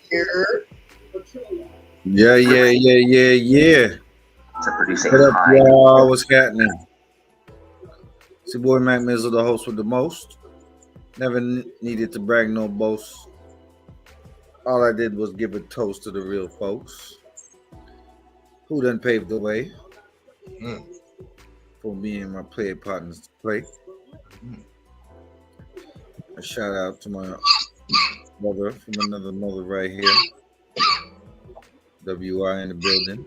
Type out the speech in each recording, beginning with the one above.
Here. Yeah. To produce a What up, high y'all? What's happening? It's your boy Mac Mizzle, the host with the most. Never needed to brag no boast. All I did was give a toast to the real folks who done paved the way for me and my player partners to play. A shout out to my brother from another mother right here. WI in the building.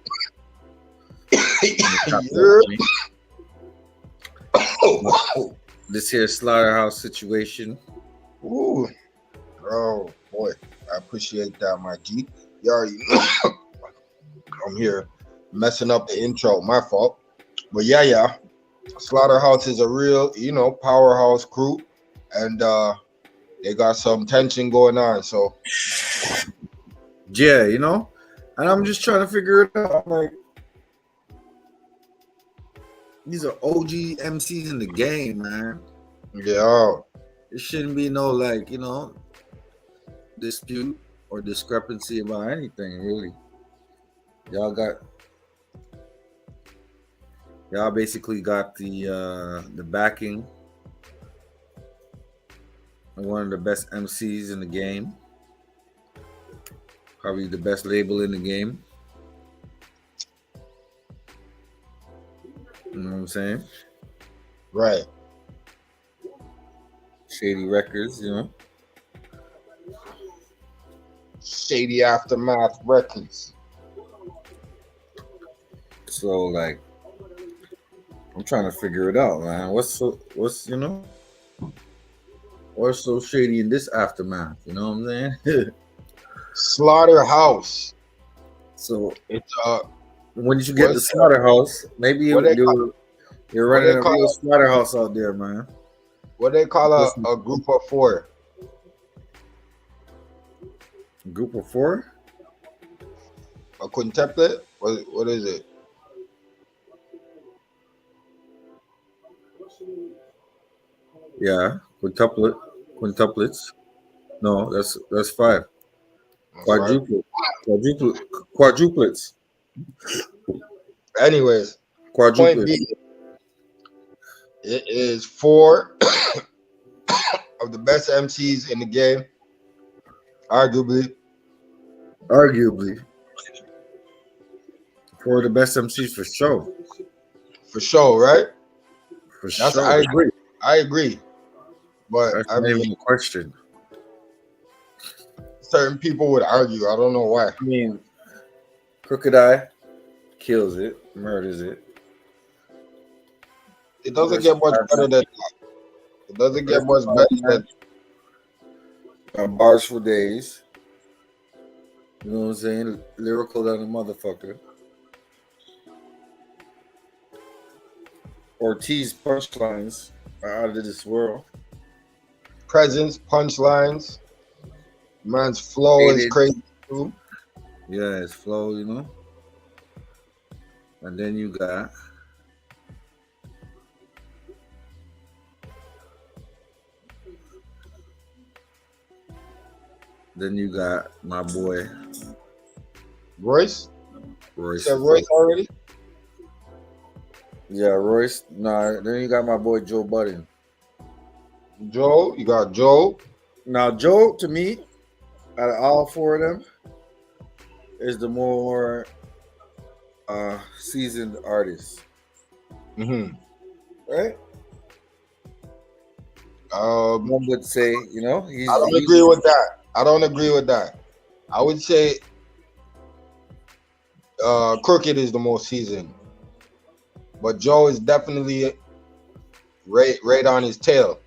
This here Slaughterhouse situation. Ooh. Oh, boy. I appreciate that, my G. You already know I'm here messing up the intro. My fault. But yeah. Slaughterhouse is a real, powerhouse crew. And they got some tension going on. So, yeah, and I'm just trying to figure it out. Like, these are OG MCs in the game, man. yeah. There shouldn't be no dispute or discrepancy about anything, really. Y'all basically got the backing of one of the best MCs in the game. Probably the best label in the game. You know what I'm saying? Right. Shady Records, Shady Aftermath Records. So, I'm trying to figure it out, man. What's so shady in this aftermath? You know what I'm saying? Slaughterhouse. So it's when did you get the Slaughterhouse? Maybe you're running a real slaughterhouse out there, man. What they call a group of four? Group of four? A quintuplet? What is it? Yeah, quintuplets. No, that's five. Quadruplets. Anyways, quadruplets. It is four of the best MCs in the game, arguably. Four of the best MCs for sure. For sure, right? For sure. I agree. But that's not even a question. Certain people would argue. I don't know why. I mean, Crooked I kills it, murders it. It doesn't get much better than that. It doesn't get much better than bars for days. You know what I'm saying? Lyrical than a motherfucker. Ortiz punchlines are out of this world. Presence, punchlines. Man's flow is crazy too. Yeah, his flow, And then you got my boy Royce. You said Royce already? Yeah, Royce. Nah, then you got my boy Joe Budden. Joe, you got Joe. Now Joe, to me, out of all four of them, is the more seasoned artist. Mm-hmm. Right? One would say, I don't agree with that. I don't agree with that. I would say Crooked is the most seasoned. But Joe is definitely right on his tail.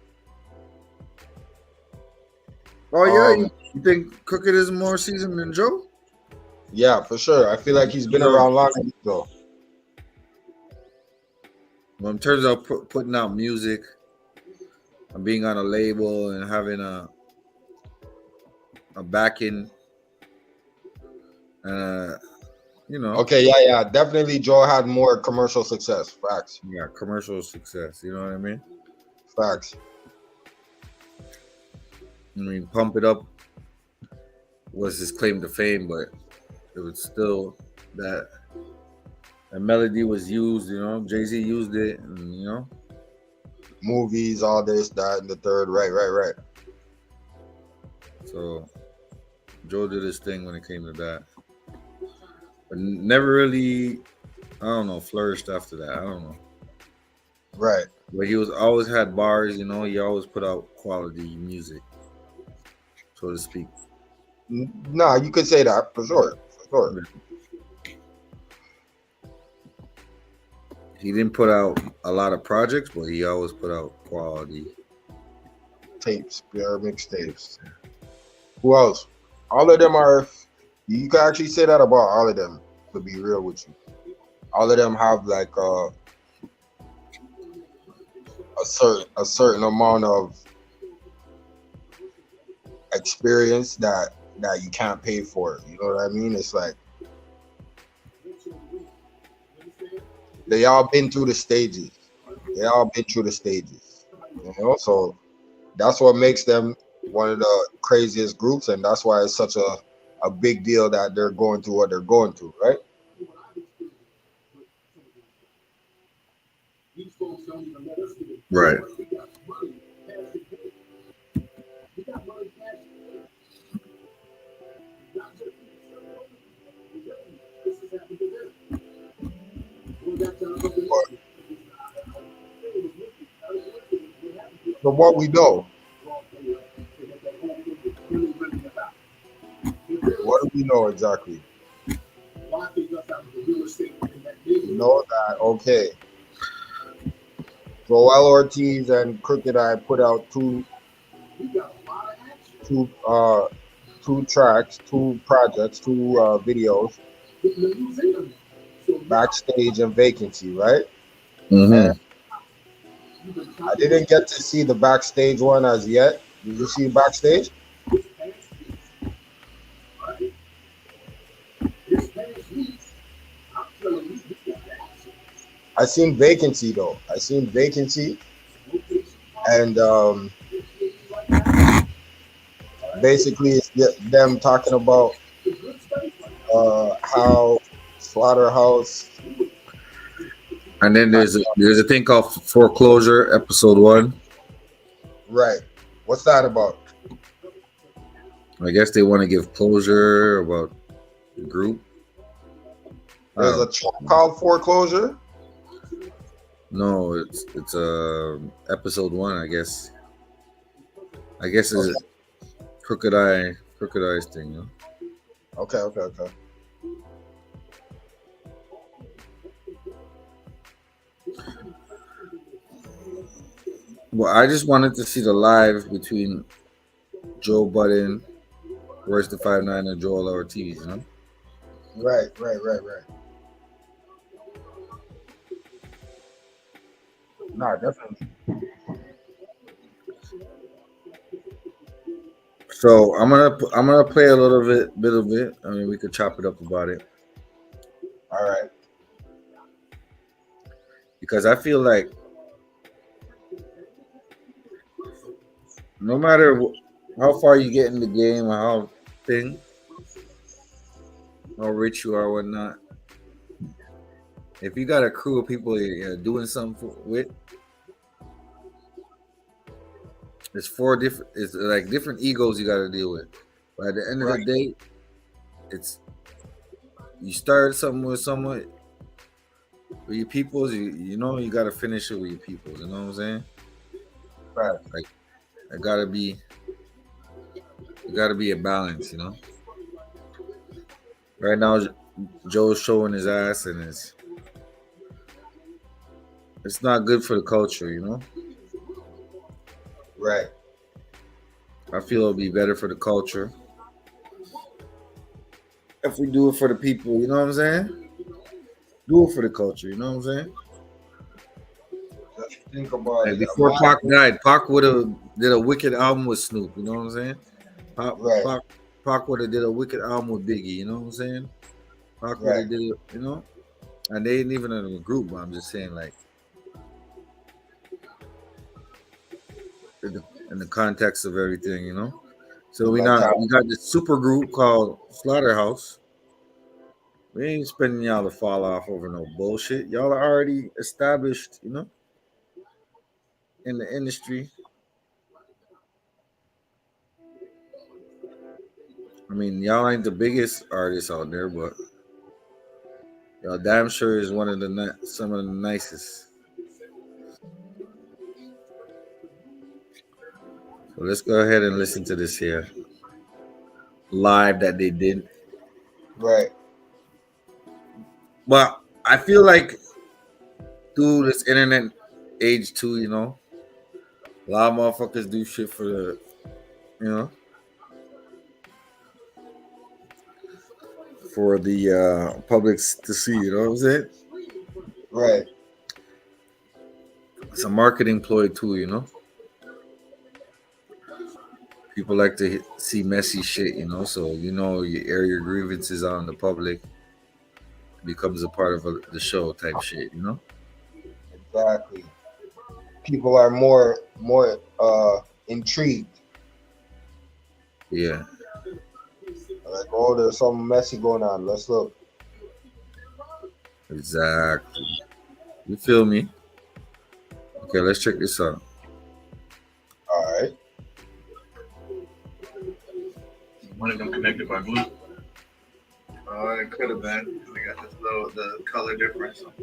Oh, yeah? You think Crooked is more seasoned than Joe? Yeah, for sure. I feel like he's been around longer than Joe. Well, in terms of putting out music and being on a label and having a backing, Okay, yeah. Definitely Joe had more commercial success. Facts. Yeah, commercial success. You know what I mean? Facts. I mean, Pump It Up was his claim to fame, but it was still that a melody was used. You know, Jay Z used it, and you know, Movies, all this, that, and the third. Right. so Joe did his thing when it came to that, but never really, I don't know, flourished after that. I don't know. Right. But he was always had bars, you know. He always put out quality music, so to speak. Nah, you could say that for sure. For sure. He didn't put out a lot of projects, but he always put out quality. Tapes, pure mixtapes. Who else? All of them are. You can actually say that about all of them. To be real with you, all of them have like a certain amount of experience that you can't pay for. You know what I mean? It's like they all been through the stages. They all been through the stages. You know, so that's what makes them one of the craziest groups, and that's why it's such a big deal that they're going through what they're going through, right? Right. But what we know, what do we know exactly? We know that okay, Joel Ortiz and Crooked Eye put out two two tracks, two projects, two videos, Backstage and Vacancy, right? And Mm-hmm. I didn't get to see the Backstage one as yet. Did you see Backstage? I seen Vacancy though. I seen Vacancy, and basically it's them talking about how Slaughterhouse. And then there's a thing called Foreclosure, episode 1. Right. What's that about? I guess they want to give closure about the group. There's a track called Foreclosure. No, it's episode 1. I guess it's Okay. Crooked Eye's thing. You know? Okay. Well, I just wanted to see the live between Joe Budden, Royce the 5'9", and Joel Ortiz. You know? Right. Nah, definitely. So I'm gonna play a little bit of it. I mean, we could chop it up about it All right. because I feel like no matter how far you get in the game or how rich you are, or whatnot, if you got a crew of people you're doing something with, it's like different egos you got to deal with. But at the end of the day, it's you start something with someone with your peoples. You know you got to finish it with your peoples. You know what I'm saying? Right. Like it got to be a balance. You know. Right now, Joe's showing his ass, and it's not good for the culture. You know. Right. I feel it'll be better for the culture if we do it for the people. You know what I'm saying? Do it for the culture. You know what I'm saying? Just think about Like it. before Pac died, Pac would have did a wicked album with Snoop. You know what I'm saying? Right. Pac would have did a wicked album with Biggie. You know what I'm saying? Pac would have did it. You know, and they ain't even in a group. But I'm just saying, like, in the context of everything, you know. So we Like how? got this super group called Slaughterhouse. We ain't spending y'all to fall off over no bullshit. Y'all are already established, you know, in the industry. I mean, y'all ain't the biggest artists out there, but y'all damn sure is one of the some of the nicest. So let's go ahead and listen to this here live that they did. Right. But I feel like through this internet age too, you know, a lot of motherfuckers do shit for the, you know, for the public to see. You know what I'm saying? Right. It's a marketing ploy too, you know. People like to see messy shit, you know. So you know, you air your grievances on the public, becomes a part of the show type shit, you know. Exactly. People are more intrigued. Yeah, Like, oh, there's something messy going on. Let's look. exactly. You feel me? Okay, let's check this out. All right. One of them connected by glue. Oh, it could have been. We got this the color difference. Oh,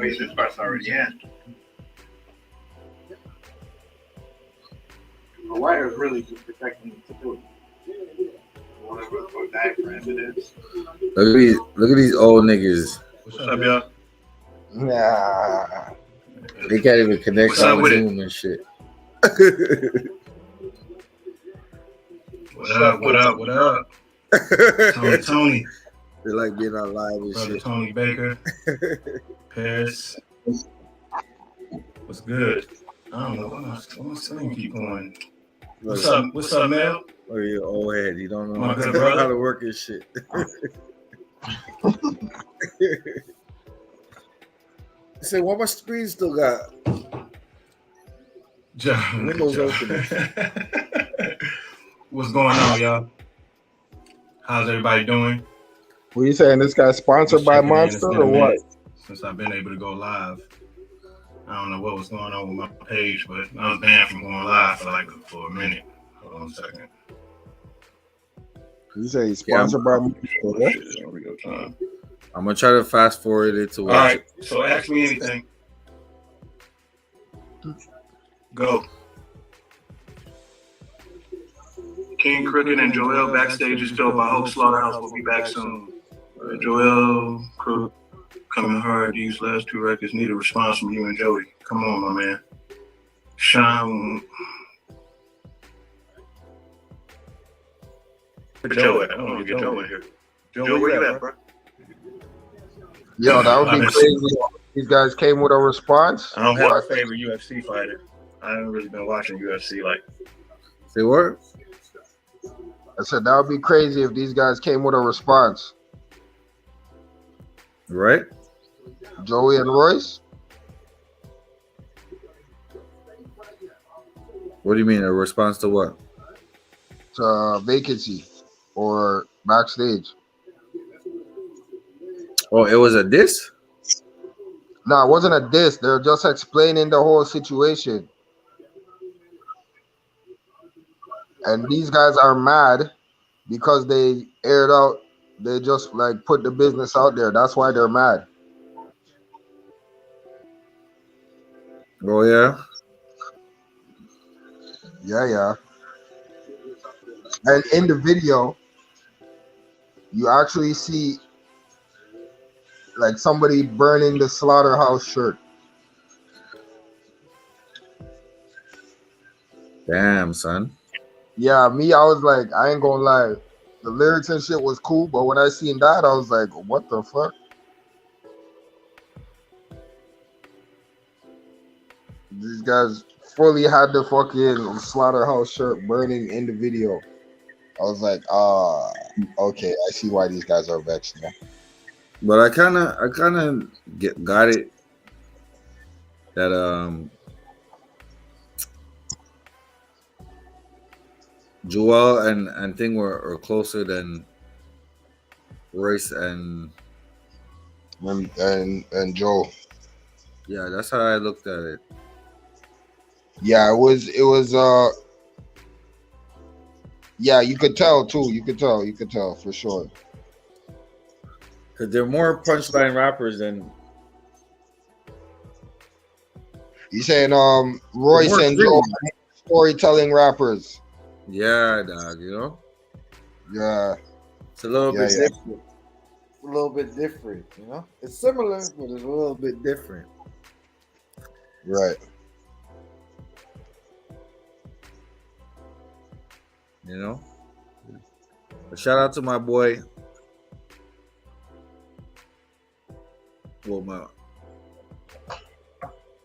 yeah, this part's already in. The wire is really just protecting the food. Whatever diaphragm it is. Look at these old niggas. What's up, y'all? Nah. They can't even connect What's up on with it? Zoom and shit. What up? What up? What up? Tony. They like being on live and Brother shit. Tony Baker. Paris. What's good? I don't know. What's telling keep going? What's up? What's up, Mel? Oh, you old head. You don't know My good brother. how to work his shit. I said, why my screen still got Windows open? What's going on, y'all? How's everybody doing? What you saying? This guy's sponsored by Checking in. It's Monster been a or what? minute since I've been able to go live. I don't know what was going on with my page, but I was banned from going live for a minute. Hold on a second. You say he's sponsored by Monster? What? Real time. I'm gonna try to fast forward it to All watch right, so ask me anything. Go. King Crooked and Joel backstage is dope. I hope Slaughterhouse will be back soon. Joel Crook coming hard. These last two records need a response from you and Joey. Come on, my man. Sean. Joe, I don't want to get Joe in here. Joe, where you at, bro? Yo, that would be crazy. These guys came with a response. I don't have a favorite UFC fighter. I haven't really been watching UFC like. Say what? I said that would be crazy if these guys came with a response. Right? Joey and Royce. What do you mean? A response to what? To vacancy or backstage. Oh, it was a diss? No, it wasn't a diss. They're just explaining the whole situation. And these guys are mad because they aired out. They just like put the business out there. That's why they're mad. Oh yeah. Yeah. And in the video, you actually see like somebody burning the Slaughterhouse shirt. Damn, son. Yeah, I was like, I ain't gonna lie. The lyrics and shit was cool, but when I seen that, I was like, what the fuck? These guys fully had the fucking Slaughterhouse shirt burning in the video. I was like, okay, I see why these guys are vexed now. But I kind of got it that Joel and Thing were closer than Royce and Joe. yeah, that's how I looked at it. Yeah, it was yeah, you could tell too. You could tell for sure. Cause they're more punchline rappers than You saying Royce and Joe storytelling rappers. yeah, dog, you know? Yeah. It's a little bit Yeah. different. A little bit different, you know? It's similar, but it's a little bit different. Right. You know? But shout out to my boy. Well,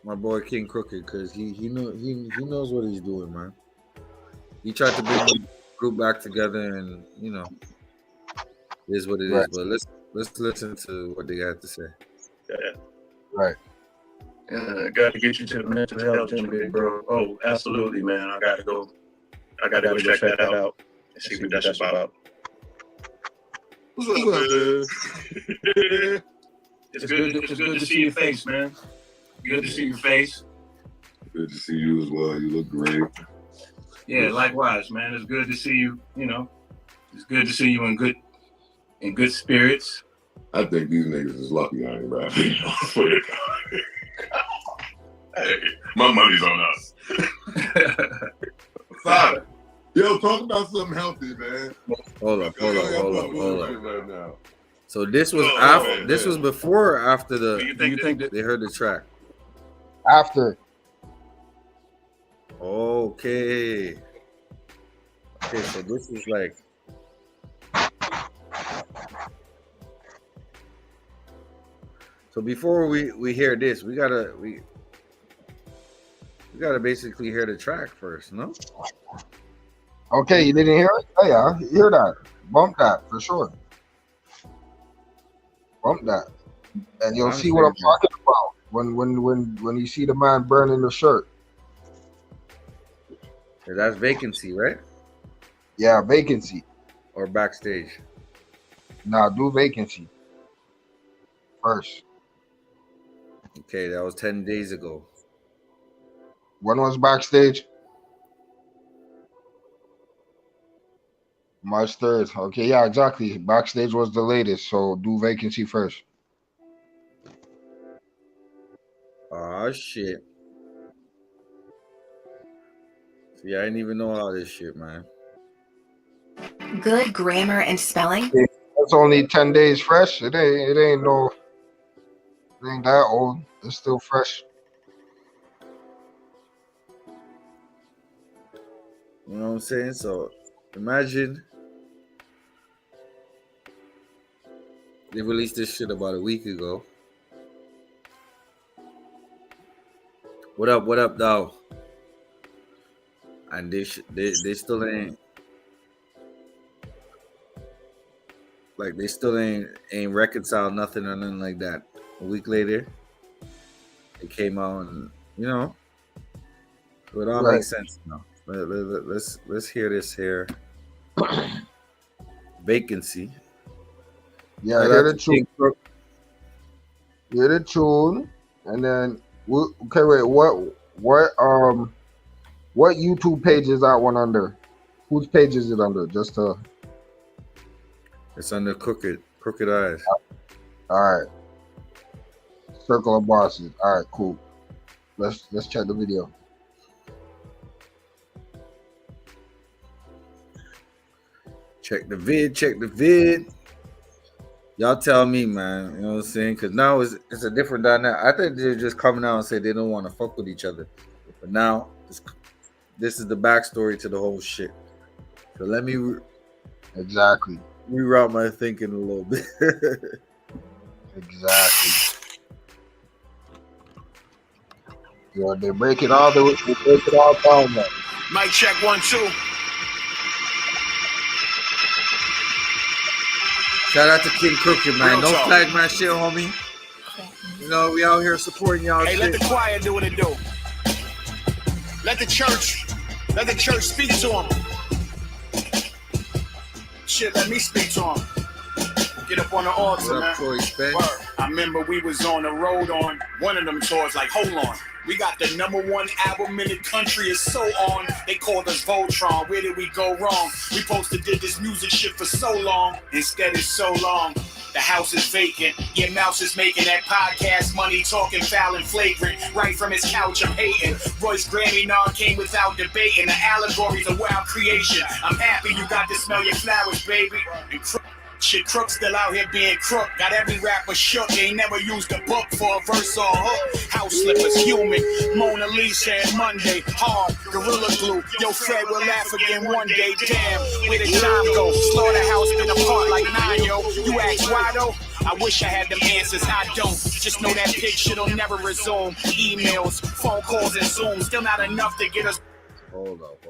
my boy King Crooked, because he knows what he's doing, man. He tried to bring the group back together, and you know, it is what it is. But let's listen to what they got to say. Yeah. Right. Got to get you to the mental health gym, big bro. Oh, absolutely, man. I got to go check that out and see what that's about. What's up, man? It's good to see your face, man. Good to see your face. Good to see you as well. You look great. Yeah, likewise, man. It's good to see you. You know, it's good to see you in good spirits. I think these niggas is lucky I ain't rapping. Hey, my money's on us. Sorry. Yo, talk about something healthy, man. Hold up. Right now. So this was this was before or after the. Do you think that they heard the track? After. Okay. Okay, so this is like. So before we hear this, we gotta basically hear the track first, no? Okay, you didn't hear it? Oh yeah, you hear that. Bump that for sure. Bump that. And you'll see what I'm talking about when you see the man burning the shirt. So that's Vacancy, right? Yeah, Vacancy. Or Backstage. Nah, do Vacancy first. Okay, that was 10 days ago. When was Backstage? March 3rd. Okay, yeah, exactly. Backstage was the latest, so do Vacancy first. Oh shit. See, I didn't even know all this shit, man. Good grammar and spelling. It's only 10 days fresh. It ain't that old. It's still fresh. You know what I'm saying? So imagine they released this shit about a week ago. What up, dog? And they still ain't like they still ain't reconciled nothing or nothing like that. A week later, it came out, and you know, so it all makes sense now. Let's hear this here. Vacancy. Yeah, hear the tune. Hear the tune, and then okay, wait. What YouTube page is that one under? Whose page is it under? It's under Crooked Eyes. All right. Circle of Bosses. All right, cool. Let's check the video. Check the vid. Y'all tell me, man. You know what I'm saying? Because now it's a different dynamic. I think they're just coming out and say they don't want to fuck with each other. But now, this is the backstory to the whole shit. So let me exactly reroute my thinking a little bit. Exactly. Yeah, they break it all down. Now. Mic check 1 2. Shout out to King Crooked, man. Don't flag my shit, homie. You know, we out here supporting y'all. Hey, shit. Let the choir do what it do. Let the church speak to them. Shit, let me speak to him. Get up on the altar, What man. up, Corey Spence? Word. I remember we was on the road on one of them tours, like, hold on. We got the #1 album in the country, is so on. They called us Voltron. Where did we go wrong? We posted did this music shit for so long. Instead, it's so long. The house is vacant. Your mouse is making that podcast money, talking foul and flagrant. Right from his couch, I'm hating. Royce Grammy nod came without debating. The allegory's a wild creation. I'm happy you got to smell your flowers, baby. And shit, Crook still out here being crook. Got every rapper shook. Ain't never used a book for a verse or a hook. House slippers, human. Mona Lisa and Monday. Hard, Gorilla Glue. Yo, Fred will laugh again one day. Damn, where the time go? Slaughterhouse been apart like 9, yo. You ask why though? I wish I had them answers, I don't. Just know that pig shit'll never resume. Emails, phone calls, and Zoom. Still not enough to get us. Hold up.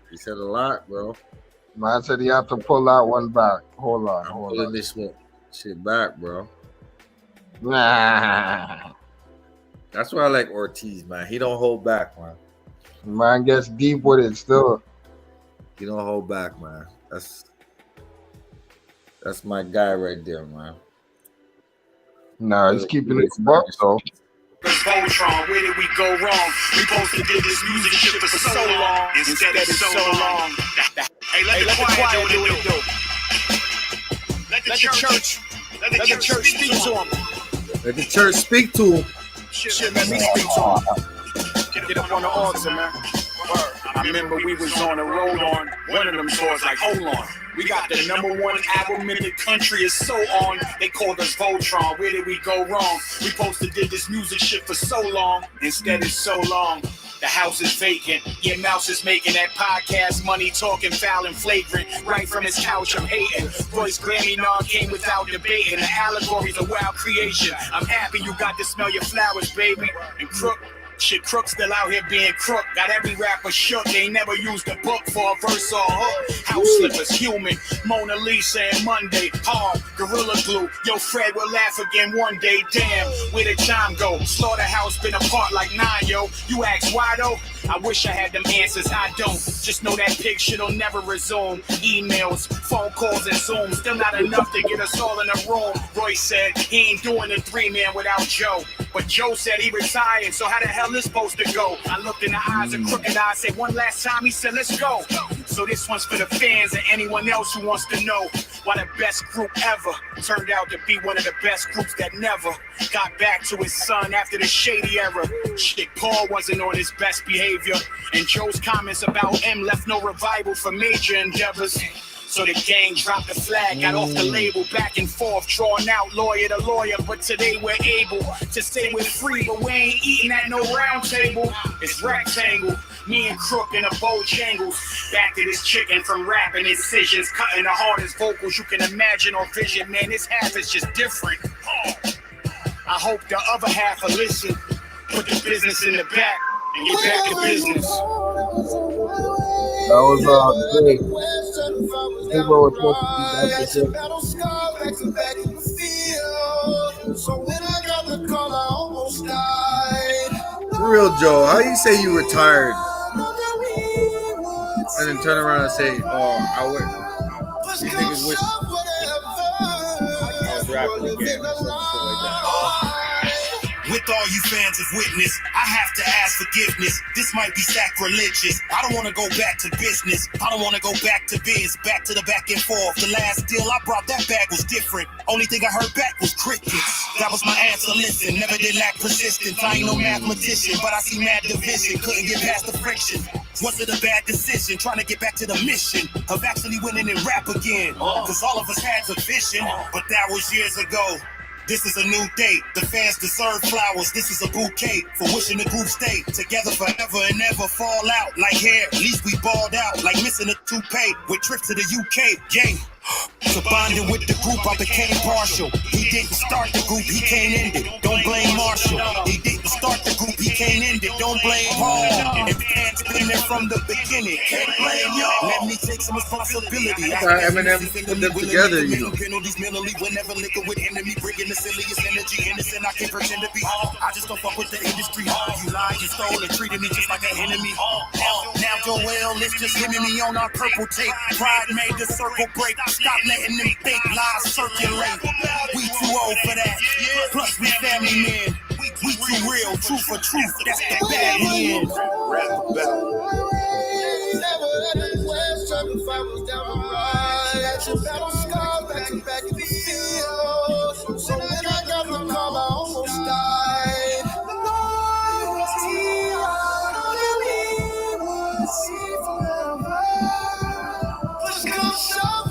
He said a lot, bro. Man said he had to pull that one back. Hold on. Pulling this shit back, bro. Nah. That's why I like Ortiz, man. He don't hold back, man. Man gets deep with it still. He don't hold back, man. That's my guy right there, man. Nah, he's keeping it buck though. Voltron, where did we go wrong? We posted did this music shit for so long. Instead it's so long. Hey, let the choir do what it do. Let the church speak to him. Let the church speak to him. Shit, let me speak to him. Get up on the altar, man. Word. I remember we was on the road on one of them tours, like, hold on. We got the #1 album in the country, is so on. They called us Voltron. Where did we go wrong? We posted did this music shit for so long. Instead, it's so long. The house is vacant. Your mouse is making that podcast money, talking foul and flagrant. Right from his couch, I'm hating. Royce Grammy nod came without debating. The allegory's a wild creation. I'm happy you got to smell your flowers, baby. And Crook still out here being crook. Got every rapper shook. They never used a book for a verse or a hook. House slippers, human. Mona Lisa and Monday. Hard, Gorilla Glue. Yo, Fred will laugh again one day. Damn, where the time go? Slaughterhouse been apart like 9, yo. You ask why though? I wish I had them answers, I don't. Just know that pig shit'll never resume. Emails, phone calls, and Zoom. Still not enough to get us all in a room. Royce said he ain't doing the 3-man without Joe. But Joe said he retired, so how the hell is supposed to go? I looked in the eyes of Crooked Eye, said one last time, he said, let's go. So this one's for the fans and anyone else who wants to know why the best group ever turned out to be one of the best groups that never got back to his son after the shady era. Shit, Paul wasn't on his best behavior, and Joe's comments about M left no revival for major endeavors. So the gang dropped the flag, got off the label, back and forth, drawn out lawyer to lawyer. But today we're able to say we're free, but we ain't eating at no round table. It's rectangle, me and Crook in a Bojangles. Back to this chicken from rapping incisions, cutting the hardest vocals you can imagine or vision. Man, this half is just different. I hope the other half will listen. Put the business in the back and get back to business. That was great. I think what was supposed to be For real, Joe, how you say you retired and then turn around and say, oh, I went. These niggas wish I was rapping again or something like that. With all you fans of witness, I have to ask forgiveness. This might be sacrilegious. I don't want to go back to business. I don't want to go back to biz. Back to the back and forth. The last deal I brought, that bag was different. Only thing I heard back was crickets. That was my answer, listen. Never did lack persistence. I ain't no mathematician, but I see mad division. Couldn't get past the friction. Was it a bad decision? Trying to get back to the mission of actually winning and rap again. Cause all of us had a vision, but that was years ago. This is a new day. The fans deserve flowers. This is a bouquet for wishing the group stay together forever and never fall out. Like hair, at least we balled out. Like missing a toupee with trips to the UK. Gang. To bonding with the group, I became partial. He didn't start the group, he can't end it. Don't blame Marshall. He didn't start the group, he can't end it. Don't blame Paul. If fans been there from the beginning, can't blame y'all. Let me take some responsibility. That's how Eminem put them together, you know. Penalties mentally whenever liquor with enemy, bringing the silliest energy. Innocent, I can't pretend to be. I just don't fuck with the industry. You lied, you stole, and treated me just like an enemy. Now Joel, it's just him and me on our purple tape. Pride made the circle break. Stop letting them fake lies circulate. We too old for that. Plus we family men. We too real, truth for truth. That's the bad we in. So when I got my call, I almost died.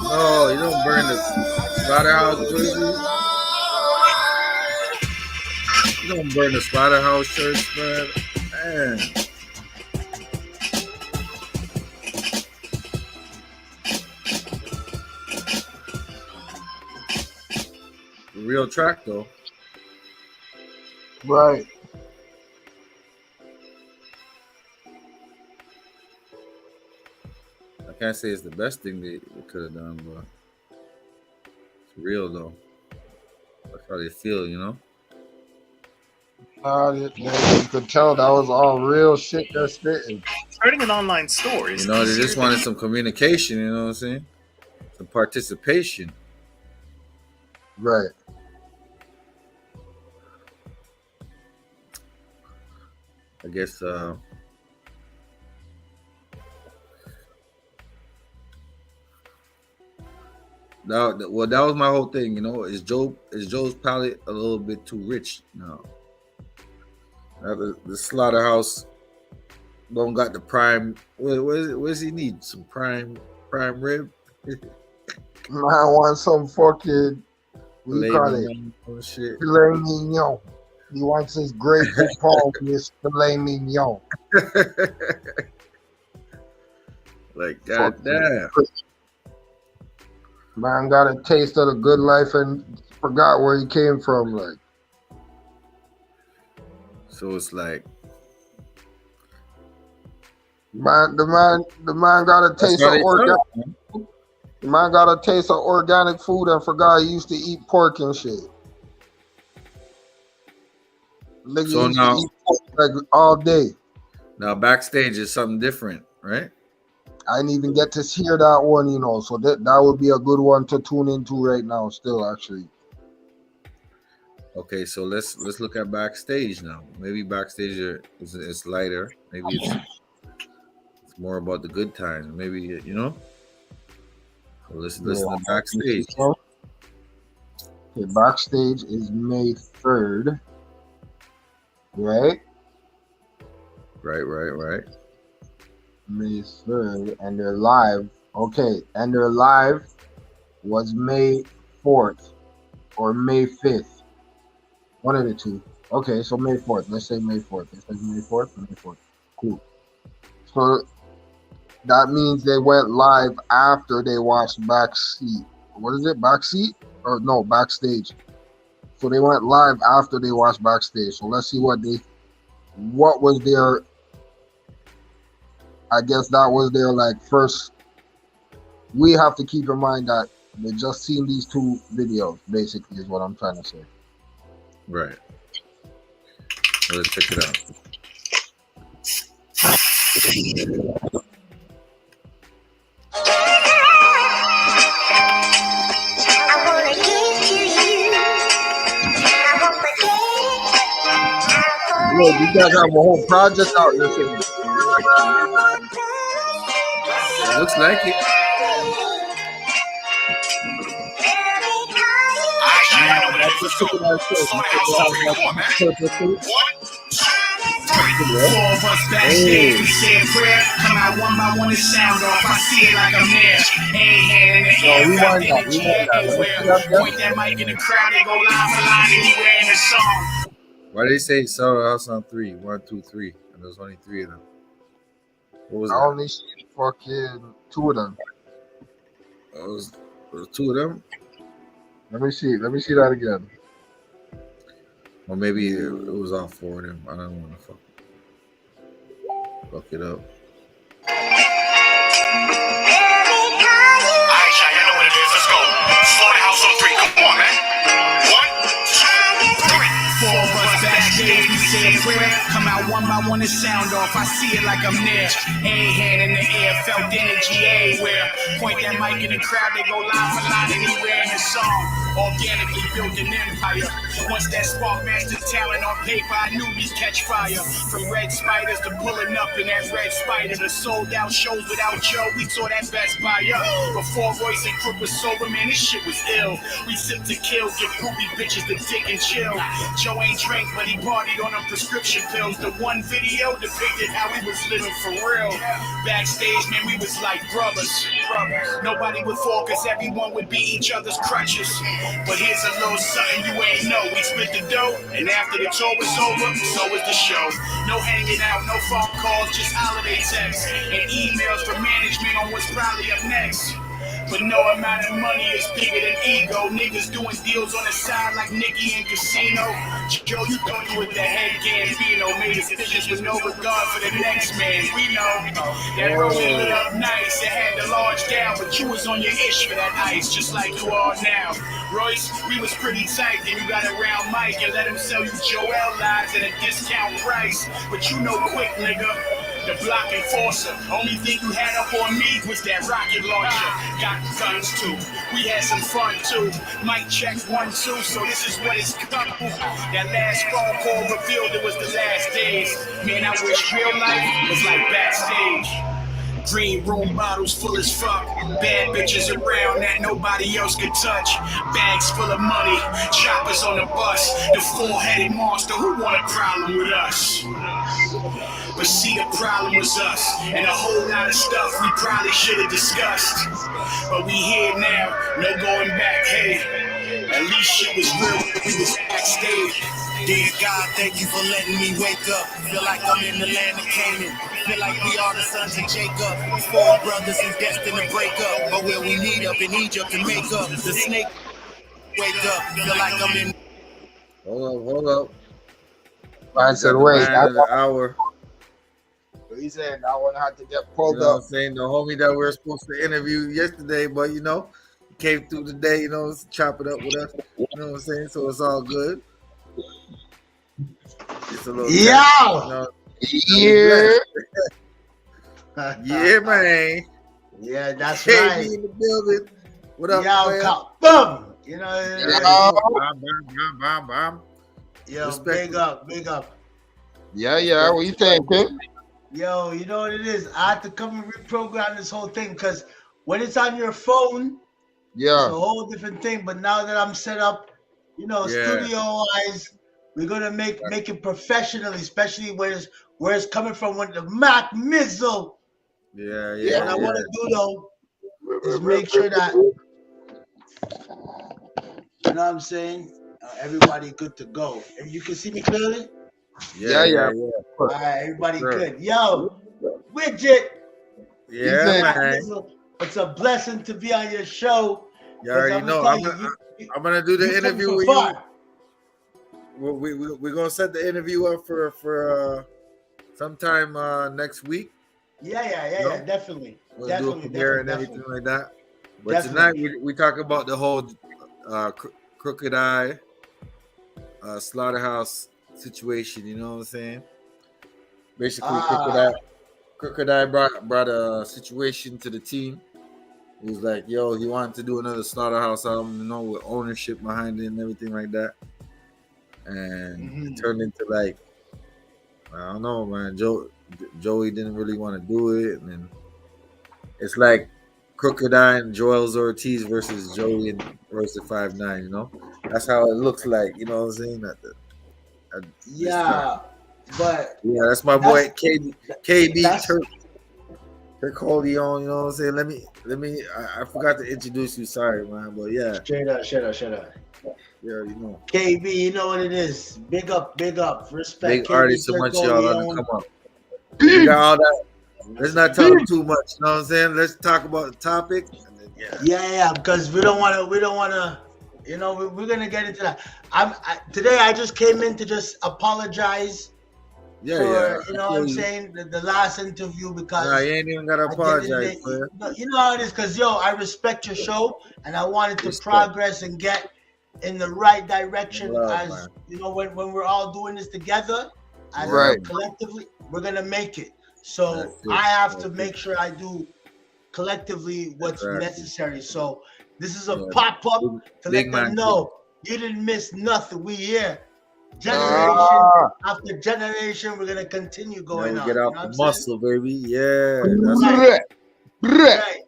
No, you don't burn the Slaughterhouse jersey. You don't burn the Slaughterhouse shirts, man. Man. The real track, though. Right. I can't say it's the best thing they could have done, but it's real, though. That's how they feel, you know? You could tell that was all real shit they're spitting. Starting an online store is You know, they just wanted some communication, you know what I'm saying? Some participation. Right. I guess that was my whole thing, you know. Is Joe's palette a little bit too rich now? The Slaughterhouse don't got the prime. What does he need? Some prime rib? Man want some fucking we call it shit. filet mignon. He wants his great big Paul with his filet mignon. Like goddamn. Man got a taste of the good life and forgot where he came from. Like, so it's like, the man got a taste of organic. The man got a taste of organic food and forgot he used to eat pork and shit. Nigga so used now, to eat pork like all day. Now backstage is something different, right? I didn't even get to hear that one, you know. So that would be a good one to tune into right now. Still, actually. Okay, so let's look at backstage now. Maybe backstage is lighter. Maybe it's more about the good times. Maybe you know. So let's listen to backstage. Okay, backstage is May 3rd. Right. May 3rd, and they're live. Okay, and their live was May 4th or May 5th. One of the two. Okay, so May 4th. Let's say May 4th. It says May 4th. May 4th. Cool. So that means they went live after they watched Backseat. What is it? Backseat? Or no, Backstage. So they went live after they watched Backstage. So let's see what was their, I guess that was their like first. We have to keep in mind that they just seen these two videos, basically, is what I'm trying to say. Right. Let's check it out. Look, you guys have a whole project out there. It looks like it. That's just cooking our show. Four of us backstage, we say a prayer. Come out one by one and sound off. I see it like a mirror. Hand in the air, felt energy everywhere. Point that mic in the crowd, they go line for line anywhere in the song. Why did they say Slaughterhouse on 3? 1, 2, 3. And there's only 3 of them. What was I that? only see fucking 2 of them. There was 2 of them? Let me see that again. Or maybe it was all four of them. I don't want to fuck it up. Alright, Shy, you know what it is. Let's go. Slaughterhouse on 3. Come on, man. 1, 2, 3. 4 of us backstage, we say a prayer. Come out one by one and sound off. I see it like I'm there. A hand in the air, felt energy everywhere. Point that mic in the crowd, they go line for line anywhere in the song. Organically built an empire. Once that spark mastered talent on paper, I knew we'd catch fire. From Red Spiders to pulling up in that Red Spider. The sold out shows without Joe, we saw that Best Buy up. Before Royce and Crook was sober, man, this shit was ill. We sipped to kill, give groupie bitches the dick and chill. Joe ain't drank, but he partied on them prescription pills. The one video depicted how we was living for real. Backstage, man, we was like brothers. Nobody would fall, cause everyone would be each other's crutches. But here's a little something you ain't know. We split the dough, and after the tour was over, so was the show. No hanging out, no phone calls, just holiday texts and emails from management on what's probably up next. But no amount of money is bigger than ego. Niggas doing deals on the side like Nicky and Casino. Joe, you thought you was the head Gambino. Made decisions with no regard for the next man. We know that road lit up nice. It had the large down, but you was on your ish for that ice, just like you are now. Royce, we was pretty tight. Then you got around Mike and let him sell you Joel lies at a discount price. But you know quick, nigga. The block enforcer. Only thing you had up on me was that rocket launcher. Got guns too. We had some fun too. Mic check 1, 2. So this is what it's come. That last phone call revealed it was the last days. Man, I wish real life was like backstage. Green room bottles full as fuck. Bad bitches around that nobody else could touch. Bags full of money. Choppers on the bus. The 4-headed monster who want a problem with us. But see, the problem was us, and a whole lot of stuff we probably should have discussed. But we here now, no going back, hey. At least shit was real, we was backstage. Dear God, thank you for letting me wake up. Feel like I'm in the land of Canaan. Feel like we are the sons of Jacob. 4 brothers and destined to break up. But where we meet up in Egypt to make up. The snake wake up. Feel like I'm in. Hold up. I said, wait, The hour. He said I want to have to get pulled You know what up. I'm saying? The homie that we were supposed to interview yesterday, but you know, he came through today, you know, chop it up with us. You know what I'm saying? So it's all good. It's a little yeah, man. Yeah, that's KB right. in the building. What up, Yo, boom. You know, Bam. yo, Respect. big up. Yeah. What you thinking? Yo, you know what it is? I have to come and reprogram this whole thing because when it's on your phone, it's a whole different thing. But now that I'm set up, you know, studio-wise, we're gonna make it professionally, especially where it's coming from. When the Mac Mizzle. Yeah. What I want to do though is make sure that you know what I'm saying. Everybody good to go. And you can see me clearly. Yeah. All right, everybody good. Yo, Widget. Yeah, man. It's a blessing to be on your show. You already know. I'm gonna do the interview with you. We're gonna set the interview up for sometime next week. Yeah, definitely. We'll definitely, do a premiere and everything like that. But definitely. tonight we talk about the whole Crooked Eye Slaughterhouse situation. You know what I'm saying? Basically, Crooked Eye brought a situation to the team. He was like, "Yo, he wanted to do another Slaughterhouse album, you know, with ownership behind it and everything like that." And it turned into like, I don't know, man. Joey didn't really want to do it, and then it's like Crooked Eye and Joel Ortiz versus Joey and Royce the 5'9". You know, that's how it looks like. You know what I'm saying? That's my boy KB Turk Holdion. You know what I'm saying? Let me. I forgot to introduce you. Sorry, man, but yeah. Straight up. Yeah, you know. KB, you know what it is. Big up. Respect. Big KB, artists so much y'all on the come up. We got all that. Let's not talk too much. You know what I'm saying? Let's talk about the topic. And then, Yeah, because we don't want to You know, we're gonna get into that. Today I just came in to just apologize for you know what I'm saying the last interview because you ain't even gotta apologize for it. You know how it is because I respect your show and I wanted to progress and get in the right direction you know when we're all doing this together as collectively we're gonna make it. So I have to make sure I do collectively what's necessary. So this is a pop-up to let them know you didn't miss nothing. We here. Generation after generation, we're gonna continue going on. Get out the muscle, baby. Yeah. Right.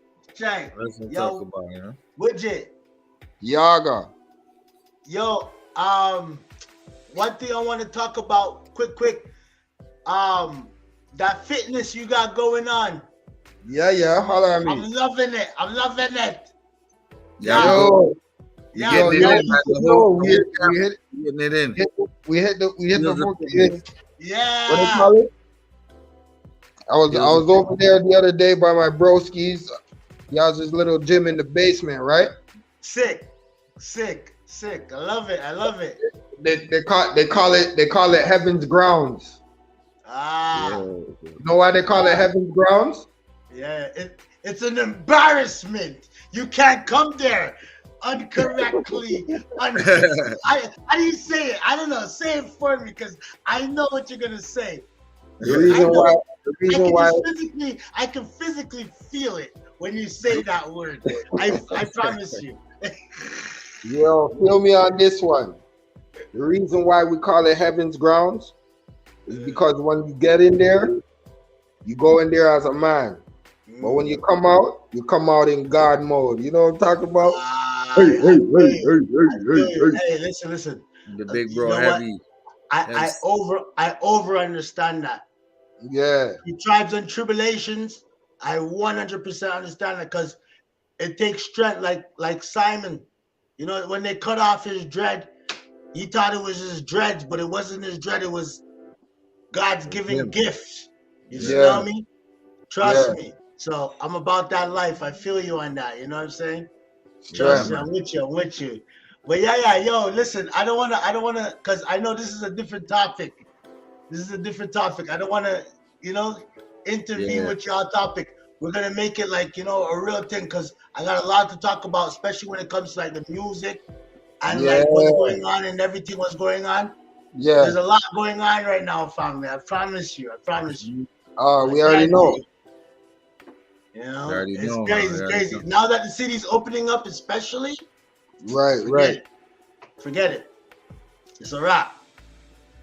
Let's talk about, you know. Widget. Yaga. Yo, one thing I want to talk about quick. That fitness you got going on. Yeah. Holla at me. I'm loving it. We hit the book. Yeah. What do you call it? I was over there the other day by my broskies. Y'all's this little gym in the basement, right? Sick. I love it. They call it Heaven's Grounds. You know why they call it Heaven's Grounds? Yeah, it's an embarrassment. You can't come there incorrectly. How do you say it? I don't know. Say it for me because I know what you're gonna say. I can physically feel it when you say that word. I promise you. Yo, feel me on this one. The reason why we call it Heaven's Grounds is because when you get in there, you go in there as a man. But when you come out in God mode. You know what I'm talking about? Hey, listen. The big bro heavy. I over understand that. Yeah. The tribes and tribulations, I 100% understand that because it takes strength. Like Simon, you know, when they cut off his dread, he thought it was his dreads, but it wasn't his dread. It was God's giving gifts. You see what I mean? Trust me. So I'm about that life. I feel you on that. You know what I'm saying? Trust me. I'm with you. But yo, listen, I don't wanna, cause I know this is a different topic. I don't wanna, intervene with y'all topic. We're gonna make it like, a real thing, cause I got a lot to talk about, especially when it comes to like the music and like what's going on and everything what's going on. Yeah. There's a lot going on right now, family. I promise you. We already know. It's crazy. Now that the city's opening up, especially. Forget it. It's a wrap.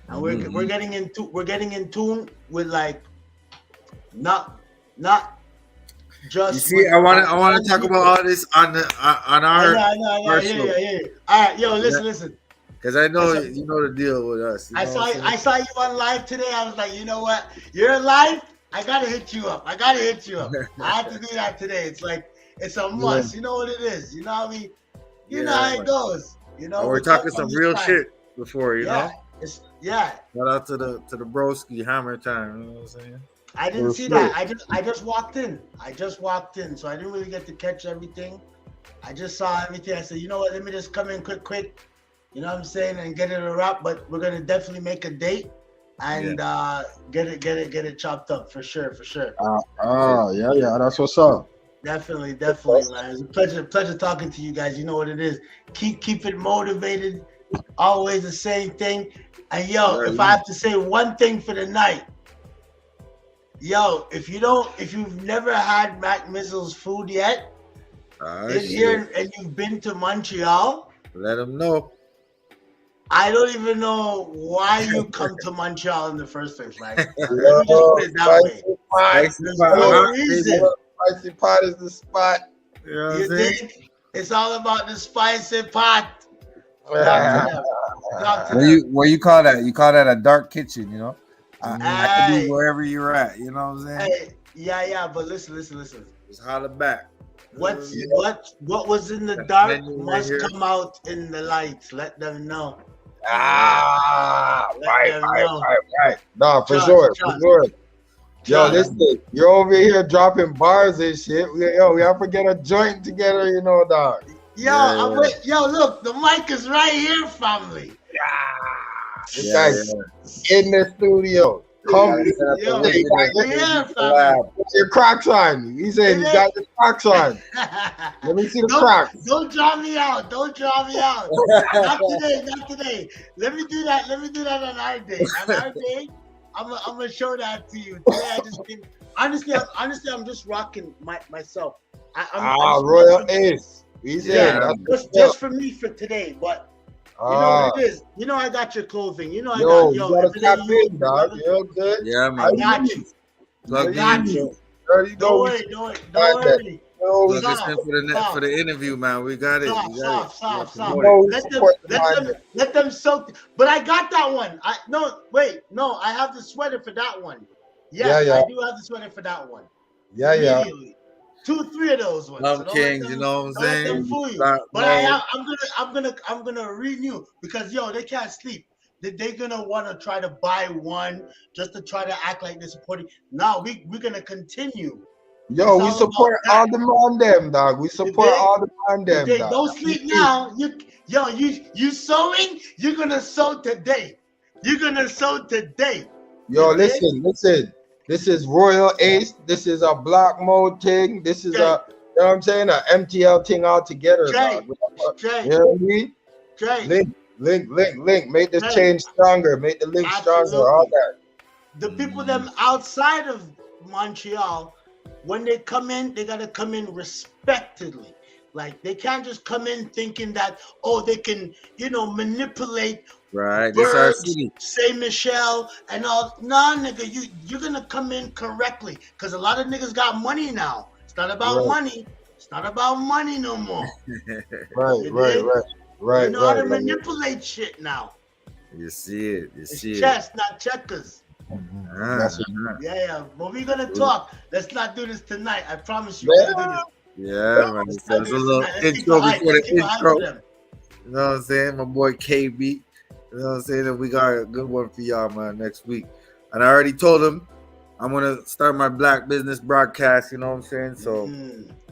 And we're getting in tune with like not just. You see, I want to talk about all this on our. I know. Yeah. All right, yo, listen. Because I know you know the deal with us. I saw you on live today. I was like, you know what? You're live. I gotta hit you up. I had to do that today. It's like it's a must. You know what it is. You know what I mean? You know how it goes. We're talking some real shit before, you know. Shout out to the broski hammer time. You know what I'm saying? I didn't see that. I just walked in. So I didn't really get to catch everything. I just saw everything. I said, you know what? Let me just come in quick. You know what I'm saying, and get it a wrap. But we're gonna definitely make a date and get it chopped up for sure. Yeah. That's what's up. Definitely, man. It's a pleasure talking to you guys. You know what it is. Keep it motivated. Always the same thing. And if I have to say one thing for the night, if you've never had Mac Mizzle's food yet, here and you've been to Montreal, let them know. I don't even know why you come to Montreal in the first place. Like, let me just put it that way. There's no reason. Spicy pot is the spot. You think? It's all about the spicy pot. What you call that? You call that a dark kitchen, you know? I can be wherever you're at, you know what I'm saying? Yeah, but listen. Just holler back. What was in the dark must come out in the light. Let them know. Right. No, for sure. Yo, listen, you're over here dropping bars and shit. We have to get a joint together, dog. Yo, look, the mic is right here, family. This guy's in the studio. Come, put your Crocs on. He said he's got the Crocs on. Let me see the Crocs. Don't draw me out. Not today. Let me do that on our day. On our day, I'm gonna show that to you. Today I just think, honestly, I'm just rocking myself. Royal Ace. Just for me for today, but you know what it is. You know I got your clothing. You know you gotta tap in, dog. You're good. Yeah, man. I got you. There you go. Don't worry. Plug us in for the interview, man. We got it. Stop. Let them soak. But I got that one. I have the sweater for that one. Yes, I do have the sweater for that one. Yeah. 2, 3 of those ones. Love Kings, you know what I'm saying? Let them fool you. But I'm gonna renew because they can't sleep. They're gonna want to try to buy one just to try to act like they're supporting. Now we're gonna continue. We support all the man them, dog. We support all the man them. They don't sleep now. You sowing? You're gonna sow today. Listen. This is Royal Ace. This is a black mode thing. This is a MTL thing all together. Dog. You know what I mean? Link. Make this change stronger. Make the link stronger. All that. The people them outside of Montreal, when they come in, they gotta come in respectedly. Like they can't just come in thinking that they can manipulate. Right, this our city. Say Michelle and all. Nah, nigga, you're gonna come in correctly because a lot of niggas got money now. It's not about money. It's not about money no more. Right. You know how to manipulate shit now. You see it. It's chess, not checkers. Yeah. But we're gonna talk. Let's not do this tonight. I promise you. We're gonna do this. Yeah, man. There's a little intro before the intro. You know what I'm saying? My boy KB. You know what I'm saying? And we got a good one for y'all, man, next week. And I already told him I'm going to start my black business broadcast, you know what I'm saying? So,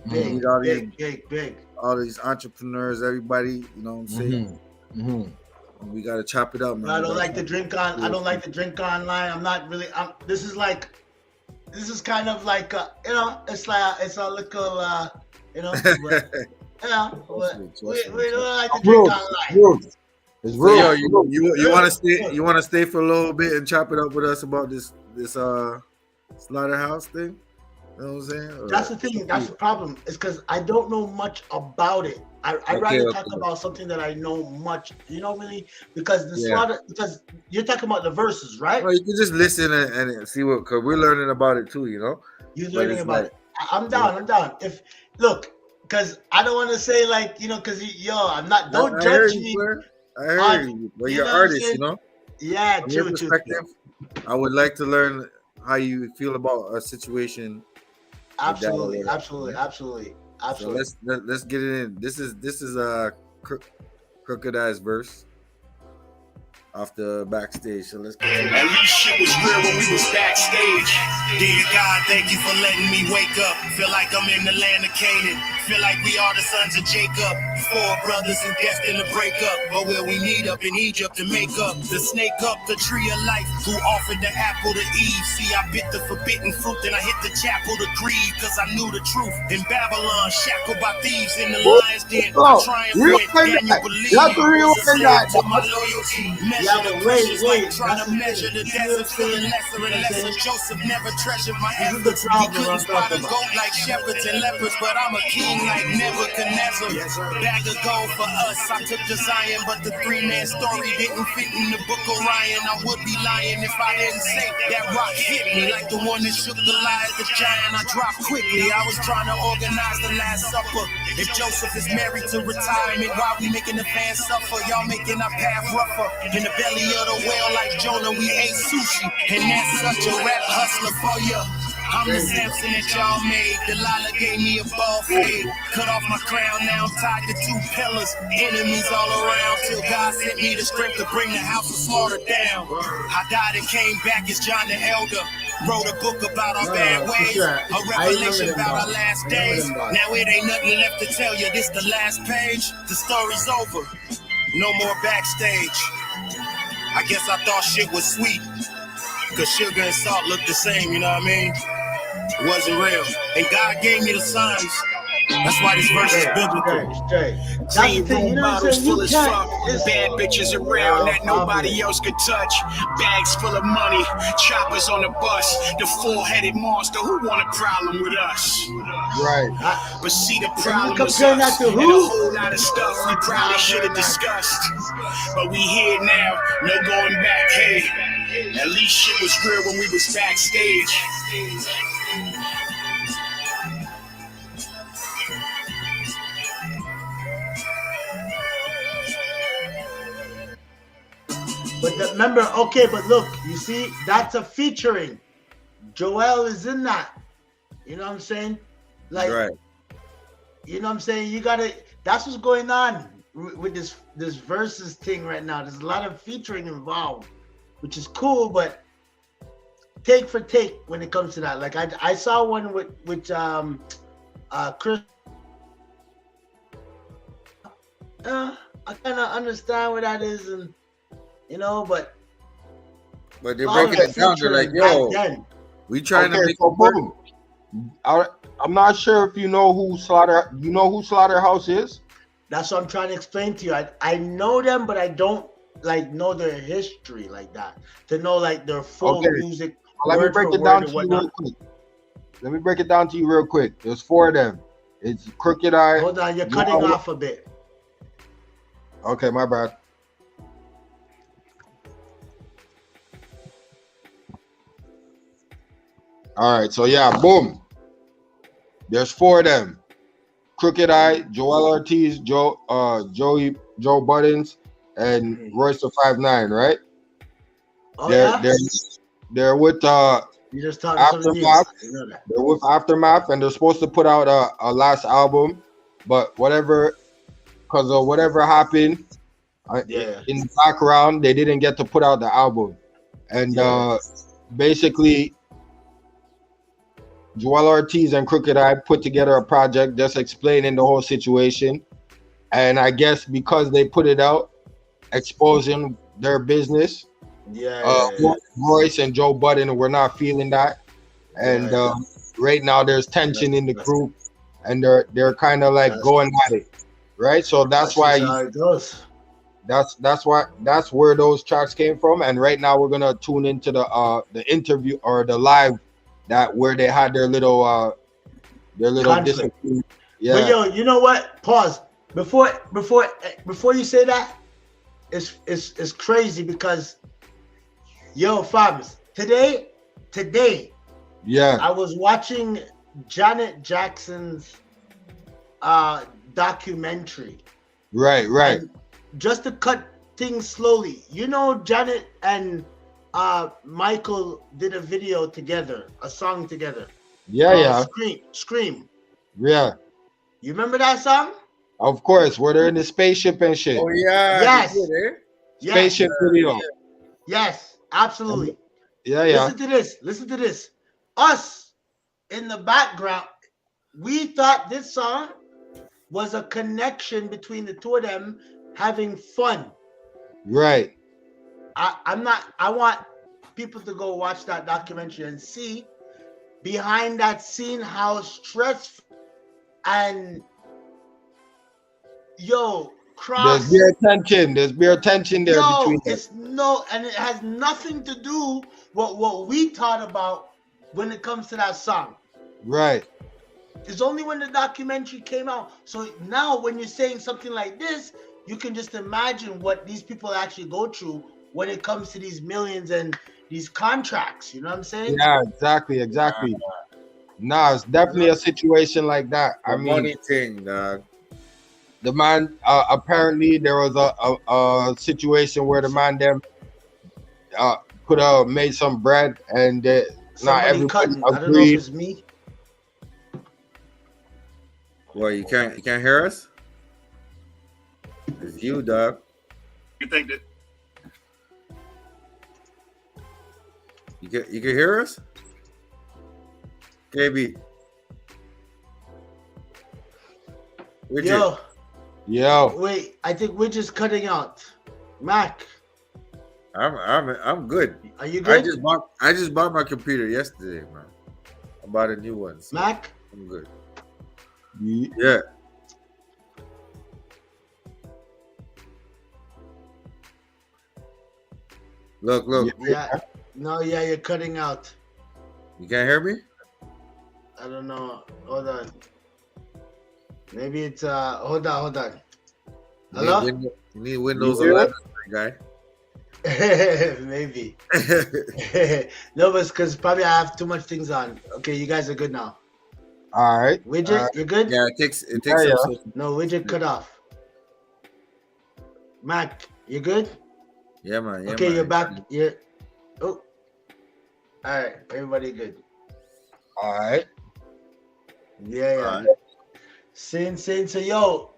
big. All these entrepreneurs, everybody, you know what I'm saying? We got to chop it up, man. I don't like to drink online. I'm not really, this is kind of like, it's a little, we don't like to drink online. It's real. So, you want to stay for a little bit and chop it up with us about this Slaughterhouse thing? You know what I'm saying? That's the thing. That's the problem. It's because I don't know much about it. I'd rather talk about something that I know much. Really, because because you're talking about the verses, right? Well, you can just listen and see what, because we're learning about it too. You're learning about it. I'm down. Because I don't want to say because I'm not. Don't judge me. I heard you. Well, you're an artist, Yeah, true. I would like to learn how you feel about a situation. Absolutely. So let's get it in. This is a Crooked Eyes verse off the backstage. So let's continue. At least shit was real when we was backstage. Dear God, thank you for letting me wake up. Feel like I'm in the land of Canaan. Feel like we are the sons of Jacob. 4 brothers and destined to break up. But will we meet up in Egypt to make up? The snake up the tree of life who offered the apple to Eve. See, I bit the forbidden fruit, then I hit the chapel to grieve. Cause I knew the truth. In Babylon, shackled by thieves in the lion's den. I try and win. Can you believe? To my loyalty. Wait. Trying to measure the desert, feeling lesser and lesser. Joseph never treasured my efforts. He couldn't spot a goat like shepherds and leopards, but I'm a king like Nebuchadnezzar. Bag of gold for us, I took to Zion, but the 3-man story didn't fit in the book of Ryan. I would be lying if I didn't say that rock hit me like the one that shook Goliath, the giant. I dropped quickly. I was trying to organize the Last Supper. If Joseph is married to retirement, why we making the fans suffer? Y'all making our path rougher. In the belly of the whale like Jonah, we ate sushi. And that's such a rap hustler for ya. I'm the Samson that y'all made. Delilah gave me a ball fade. Cut off my crown, now I'm tied to 2 pillars. Enemies all around till God sent me the strength to bring the house of Slaughter down. I died and came back as John the Elder. Wrote a book about our bad ways. A revelation about our last days. Now it ain't nothing left to tell you. This the last page. The story's over. No more backstage. I guess I thought shit was sweet. Cause sugar and salt look the same, you know what I mean? It wasn't real. And God gave me the signs. That's why this verse is biblical. Clean room bottles full as fuck. Bad bitches around that nobody else could touch. Bags full of money. Choppers on the bus. The 4-headed monster who want a problem with us. Right. But see, the problem was us. And a whole lot of stuff we probably should have discussed. But we here now. No going back. Hey, at least shit was real when we was backstage. But remember, okay, but look, you see, that's a featuring. Joel is in that. You know what I'm saying? Like, Right. You know what I'm saying? You gotta. That's what's going on with this versus thing right now. There's a lot of featuring involved, which is cool, but take for take when it comes to that. Like I saw one with Chris. I kind of understand what that is, and you know, but they're breaking it down. They're like, yo, we trying to make so boom. I'm not sure if you know who Slaughterhouse is. That's what I'm trying to explain to you. I know them, but I don't like know their history like that. To know like their full music. Let me break it down to you real quick. Let me break it down to you real quick. There's 4 of them. It's Crooked Eye. Hold on, you're cutting off a bit. Okay, my bad. All right, so yeah, boom. There's 4 of them. Crooked Eye, Joel Ortiz, Joe Buttons, and Royce the 5'9", right? Oh, they're with you just talking Aftermath. They're with Aftermath, and they're supposed to put out a last album, but because of whatever happened in the background, they didn't get to put out the album. And basically, Joel Ortiz and Crooked Eye put together a project just explaining the whole situation. And I guess because they put it out, exposing their business, Royce and Joe Budden were not feeling that. And right now there's tension in the group, and they're kind of like going at it. Right? So that's why it goes. That's where those tracks came from. And right now we're gonna tune into the interview or the live where they had their little disagreement. Yeah. But yo, you know what? Pause. Before you say that, it's crazy because yo, Fabs, today, I was watching Janet Jackson's documentary. Right. And just to cut things slowly, you know, Janet and Michael did a video together, a song together. Scream. Yeah. You remember that song? Of course, where they're in the spaceship and shit. Oh yeah. Yes. Spaceship video. Yes, absolutely. Yeah. Listen to this. Us in the background, we thought this song was a connection between the two of them having fun. Right. I want people to go watch that documentary and see behind that scene how stressful and there's bare tension there between them. And it has nothing to do with what we thought about when it comes to that song. Right. It's only when the documentary came out. So now when you're saying something like this, you can just imagine what these people actually go through when it comes to these millions and these contracts. You know what I'm saying? Yeah, exactly. Nah, it's definitely a situation like that. I mean, money thing, dog. The man, apparently there was a situation where the man them could have made some bread, and somebody everybody cutting. I don't know if agreed. it's me. Well, you can't hear us? It's you, dog. You think that? You can hear us? KB. Yo. Yo. Wait, I think we're just cutting out. Mac. I'm good. Are you good? I just bought my computer yesterday, man. I bought a new one. So Mac? I'm good. Yeah. Yeah. Look. Yeah. No, yeah, you're cutting out. You can't hear me? I don't know. Hold on. Maybe it's hold on. Hello? You need Windows 11, guy. Maybe. No, but it's because probably I have too much things on. Okay, you guys are good now. All right. Widget, you're good? Yeah, it takes Yeah. No, widget cut off. Mac, you good? Yeah, man. Okay, you're back. You're all right, everybody good. All right. Yeah. Saying, so yo,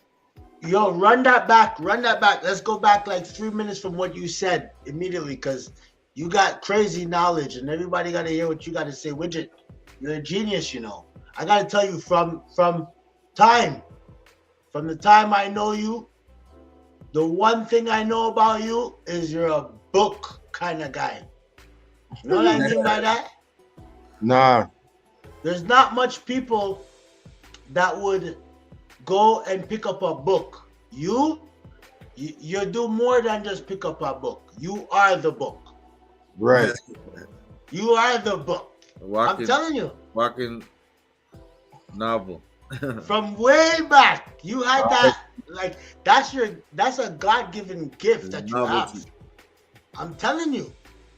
run that back. Let's go back like 3 minutes from what you said immediately, because you got crazy knowledge and everybody got to hear what you got to say. Widget, you're a genius, you know. I got to tell you from the time I know you, the one thing I know about you is you're a book kind of guy. You know what I mean by that? Nah. There's not much people that would go and pick up a book. You do more than just pick up a book. You are the book. Right. You are the book. I'm telling you. Walking novel. From way back, you had that. Like that's a God-given gift that you have. I'm telling you.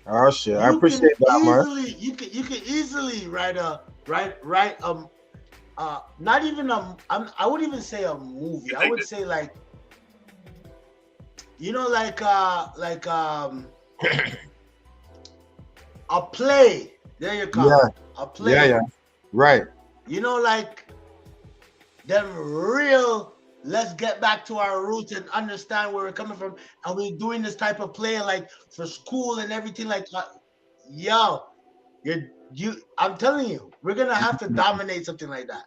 Oh shit! I appreciate that, man. You can easily write not even I wouldn't even say a movie. I would say like, you know, like a play. There you go. Yeah. A play. Yeah. Right. You know, like them real. Let's get back to our roots and understand where we're coming from. And we're doing this type of play like for school and everything like yo, I'm telling you, we're gonna have to dominate something like that.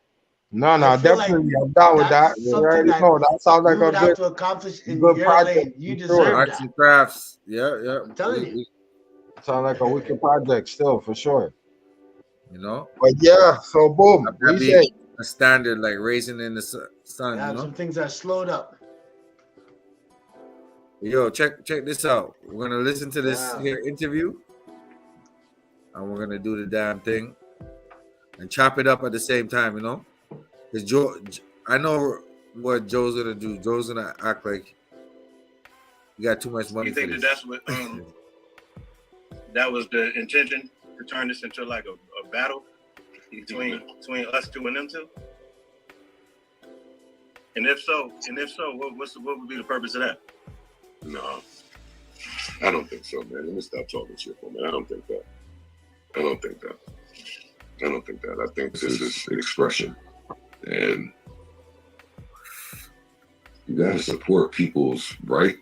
No, definitely. Like I'm down with that. You already know that sounds like a good to accomplish in good your project. lane. You deserve that. Arts and crafts. Yeah. I'm telling you. Sound like a wicked project still for sure. You know? But yeah, so boom. We say a standard like Raising in the Sun. Yeah, you know? some things are slowed up. Yo, check this out. We're gonna listen to this here interview, and we're gonna do the damn thing and chop it up at the same time. You know, because Joe, I know what Joe's gonna do. Joe's gonna act like you got too much money. You think that's what that was the intention, to turn this into like a battle between us two and them two? And if so, what would be the purpose of that? No, I don't think so, man. Let me stop talking shit for me. I don't think that. I think this is an expression, and you got to support people's right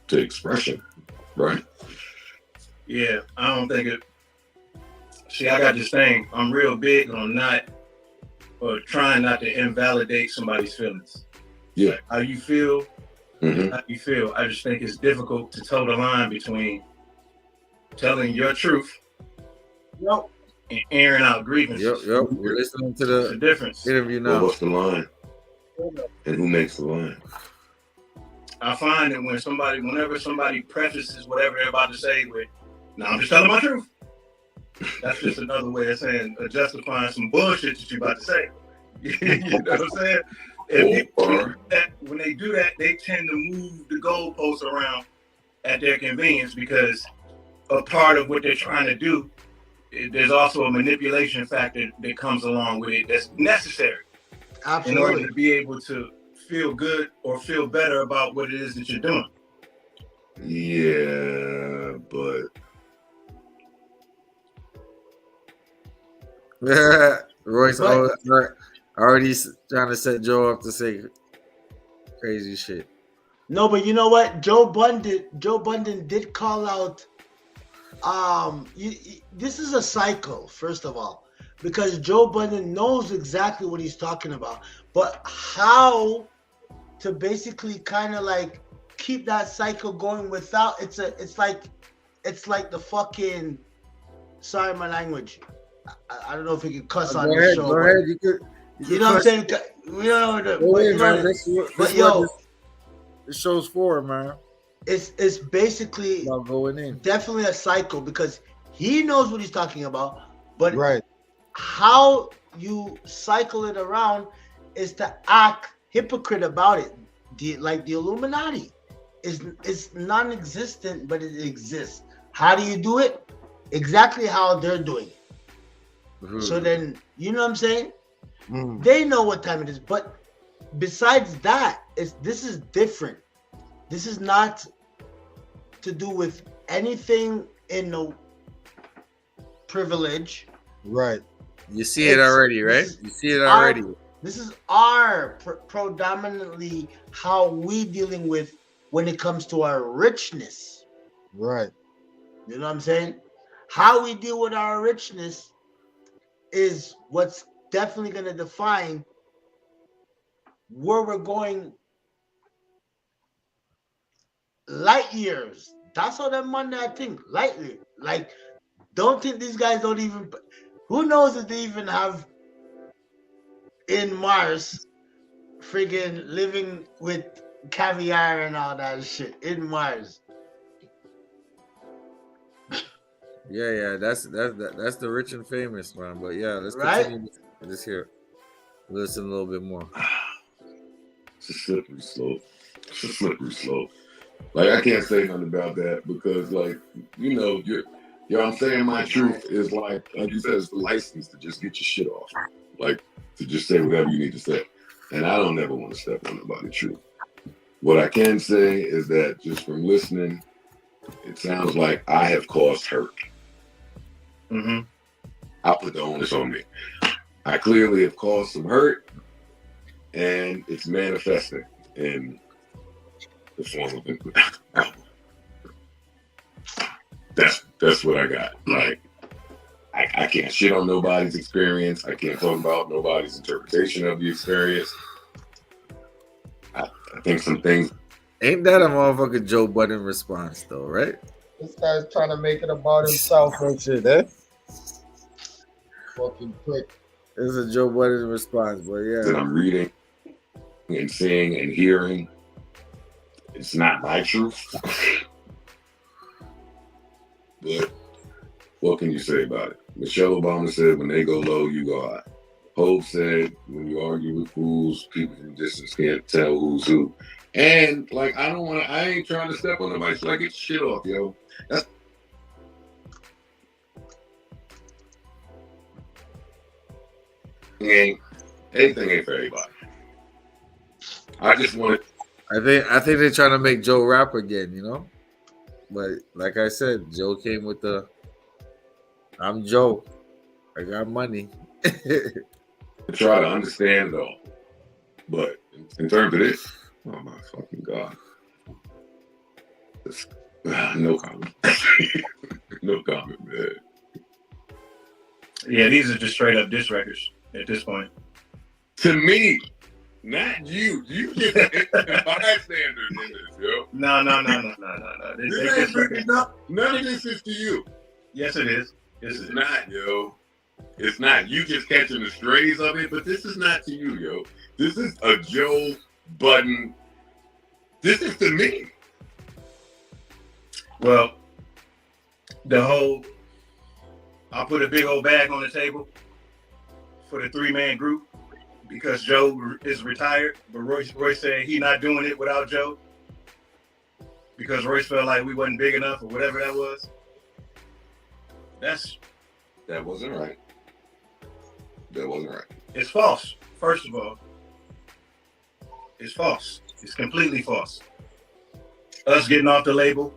to expression, right? Yeah, I don't think it. See, I got this thing. I'm real big on trying not to invalidate somebody's feelings. Yeah. Like how you feel. Mm-hmm. How you feel. I just think it's difficult to toe the line between telling your truth and airing out grievances. Yep. We're listening to the difference. Interview now. Well, what's the line? And who makes the line? I find that whenever somebody prefaces whatever they're about to say with, "No, I'm just telling my truth," that's just another way of saying justifying some bullshit that you're about to say. You know what I'm saying? When they do that, they tend to move the goalposts around at their convenience, because a part of what they're trying to do, there's also a manipulation factor that comes along with it that's necessary. Absolutely. In order to be able to feel good or feel better about what it is that you're doing. Yeah, but Royce But- already trying to set Joe up to say crazy shit. No, but you know what? Joe Budden did call out. This is a cycle, first of all, because Joe Budden knows exactly what he's talking about, but how to basically kind of like keep that cycle going without it's like the fucking, sorry my language. I don't know if we can cuss on this show. Go ahead. You know what I'm saying? We don't know. But, you know, but yo, this show's for, man. It's basically going in. Definitely a cycle because he knows what he's talking about, but right. How you cycle it around is to act hypocrite about it. Like the Illuminati is non-existent, but it exists. How do you do it? Exactly how they're doing it. Mm-hmm. So then, you know what I'm saying? Mm. They know what time it is. But besides that, this is different. This is not to do with anything in no privilege. Right. You see it already, right? You see it already. This is our predominantly how we dealing with when it comes to our richness. Right. You know what I'm saying? How we deal with our richness is what's definitely going to define where we're going light years. That's how them Monday I think. Lightly. Like, don't think these guys don't even, who knows if they even have in Mars friggin' living with caviar and all that shit in Mars. Yeah, that's the rich and famous, man. But yeah, let's continue this here. Listen a little bit more. It's a slippery slope. Like, I can't say nothing about that because, like, you know, I'm saying my truth is like you said, it's the license to just get your shit off. Like, to just say whatever you need to say. And I don't ever want to step on nobody's truth. What I can say is that just from listening, it sounds like I have caused hurt. Mm-hmm. I'll put the onus on me. I clearly have caused some hurt, and it's manifesting in the form of that's what I got. Like, I can't shit on nobody's experience. I can't talk about nobody's interpretation of the experience. I think some things. Ain't that a motherfucking Joe Budden response though, right? This guy's trying to make it about himself and shit, eh? Fucking prick. It's a Joe Budden response, but yeah. That I'm reading and seeing and hearing. It's not my truth. But what can you say about it? Michelle Obama said, when they go low, you go high. Hope said, when you argue with fools, people from distance can't tell who's who. And, like, I ain't trying to step on nobody. Like, get shit off, yo. Anything ain't for everybody. I just want to. I think they're trying to make Joe rap again, you know? But like I said, Joe came with the I'm Joe. I got money. Try to understand though. But in terms of this, oh my fucking God. No comment. No comment, man. Yeah, these are just straight up diss records at this point. To me, not you. You get a bystander in this, yo. No. None of this is to you. Yes, it is. It's not, yo. It's not. You just catching the strays of it, but this is not to you, yo. This is a Joe Budden. This is to me. Well, I'll put a big old bag on the table for the 3-man group because Joe is retired, but Royce said he not doing it without Joe because Royce felt like we wasn't big enough or whatever that was. That wasn't right. That wasn't right. It's false, first of all. It's false. It's completely false. Us getting off the label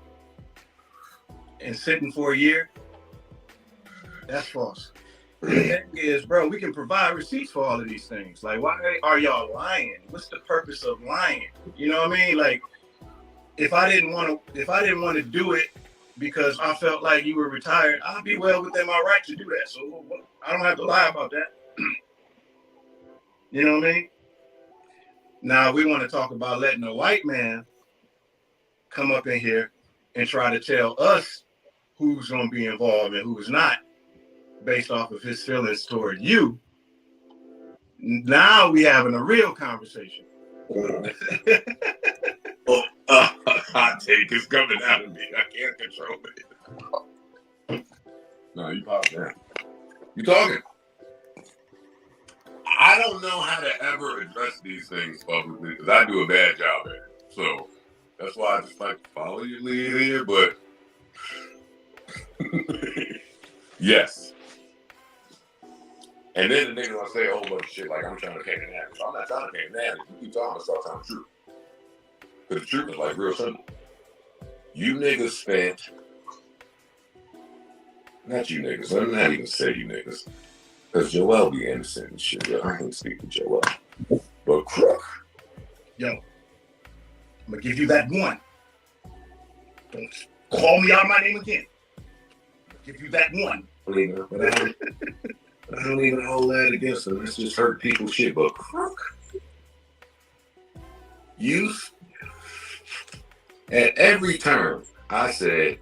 and sitting for a year, that's false. The thing is, bro, we can provide receipts for all of these things. Like, why are y'all lying? What's the purpose of lying? You know what I mean? Like, if I didn't want to do it because I felt like you were retired, I'd be well within my right to do that. So I don't have to lie about that. You know what I mean? Now we want to talk about letting a white man come up in here and try to tell us who's going to be involved and who's not based off of his feelings toward you. Now we having a real conversation. Hot take is coming out of me. I can't control it. No, you pop down. You talking? I don't know how to ever address these things publicly because I do a bad job at it. So that's why I just like to follow your lead here. But yes. And then the nigga gonna say a whole bunch of shit like I'm trying to paint an average. I'm not trying to paint an average. You keep talking about telling the truth. Because the truth is like real simple. You niggas spent, not you niggas, I'm not even say you niggas. Because Joel be innocent and shit. Yo, I can't speak to Joel. But Crook. Yo, I'm going to give you that one. Don't call me out my name again. I'll give you that one. But I don't even hold that against them. It's just hurt people's shit. But Crook, you, at every turn, I said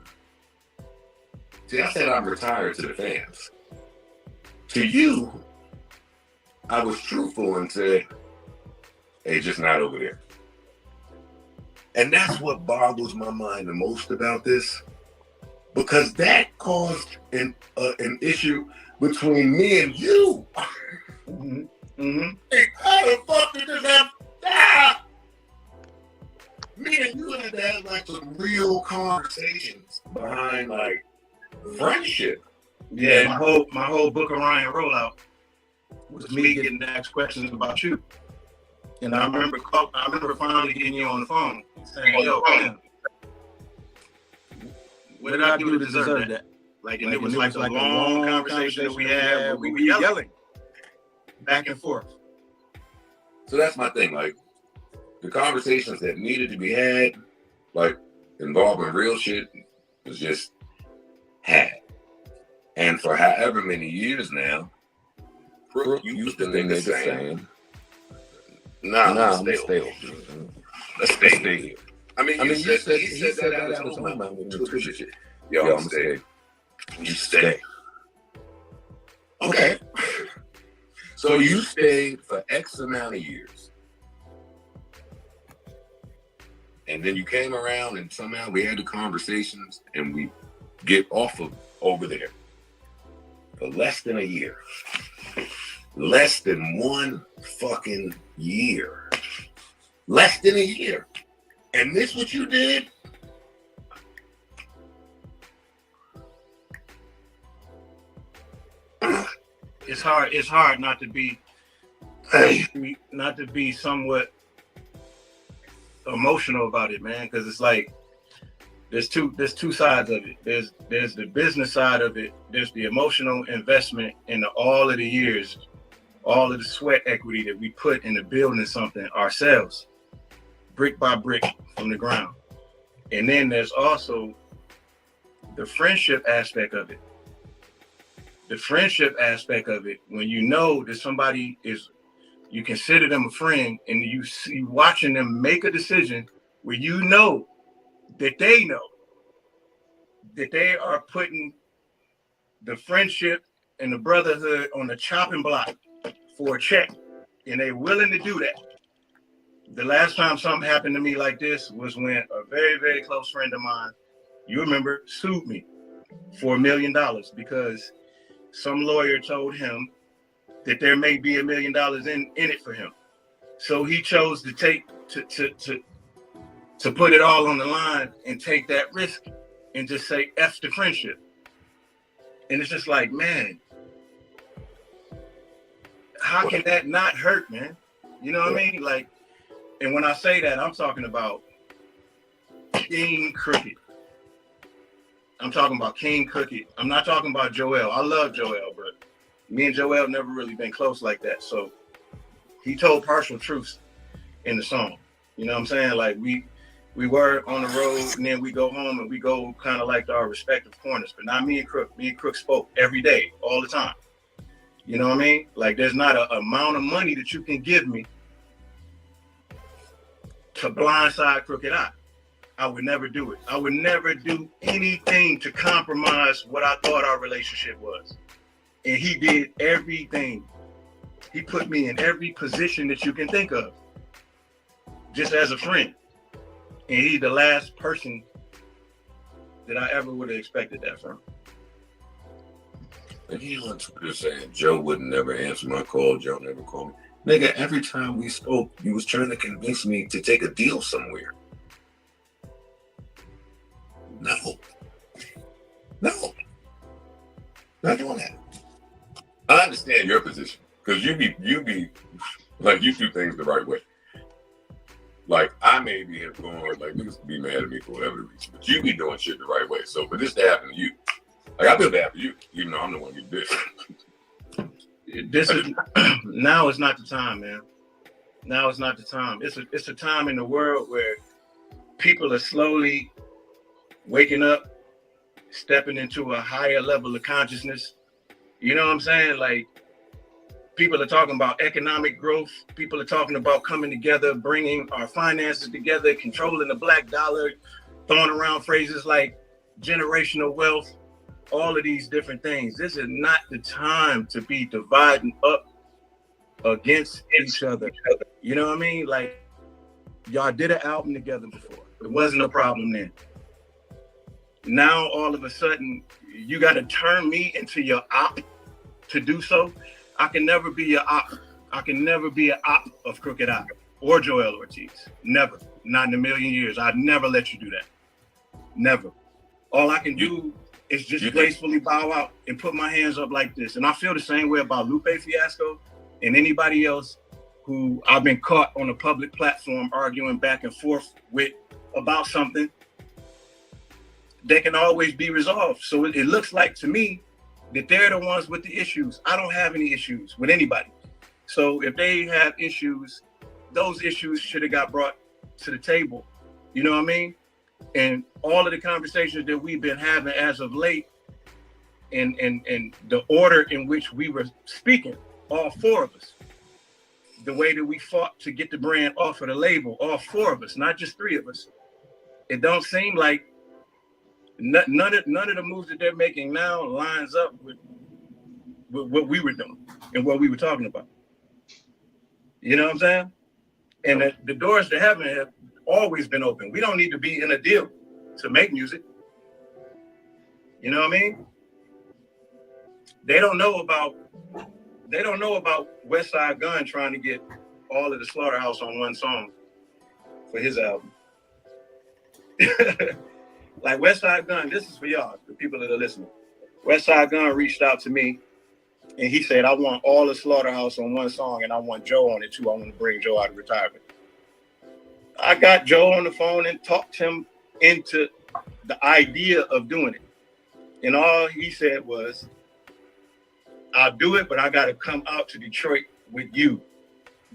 I'm retired to the fans. To you, I was truthful and said, hey, just not over there. And that's what boggles my mind the most about this, because that caused an issue between me and you. Mm-hmm. Mm-hmm. Hey, how the fuck did this happen? Ah! Me and you had to have like some real conversations behind like friendship. Yeah, my whole Book of Ryan rollout was me getting asked questions about you. And I remember finally getting you on the phone saying, yo, man, what did I do to deserve that? Like, and it was like a long conversation that we had. We were yelling back and forth. So that's my thing. Like, the conversations that needed to be had, like, involving real shit, was just had. And for however many years now, Crook used to think the saying, nah, let's stay here. I mean, he said that out of his own mouth with 2 or 3 shit. Yo, I'm gonna stay. You stay. Okay. So you stayed for X amount of years. And then you came around and somehow we had the conversations and we get off of over there for less than a year. Less than 1 fucking year. Less than a year. And this what you did? It's hard not to be somewhat emotional about it, man, because it's like there's two sides of it. There's the business side of it. There's the emotional investment in all of the years, all of the sweat equity that we put into building something ourselves, brick by brick from the ground. And then there's also the friendship aspect of it. The friendship aspect of it, when you know that somebody is, you consider them a friend, and you see watching them make a decision where you know that they are putting the friendship and the brotherhood on the chopping block for a check, and they're willing to do that. The last time something happened to me like this was when a very, very close friend of mine, you remember, sued me for $1 million because some lawyer told him that there may be $1 million in it for him. So he chose to put it all on the line and take that risk and just say F the friendship. And it's just like, man, how can that not hurt, man? You know what I mean? Like, and when I say that, I'm talking about King Crooked. I'm talking about King Crooked. I'm not talking about Joel. I love Joel, but Me and Joel never really been close like that. So he told partial truths in the song. You know what I'm saying? Like we were on the road and then we go home and we go kind of like to our respective corners. But not me and Crook. Me and Crook spoke every day, all the time. You know what I mean? Like there's not an amount of money that you can give me to blindside Crooked Eye. I would never do it. I would never do anything to compromise what I thought our relationship was. And he did everything. He put me in every position that you can think of, just as a friend. And he's the last person that I ever would have expected that from. And he on Twitter saying Joe would never answer my call. Joe never called me. Nigga, every time we spoke, you was trying to convince me to take a deal somewhere. No. Not doing that. I understand your position because you be like you do things the right way. Like I maybe have gone like niggas be mad at me for whatever reason, but you be doing shit the right way. So for this to happen to you, like I feel bad for you, even though I'm the one who did this. This is now is not the time, man. Now is not the time. It's a time in the world where people are slowly waking up, stepping into a higher level of consciousness. You know what I'm saying? Like people are talking about economic growth. People are talking about coming together, bringing our finances together, controlling the black dollar, throwing around phrases like generational wealth, all of these different things. This is not the time to be dividing up against each other. You know what I mean? Like y'all did an album together before. It wasn't a problem then. Now all of a sudden you got to turn me into your op to do so. I can never be your op. I can never be an op of Crooked Eye or Joel Ortiz. Never. Not in a million years. I'd never let you do that. Never. All I can do is just gracefully bow out and put my hands up like this. And I feel the same way about Lupe Fiasco and anybody else who I've been caught on a public platform arguing back and forth with about something that can always be resolved. So it looks like to me that they're the ones with the issues. I don't have any issues with anybody. So if they have issues, those issues should have got brought to the table. You know what I mean? And all of the conversations that we've been having as of late and the order in which we were speaking, all four of us, the way that we fought to get the brand off of the label, all four of us, not just three of us. It don't seem like none of the moves that they're making now lines up with what we were doing and what we were talking about. You know what I'm saying? And the doors to heaven have always been open. We don't need to be in a deal to make music. You know what I mean? They don't know about West Side Gun trying to get all of the Slaughterhouse on one song for his album. Like West Side Gun, this is for y'all, the people that are listening. West Side Gun reached out to me and he said, I want all the Slaughterhouse on one song and I want Joe on it too. I want to bring Joe out of retirement. I got Joe on the phone and talked him into the idea of doing it. And all he said was, I'll do it, but I got to come out to Detroit with you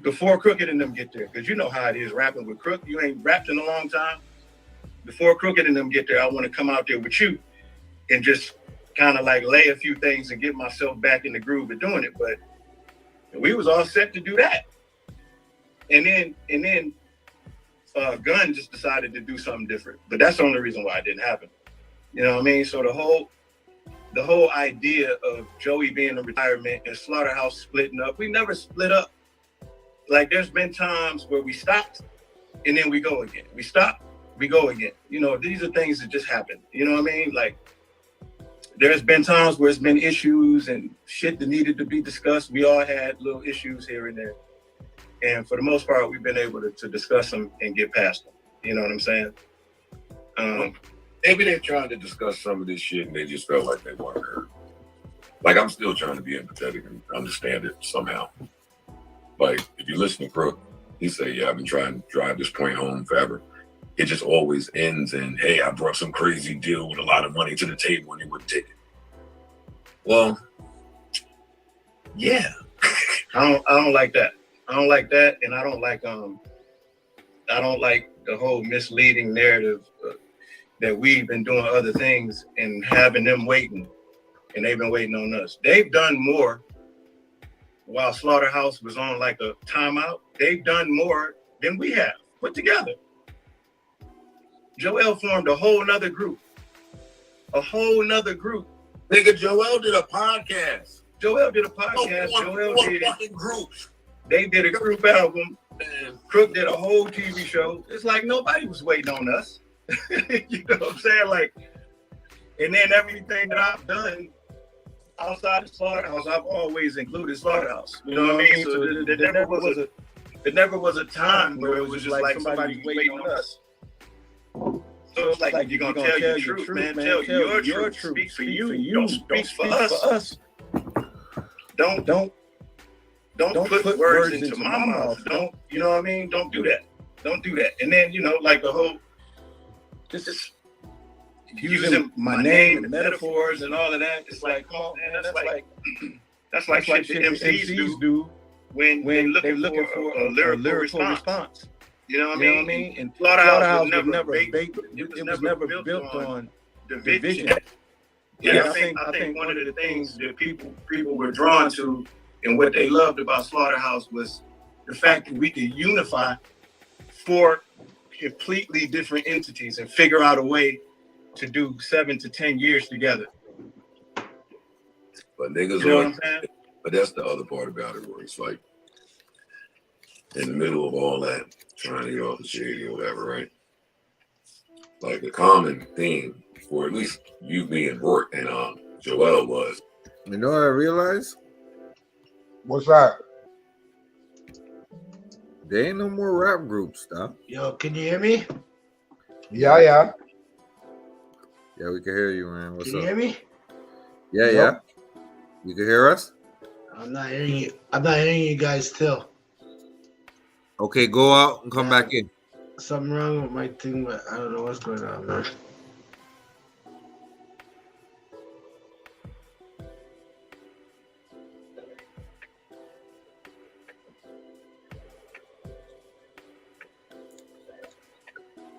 before Crooked and them get there. Because you know how it is rapping with Crook. You ain't rapped in a long time. Before Crooked and them get there, I want to come out there with you and just kind of like lay a few things and get myself back in the groove of doing it. But we was all set to do that. And then Gunn just decided to do something different. But that's the only reason why it didn't happen. You know what I mean? So the whole idea of Joey being in retirement and Slaughterhouse splitting up, we never split up. Like there's been times where we stopped and then we go again. We stop, we go again. You know, these are things that just happen. You know what I mean? Like there's been times where it's been issues and shit that needed to be discussed. We all had little issues here and there. And for the most part, we've been able to discuss them and get past them. You know what I'm saying? Maybe they're trying to discuss some of this shit and they just felt like they weren't heard. Like I'm still trying to be empathetic and understand it somehow. Like if you listen to Crook, he say, yeah, I've been trying to drive this point home forever. It just always ends in, hey, I brought some crazy deal with a lot of money to the table and he wouldn't take it. Well, Yeah, I don't like that. I don't like that, and I don't like the whole misleading narrative that we've been doing other things and having them waiting, and they've been waiting on us. They've done more while Slaughterhouse was on like a timeout. They've done more than we have put together. Joel formed a whole nother group. Nigga, Joel did a podcast. Joel did fucking groups. They did a group album. And Crook did a whole TV show. It's like nobody was waiting on us. You know what I'm saying? Like, and then everything that I've done outside of Slaughterhouse, I've always included Slaughterhouse. You know what I mean? So there never was a time where it was just like somebody waiting on us. So it's like if you're gonna tell your truth, man, tell your truth. Speak for you. Don't speak for us. Don't put words into my mouth. Don't, you know what I mean? Don't do that. And then, you know, like the whole just using my name and metaphors and all of that. It's like, come on, man. That's like shit the MCs do when they're looking for a lyrical response. You know what I mean? And Slaughterhouse was never built on division. Yeah, I think one of the things that people were drawn to and what they loved about Slaughterhouse was the fact that we could unify four completely different entities and figure out a way to do 7 to 10 years together. But niggas, you know what I'm saying? But that's the other part about it, where it's like in the middle of all that, trying to get off the shady or whatever, right? Like the common theme for at least you, me, and Bort and Joel was. You know what I realized? What's that? There ain't no more rap groups, dog. Yo, can you hear me? Yeah. Yeah, we can hear you, man. What's Can up? you hear me? Yeah, yeah. You can hear us? I'm not hearing you. I'm not hearing you guys still. Okay, go out and come back in. Something wrong with my thing, but I don't know what's going on, man.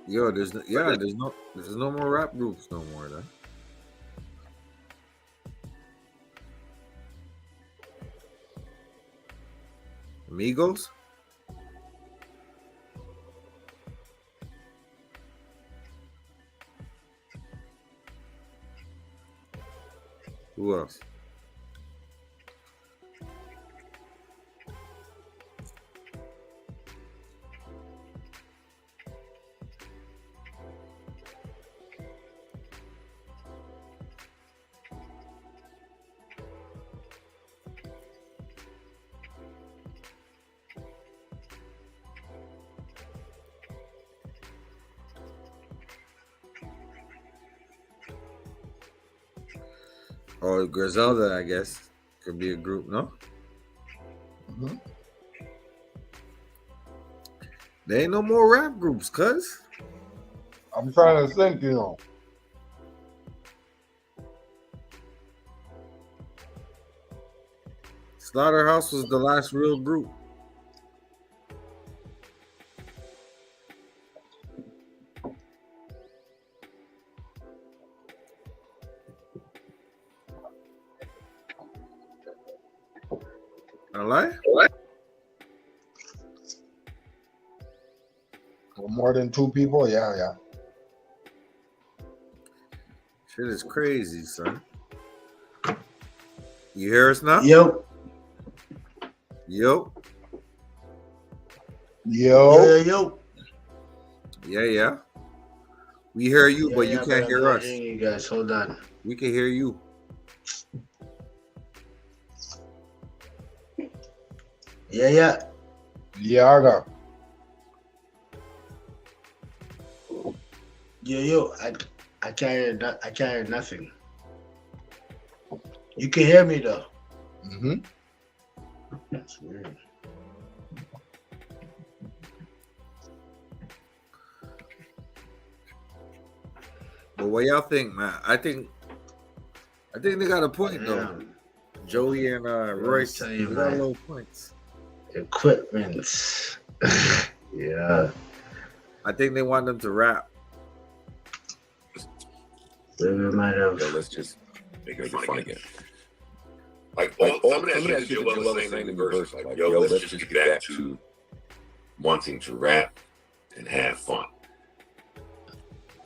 Yo, there's no more rap groups no more, though. Amigos? Who else? Oh, Griselda, I guess. Could be a group, no? Mm-hmm. There ain't no more rap groups, cuz. I'm trying to think, you know. Slaughterhouse was the last real group. I lie? For more than 2 people, yeah. Shit is crazy, son. You hear us now? Yo. Yo. Yo. Yeah. We hear you, but you can't hear us. You guys, hold on. We can hear you. Yeah. Yeah, I got. Yo, I can't hear nothing. You can hear me though. Mm-hmm. That's weird. But what y'all think, man? I think they got a point though. Joey and Royce, tell you, they got man. low points. Equipment. Yeah. I think they want them to rap. Women might have. Yo, let's just make it fun again. Like all some of that shit that Joel was saying in the verse, like, yo, let's just get back to wanting to rap and have fun.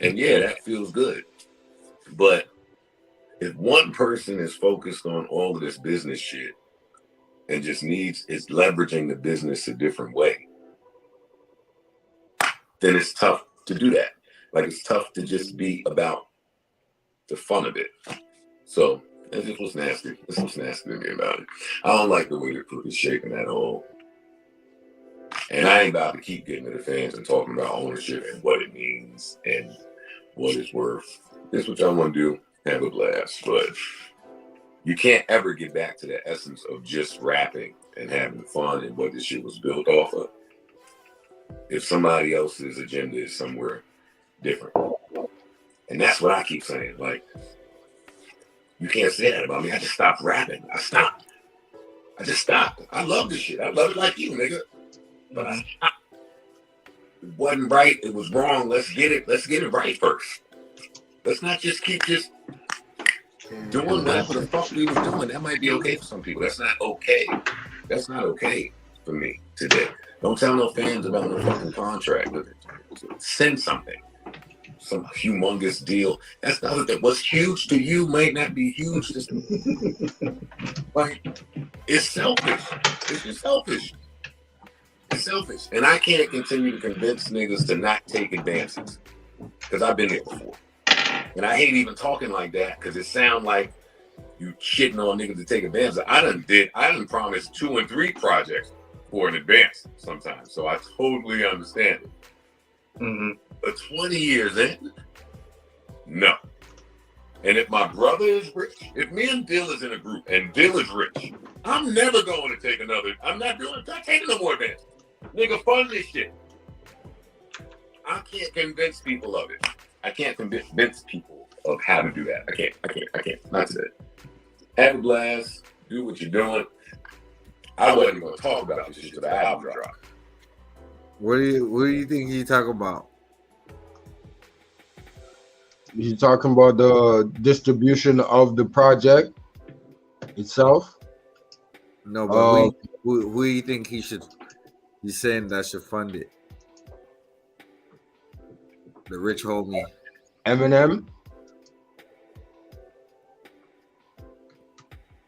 And yeah, that feels good. But if one person is focused on all of this business shit and just is leveraging the business a different way, then it's tough to do that. Like, it's tough to just be about the fun of it. So this was nasty. This was nasty to me about it. I don't like the way the Crook is shaping that whole. And I ain't about to keep getting to the fans and talking about ownership and what it means and what it's worth. This is what y'all want to do. Have a blast. But you can't ever get back to the essence of just rapping and having fun and what this shit was built off of if somebody else's agenda is somewhere different. And that's what I keep saying. Like, you can't say that about me. I just stopped rapping. I just stopped. I love this shit. I love it like you, nigga. But I stopped. It wasn't right. It was wrong. Let's get it right first. Let's not just keep doing whatever the fuck we was doing. That might be okay for some people. That's not okay. That's not okay for me today. Don't tell no fans about no fucking contract. Send something. Some humongous deal. That's the other thing. What's huge to you might not be huge to like, it's selfish. It's just selfish. It's selfish. And I can't continue to convince niggas to not take advances. Because I've been there before. And I hate even talking like that because it sounds like you shitting on niggas to take advantage. I done promised 2 and 3 projects for an advance sometimes. So I totally understand it. Mm-hmm. But 20 years in, no. And if my brother is rich, if me and Dill is in a group and Dill is rich, I'm never going to take I'm not taking no more advance. Nigga, fund this shit. I can't convince people of it. I can't convince people of how to do that. I can't. Not today. Have a blast. Do what you're doing. I wasn't going to talk about this shit till the album drop. What do you think he talking about? You talking about the distribution of the project itself? No, but who do you think he's saying that should fund it? The rich homie. Eminem?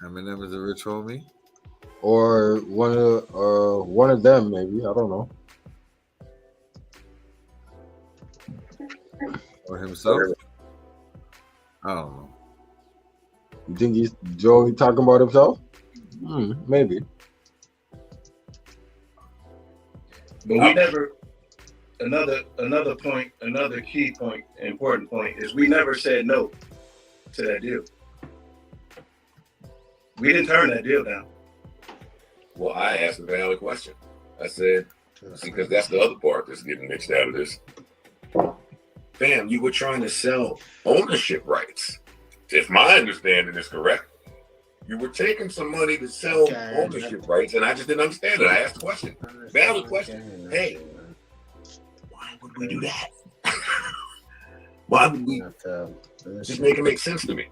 Eminem is a rich homie? Or one of them, maybe. I don't know. Or himself? I don't know. You think he's Joey talking about himself? Maybe. But we never. Another point, another key point, important point is we never said no to that deal. We didn't turn that deal down. Well, I asked a valid question. I said, because that's the other part that's getting mixed out of this. Fam, you were trying to sell ownership rights. If my understanding is correct, you were taking some money to sell ownership rights, and I just didn't understand it. I asked a question. Valid question. Hey, why would we do that? Why would we? Just make it make sense to me.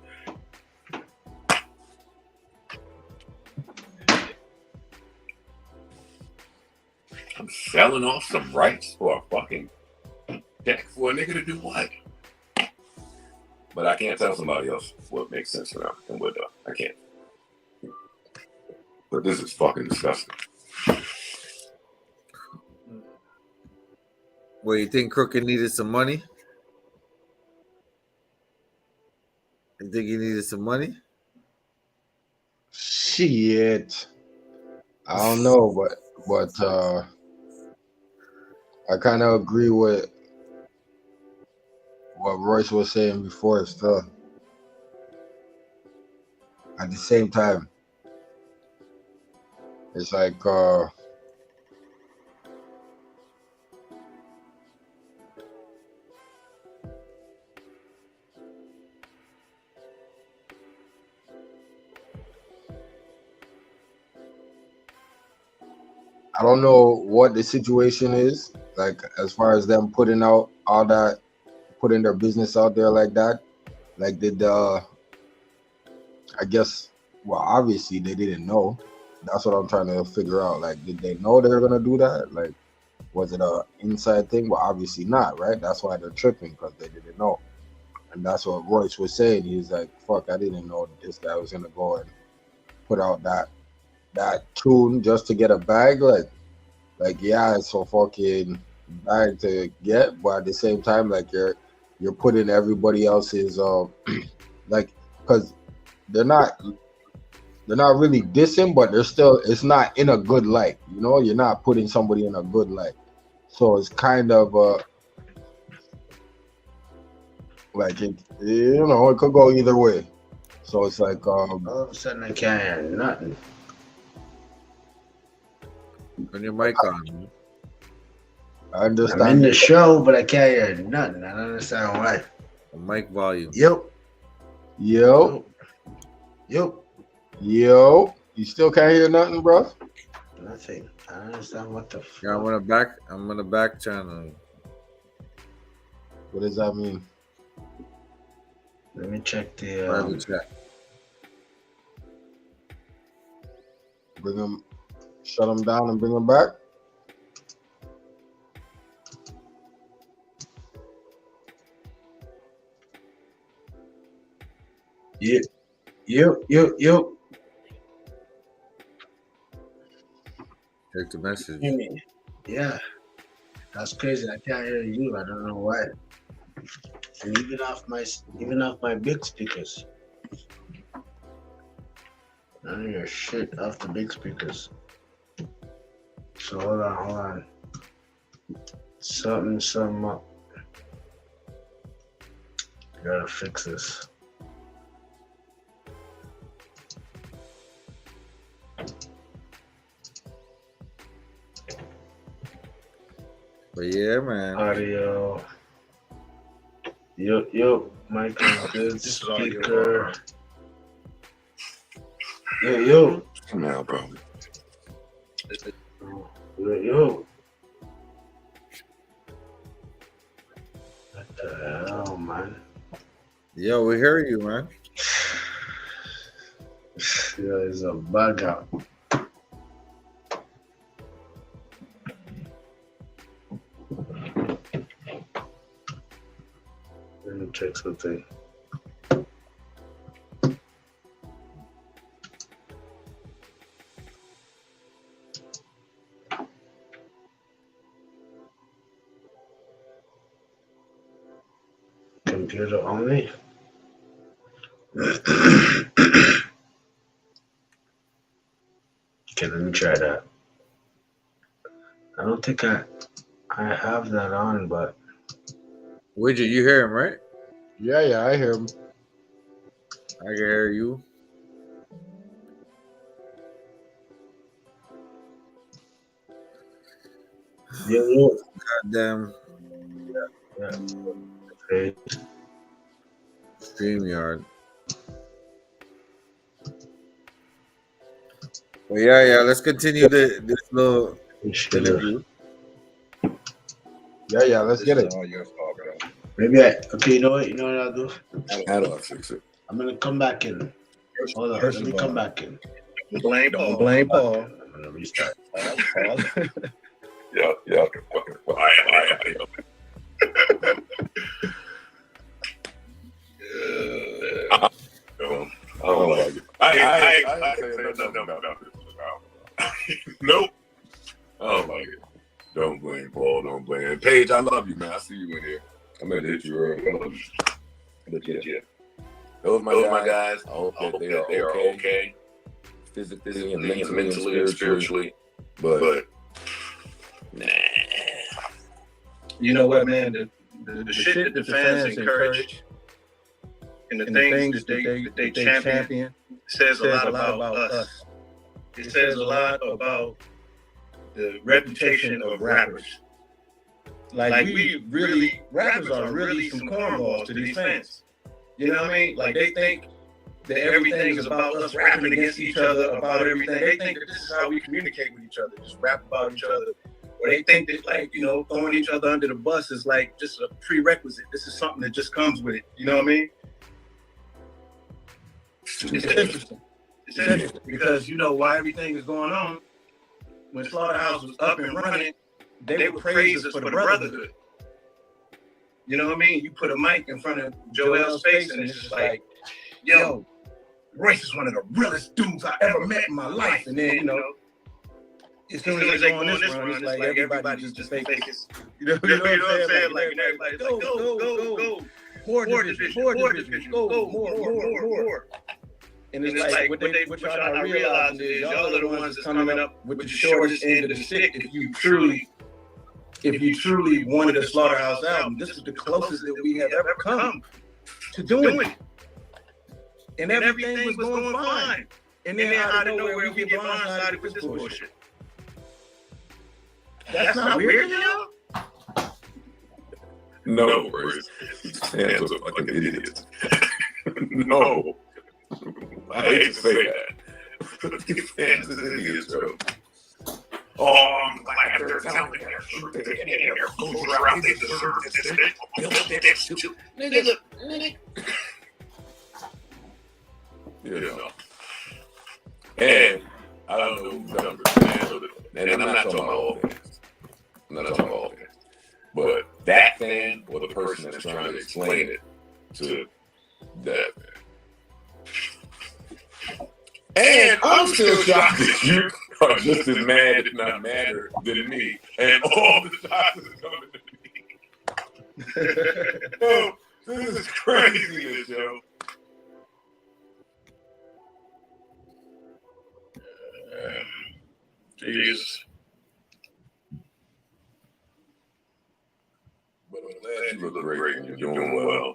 I'm selling off some rights for a fucking check for a nigga to do what? But I can't tell somebody else what makes sense for them and what don't. I can't. But this is fucking disgusting. Well, you think Crooked needed some money? You think he needed some money? Shit. I don't know, but I kind of agree with what Royce was saying before. Still, at the same time, it's like I don't know what the situation is, like as far as them putting out all that, putting their business out there like that. Like did I guess, well, obviously they didn't know. That's what I'm trying to figure out. Like, did they know they were gonna do that? Like, was it a inside thing? Well, obviously not, right? That's why they're tripping, because they didn't know. And that's what Royce was saying. He's like, fuck, I didn't know this guy was gonna go and put out that tune just to get a bag. Like yeah, it's a fucking bag to get, but at the same time, like you're putting everybody else's like, because they're not really dissing, but they're still, it's not in a good light, you know. You're not putting somebody in a good light, so it's kind of like it, you know, it could go either way. So it's like all of a sudden I can't hear nothing. Turn your mic on. I understand. I'm in the show, but I can't hear nothing. I don't understand why. The mic volume. Yo. You still can't hear nothing, bro? Nothing. I don't understand what the fuck. Yeah, I'm gonna back channel. What does that mean? Let me check the private chat. Bring them, shut them down and bring them back. Yo. Take the message. Yeah, that's crazy. I can't hear you. I don't know why. And even off my big speakers. I don't hear shit off the big speakers. So hold on. Something up. Gotta fix this. But yeah, man. Audio. Yo, mic is good. Speaker. Yo. Now, probably. Yo. What the hell, man? Yo, we hear you, man. Yeah, it's a bug out. Let me check something. Computer only. Okay, let me try that. I don't think I have that on, but Widget, you hear him, right? Yeah, I hear him. I can hear you. yo. Goddamn. Yeah. Okay. StreamYard. Well, yeah. Let's continue this little interview. Yeah. Let's get it. All your fault, bro. Maybe okay. You know what I'll do? How do I fix it? I'm gonna come back in. Hold on. Let me come back in. Don't blame Paul. I'm gonna restart. Yeah. I don't like it. I say nothing about this. Nope. I don't like it. Don't blame Paul. Don't blame Paige. I love you, man. I see you in here. I'm gonna hit you early. I love you. But yeah. Those my guys. I hope that they are okay. Physically and mentally and spiritually. But nah. You know what, man? The shit that the fans encourage and the things that they champion says a lot about us. It says a lot about the reputation of rappers. Like rappers are really some cornballs to these fans. You know what I mean? Like they think that everything is about us rapping against each other about everything. They think that this is how we communicate with each other, just rap about each other. Or they think that, like, you know, throwing each other under the bus is like just a prerequisite. This is something that just comes with it. You know what I mean? It's interesting. It's interesting because, you know, while everything is going on, when Slaughterhouse was up and running, they would praise us for the brotherhood. You know what I mean? You put a mic in front of Joel's face and it's just like, yo, Royce is one of the realest dudes I ever met in my life. And then, you know, as soon as they go on this run, it's like everybody just fake it. You know what I'm saying? Like, everybody's like, go. More division, more. And it's like, what y'all not realizing is y'all are the ones that's coming up with the shortest end of the stick. If you truly wanted a Slaughterhouse album, this is the closest that we have ever come to doing it. And everything was going fine. And then out of nowhere, we get blindsided with this bullshit. That's not weird, y'all? No, Royce. Fans are fucking idiots. No. I hate to say that. These fans are idiots, bro. Oh, I'm glad they're telling me they're around, they deserve this. Nigga. You know. And I don't know who's younger, and I'm not talking about all fans. I'm not talking about all fans. But that fan or the person that's trying to explain it to that fan. And I'm still shocked that you are just as mad, if not madder, than me. And all the shots is coming to me. Yo, this is craziness, yo. Jesus. But I'm glad you look great and you're doing well.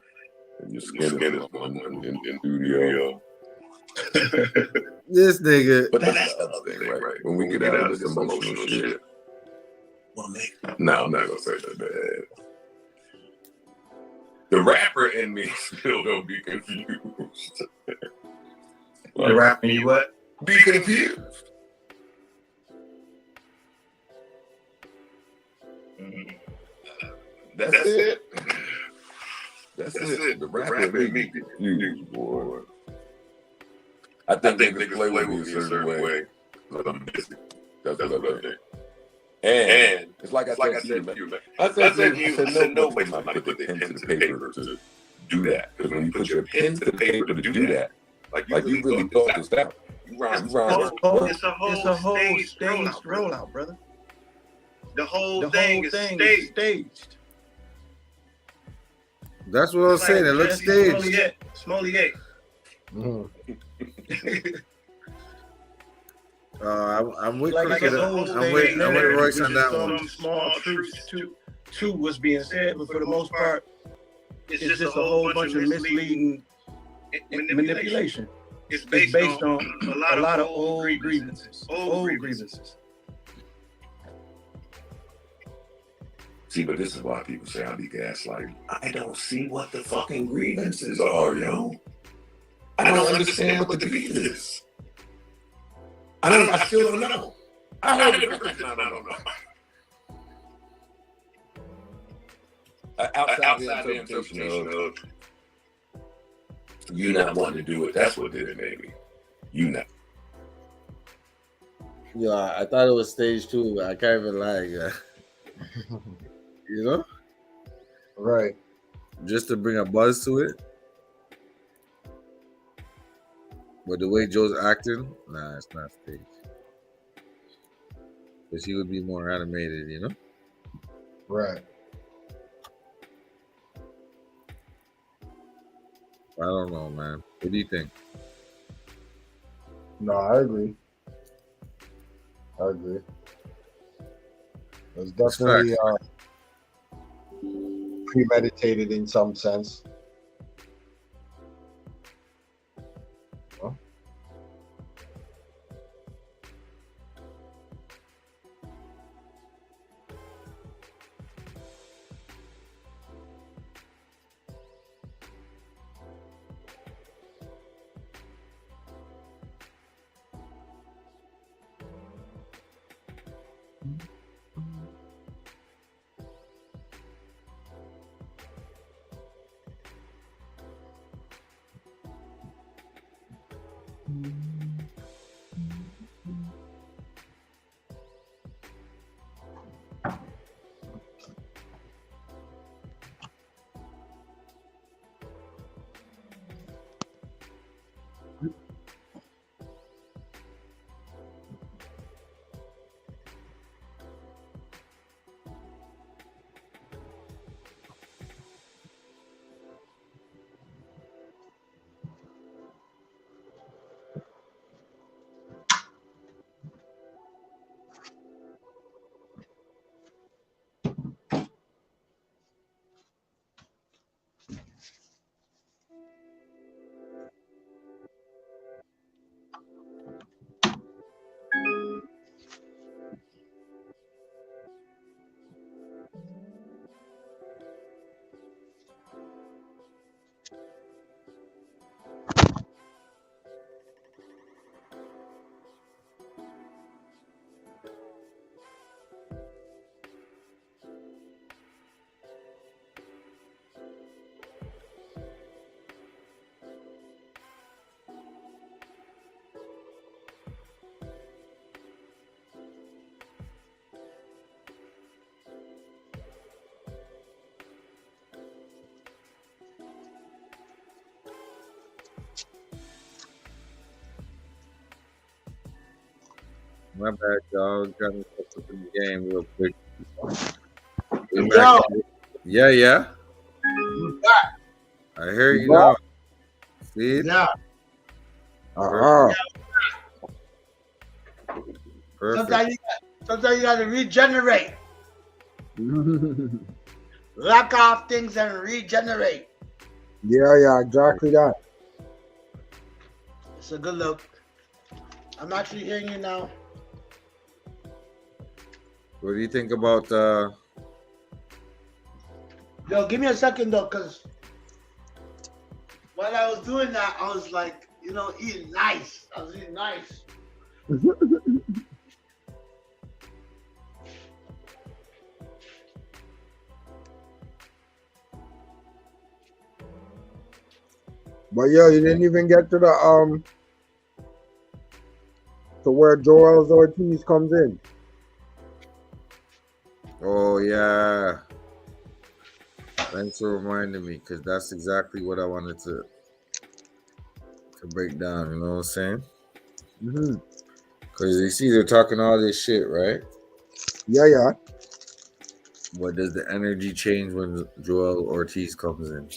And your skin is on in studio. This nigga. But that's the other thing, right? When we get out of this emotional shit. No, I'm not gonna say that bad. The rapper in me still don't be confused. The rapper in you what? Be confused. That's it. That's it. The rapper in me be confused, boy. I think they play with me a certain way. But I'm busy. That's what I think. And it's like I said to you, man. I said no place might put the pen to the paper to do that. Because when you put your pen to the paper to do that, like you really thought this out. It's a whole staged rollout, brother. The whole thing is staged. That's what I was saying. It looks staged. Smollett. I'm with like I'm with Royce on that one. Some small truths to what's being said, but for the most part, it's just a whole bunch of misleading manipulation. It's based on a lot of old grievances. See, but this is why people say I be gaslighting. I don't see what the fucking grievances are, yo. I don't understand what the beef is. I still don't know. I don't know. Outside the interpretation of you not wanting to do it, that's what did it, maybe. You know. Yeah, I thought it was stage 2, but I can't even lie. You know? Right. Just to bring a buzz to it. But the way Joe's acting, nah, it's not staged. Because he would be more animated, you know? Right. I don't know, man. What do you think? No, I agree. It's definitely premeditated in some sense. Huh? My bad, y'all. Trying to catch up in the game real quick. Yo. Yeah. I hear you now. See it? Yeah. Perfect. Sometimes you gotta regenerate. Lock off things and regenerate. Yeah, exactly that. It's a good look. I'm actually hearing you now. What do you think about Yo, give me a second though, cause while I was doing that, I was like, eating nice. I was eating nice. But yo, you didn't even get to the to where Joel Ortiz comes in. Oh yeah. Thanks for reminding me, because that's exactly what I wanted to break down, you know what I'm saying? Because you see they're talking all this shit, right? Yeah. But does the energy change when Joel Ortiz comes in?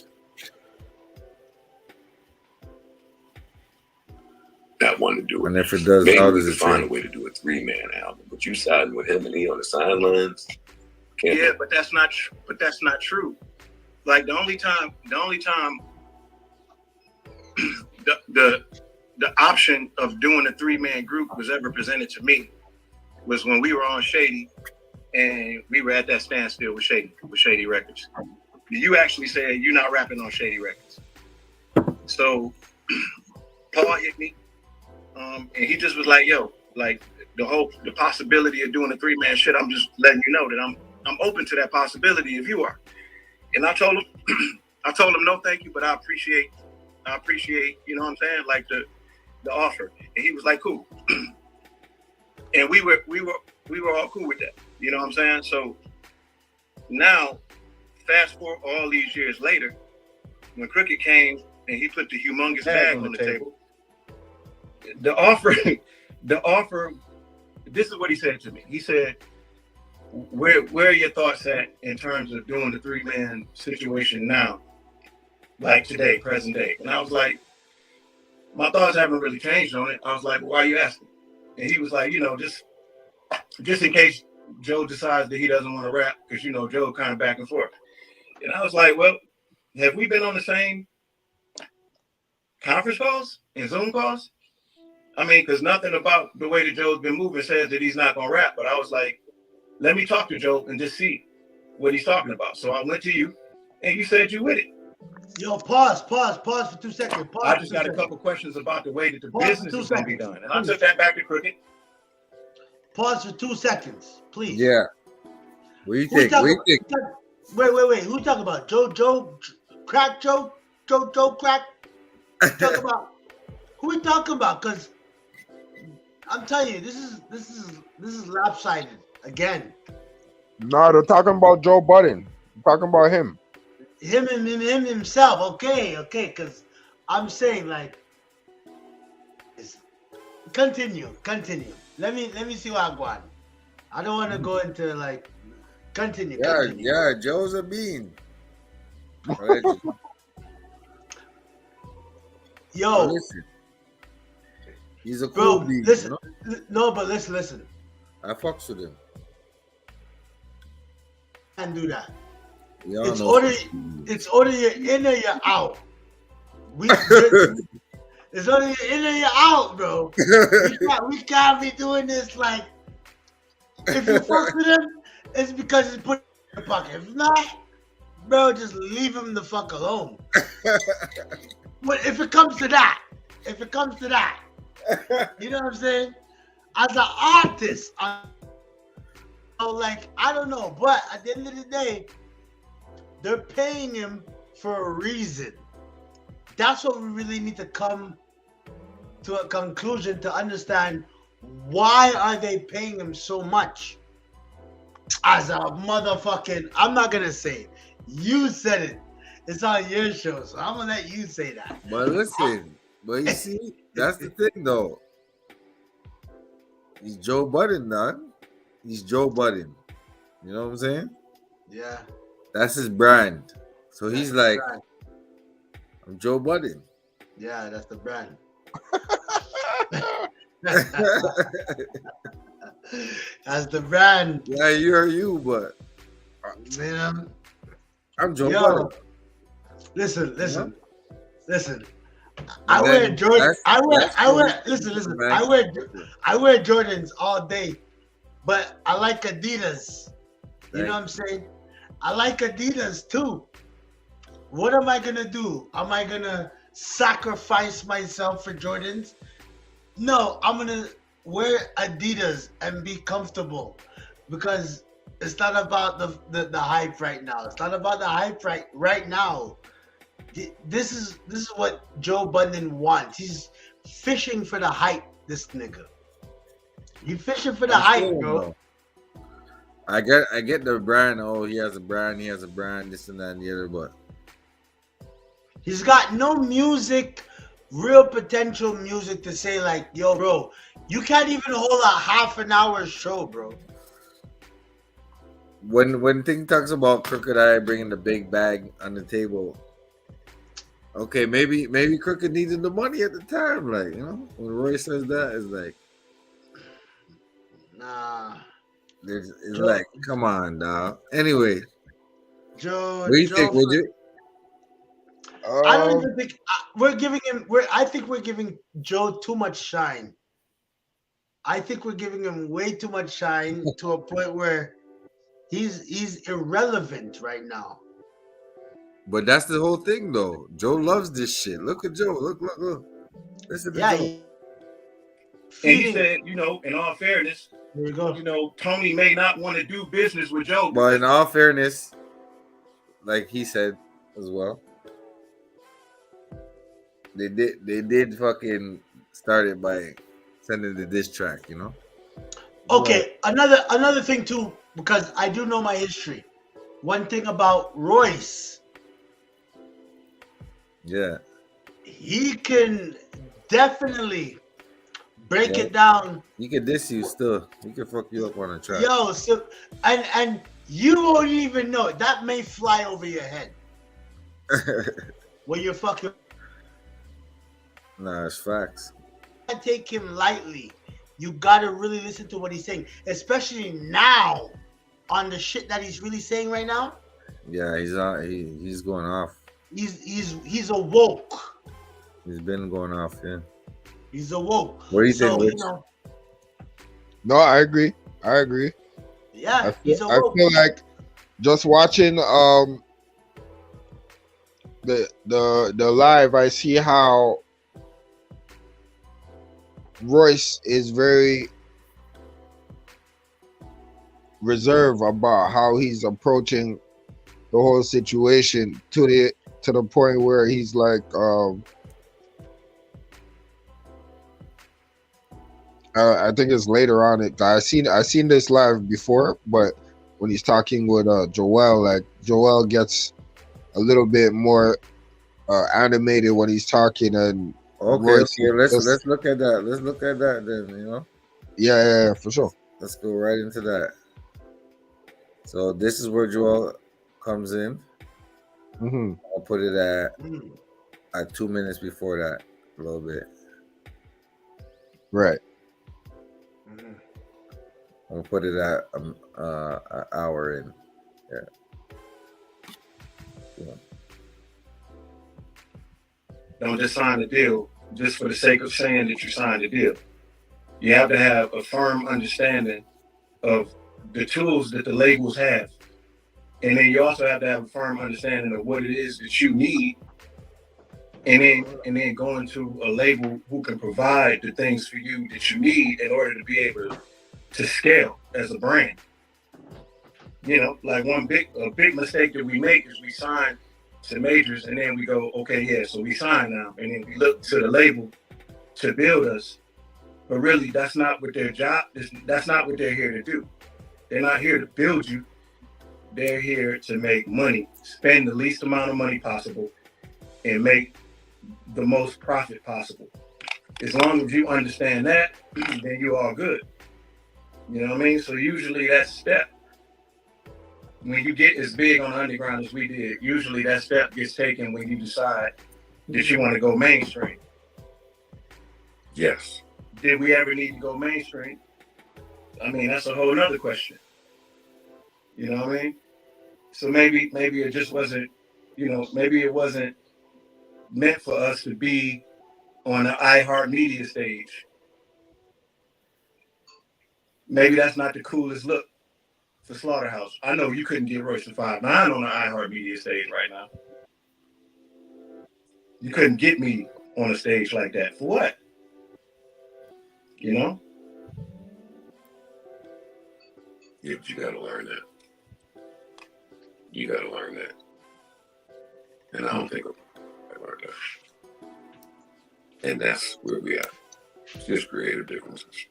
Not want to do it. And if it does, maybe how we does could it find change? a way to do a 3-man album? But you siding with him and he on the sidelines? Yeah, but that's not true. Like the only time the option of doing a 3-man group was ever presented to me was when we were on Shady and we were at that standstill with Shady Records. You actually said you're not rapping on Shady Records. So Paul hit me, and he just was like, "Yo, like the possibility of doing a 3-man shit. I'm just letting you know that I'm open to that possibility if you are." And I told him, no, thank you, but I appreciate, you know what I'm saying, like the offer. And he was like, cool. And we were all cool with that. You know what I'm saying? So now, fast forward all these years later, when Crooked came and he put the humongous bag on the table, the offer, this is what he said to me. He said, where are your thoughts at in terms of doing the 3-man situation now, like today, present day? And I was like, my thoughts haven't really changed on it. I was like, well, why are you asking? And he was like, just in case Joe decides that he doesn't want to rap, because Joe kind of back and forth. And I was like, well, have we been on the same conference calls and Zoom calls? I mean, because nothing about the way that Joe's been moving says that he's not gonna rap. But I was like, let me talk to Joe and just see what he's talking about. So I went to you, and you said you with it. Yo, pause for 2 seconds. I just got a couple questions about the way that the business is going to be done. And I took that back to Crooked. Pause for 2 seconds, please. Yeah. What do you Who we think? What do talking you think? Wait. Who talking about? Joe, Crack Joe, Crack? Talk about who we talking about? Because I'm telling you, this is lopsided again. No, they're talking about Joe Budden. Talking about him. Him himself. Okay. Because I'm saying like, continue. Let me see what I'm going. I don't want to go into like, continue. Yeah, Joe's a bean. Right. Yo, listen. He's a cool bro, bean. listen. You know? No, but listen. I fucks with him. Can't do that. Y'all It's know order you're in or you're out. It's order you're in or you're out, bro. we can't be doing this like, if you fuck with him, it's because it's put in your pocket. If not, bro, just leave him the fuck alone. But if it comes to that, you know what I'm saying? As an artist, I don't know, but at the end of the day, they're paying him for a reason. That's what we really need to come to a conclusion to understand. Why are they paying him so much? As a motherfucking, I'm not gonna say it. You said it. It's on your show, so I'm gonna let you say that. But listen, but you see, that's the thing though. He's Joe Budden, dog. He's Joe Budden. You know what I'm saying? Yeah. That's his brand. So That's he's the like, brand. I'm Joe Budden. Yeah, that's the brand. That's the brand. Yeah, you're you, but Man, I'm Joe yo, Budden. listen. I wear Jordan. I wear man. Jordans all day, but I like Adidas. You know what I'm saying? I like Adidas too. What am I gonna do? Am I gonna sacrifice myself for Jordans? No, I'm gonna wear Adidas and be comfortable because it's not about the hype right now. It's not about the hype right now. This is what Joe Budden wants. He's fishing for the hype. This nigga, you fishing for the hype, bro. I get the brand. Oh, he has a brand. This and that and the other, but he's got no music, real potential music to say like, yo, bro, you can't even hold a half an hour show, bro. When Thing talks about Crooked Eye bringing the big bag on the table, okay, maybe Crooked needed the money at the time, like, you know, when Roy says that, it's like, nah. It's like, come on, dog. Anyway, Joe, what do you think? Would you? I don't even think we're giving him. I think we're giving Joe too much shine. I think we're giving him way too much shine to a point where he's irrelevant right now. But that's the whole thing, though. Joe loves this shit. Look at Joe. Look. Listen to Joe. And he said, you know, in all fairness, there you go. You know, Tony may not want to do business with Joe. But in all fairness, like he said as well, they did fucking start it by sending the diss track, you know. Okay, another thing too, because I do know my history. One thing about Royce, yeah, he can definitely break it down. He can diss you still. He can fuck you up on a track. Yo, so and you won't even know it. That may fly over your head when you're fucking. Nah, it's facts. I take him lightly. You gotta really listen to what he's saying, especially now on the shit that he's really saying right now. Yeah, he's going off. He's awoke. He's been going off, yeah. He's awoke. What do you think, Rich? No, I agree. Yeah, I feel like just watching the live, I see how Royce is very reserved about how he's approaching the whole situation to the point where he's like, I think it's later on. I seen this live before, but when he's talking with Joel, like Joel gets a little bit more animated when he's talking, and Okay, let's look at that. Let's look at that then. Yeah, for sure. Let's go right into that. So this is where Joel comes in. I'll put it at 2 minutes before that, a little bit. Right. I'm gonna put it at an hour in. Yeah. Don't just sign a deal just for the sake of saying that you signed a deal. You have to have a firm understanding of the tools that the labels have. And then you also have to have a firm understanding of what it is that you need. And then going to a label who can provide the things for you that you need in order to be able to scale as a brand. Like a big mistake that we make is we sign to majors and then we go, okay, yeah, so we sign now. And then we look to the label to build us. But really, that's not what their job is. That's not what they're here to do. They're not here to build you. They're here to make money, spend the least amount of money possible, and make the most profit possible. As long as you understand that, then you're all good. You know what I mean? So usually that step, when you get as big on the underground as we did, usually that step gets taken when you decide that you want to go mainstream. Yes. Did we ever need to go mainstream? I mean, that's a whole nother question. You know what I mean? So maybe it just wasn't, maybe it wasn't meant for us to be on the iHeartMedia stage. Maybe that's not the coolest look for Slaughterhouse. I know you couldn't get Royce the 5'9" on the iHeartMedia stage right now. You couldn't get me on a stage like that. For what? Yeah, but you gotta learn that. You gotta learn that. And I don't think I learned that. And that's where we are. It's just creative differences.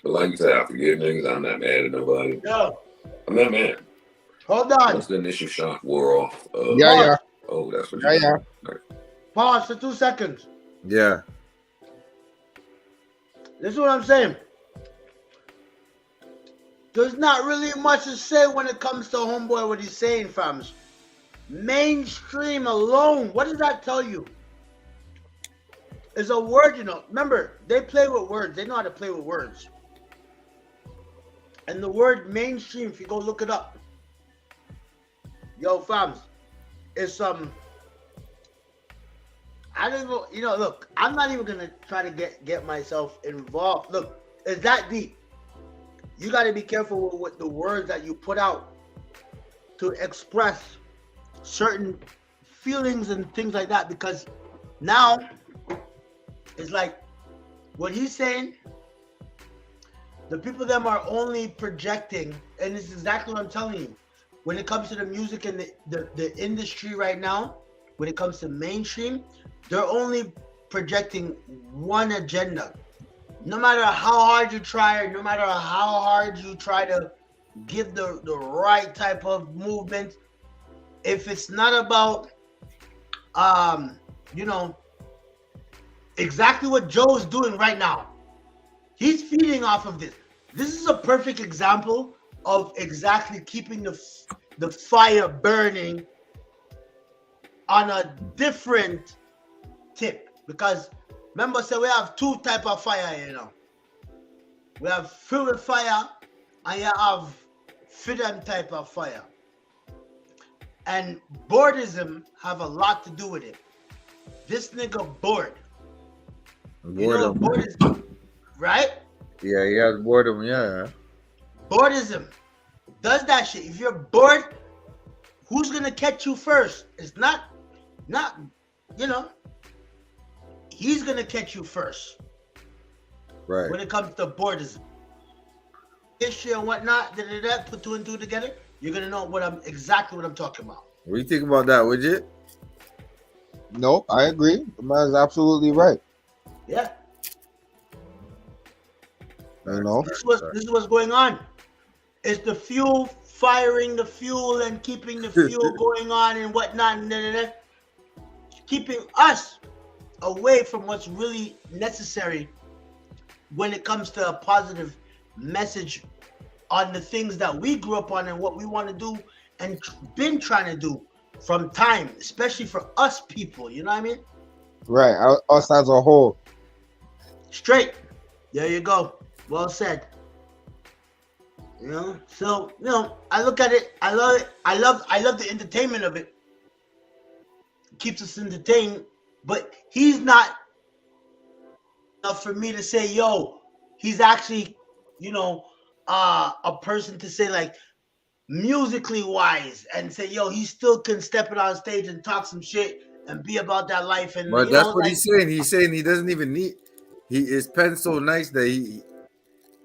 But like you said, I forgive niggas. I'm not mad at nobody. Yo. I'm not mad. Hold on. Once the initial shock wore off. Yeah. Oh, that's what you got. Right. Pause for 2 seconds. Yeah. This is what I'm saying. There's not really much to say when it comes to Homeboy, what he's saying, fams. Mainstream alone, what does that tell you? It's a word, Remember, they play with words. They know how to play with words. And the word mainstream, if you go look it up. Yo, fams, it's I don't even, look, I'm not even gonna try to get myself involved. Look, it's that deep. You got to be careful with the words that you put out to express certain feelings and things like that, because now it's like what he's saying, the people them are only projecting, and it's exactly what I'm telling you. When it comes to the music and the industry right now, when it comes to mainstream, they're only projecting one agenda. No matter how hard you try, or no matter how hard you try to give the right type of movement, if it's not about, exactly what Joe's doing right now, he's feeding off of this. This is a perfect example of exactly keeping the fire burning on a different tip, because remember, we have two type of fire, We have fuel fire and you have freedom type of fire. And boredism have a lot to do with it. This nigga bored. Boredom. Boredism, right? Yeah, he has boredom, yeah. Boredism does that shit. If you're bored, who's gonna catch you first? It's not, he's gonna catch you first. Right. When it comes to boredism. history and whatnot, put two and two together, you're gonna know exactly what I'm talking about. What do you think about that, Widget? No, I agree. The man's absolutely right. Yeah. You know, this is what's going on. It's the fuel, firing the fuel and keeping the fuel going on and whatnot, and keeping us away from what's really necessary when it comes to a positive message on the things that we grew up on and what we want to do and been trying to do from time, especially for us people. You know what I mean? Right. Us as a whole. Straight. There you go. Well said. You know, so I look at it. I love it. I love the entertainment of it. It keeps us entertained, but he's not enough for me to say, yo, he's actually, a person to say like musically wise and say, yo, he still can step it on stage and talk some shit and be about that life. And but that's what he's saying. He's saying he doesn't even need. His pen's so nice that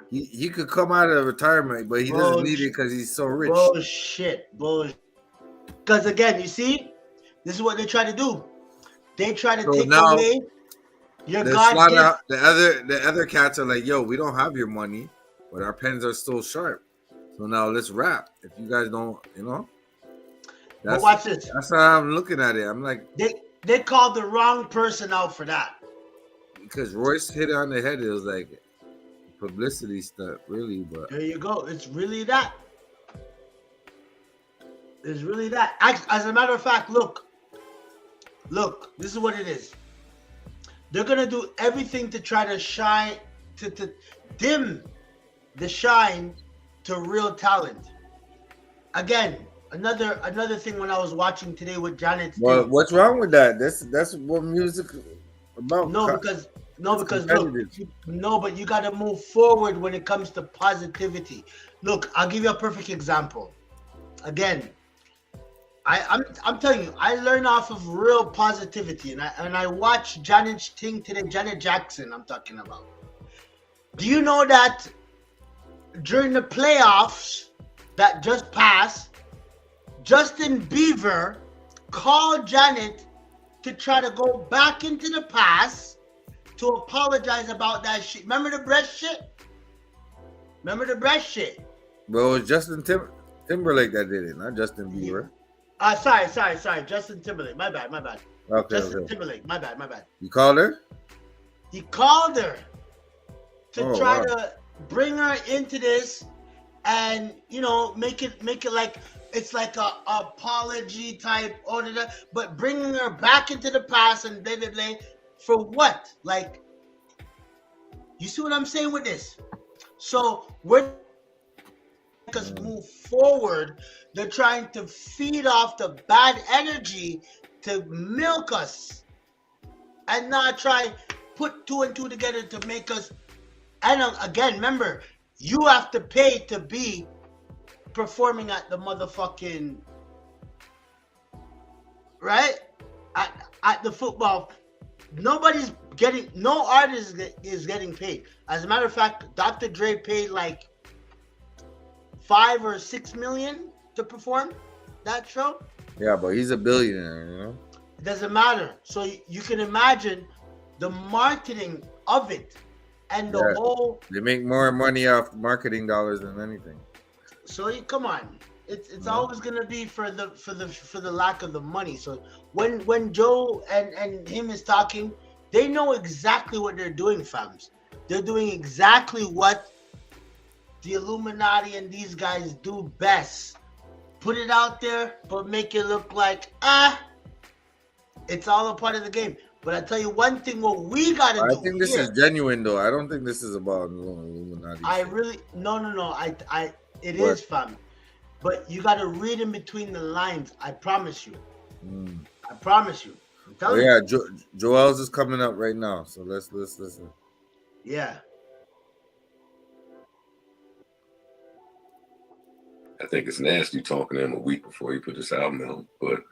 he could come out of retirement, but he doesn't need it because he's so rich. Bullshit. Because again, you see, this is what they try to do. They try to take away your God gift. The other cats are like, yo, we don't have your money, but our pens are still sharp. So now let's rap. If you guys don't, But watch this. That's how I'm looking at it. I'm like, they called the wrong person out for that. Because Royce hit it on the head. It was like publicity stuff, really. But there you go. It's really that. It's really that. As a matter of fact, look. This is what it is. They're gonna do everything to try to shine, to dim the shine to real talent. Again, another thing when I was watching today with Janet. Well, what's wrong with that? That's what music about. Because but you got to move forward when it comes to positivity. Look, I'll give you a perfect example. Again, I'm telling you, I learn off of real positivity, and I watched Janet's thing today. Janet Jackson, I'm talking about. Do you know that during the playoffs that just passed, Justin Bieber called Janet to try to go back into the past to apologize about that shit. Remember the breast shit? Well, it was Justin Timberlake that did it, not Justin Bieber. Sorry. Justin Timberlake. My bad. Okay. Timberlake. My bad. You called her? He called her to try to bring her into this and, make it like it's like a apology type order, but bringing her back into the past and blah, blah, blah. For what? Like, you see what I'm saying with this? So we're us move forward. They're trying to feed off the bad energy to milk us and not try put two and two together to make us. And again, remember, you have to pay to be performing at the motherfucking right at the football. No artist is getting paid. As a matter of fact, Dr. Dre paid like $5 or $6 million to perform that show. Yeah, but he's a billionaire, It doesn't matter. So you can imagine the marketing of it and the whole. They make more money off marketing dollars than anything. So come on, it's always gonna be for the lack of the money. So when Joe and him is talking, they know exactly what they're doing, fams. They're doing exactly what the Illuminati and these guys do best. Put it out there, but make it look like it's all a part of the game. But I tell you one thing, what we gotta do. I think this is genuine, though. I don't think this is about Illuminati. No. It is, fam. But you gotta read in between the lines. I promise you. I promise you. I'm telling you. Joel's is coming up right now, so let's listen. Yeah. I think it's nasty talking to him a week before he put this album out, but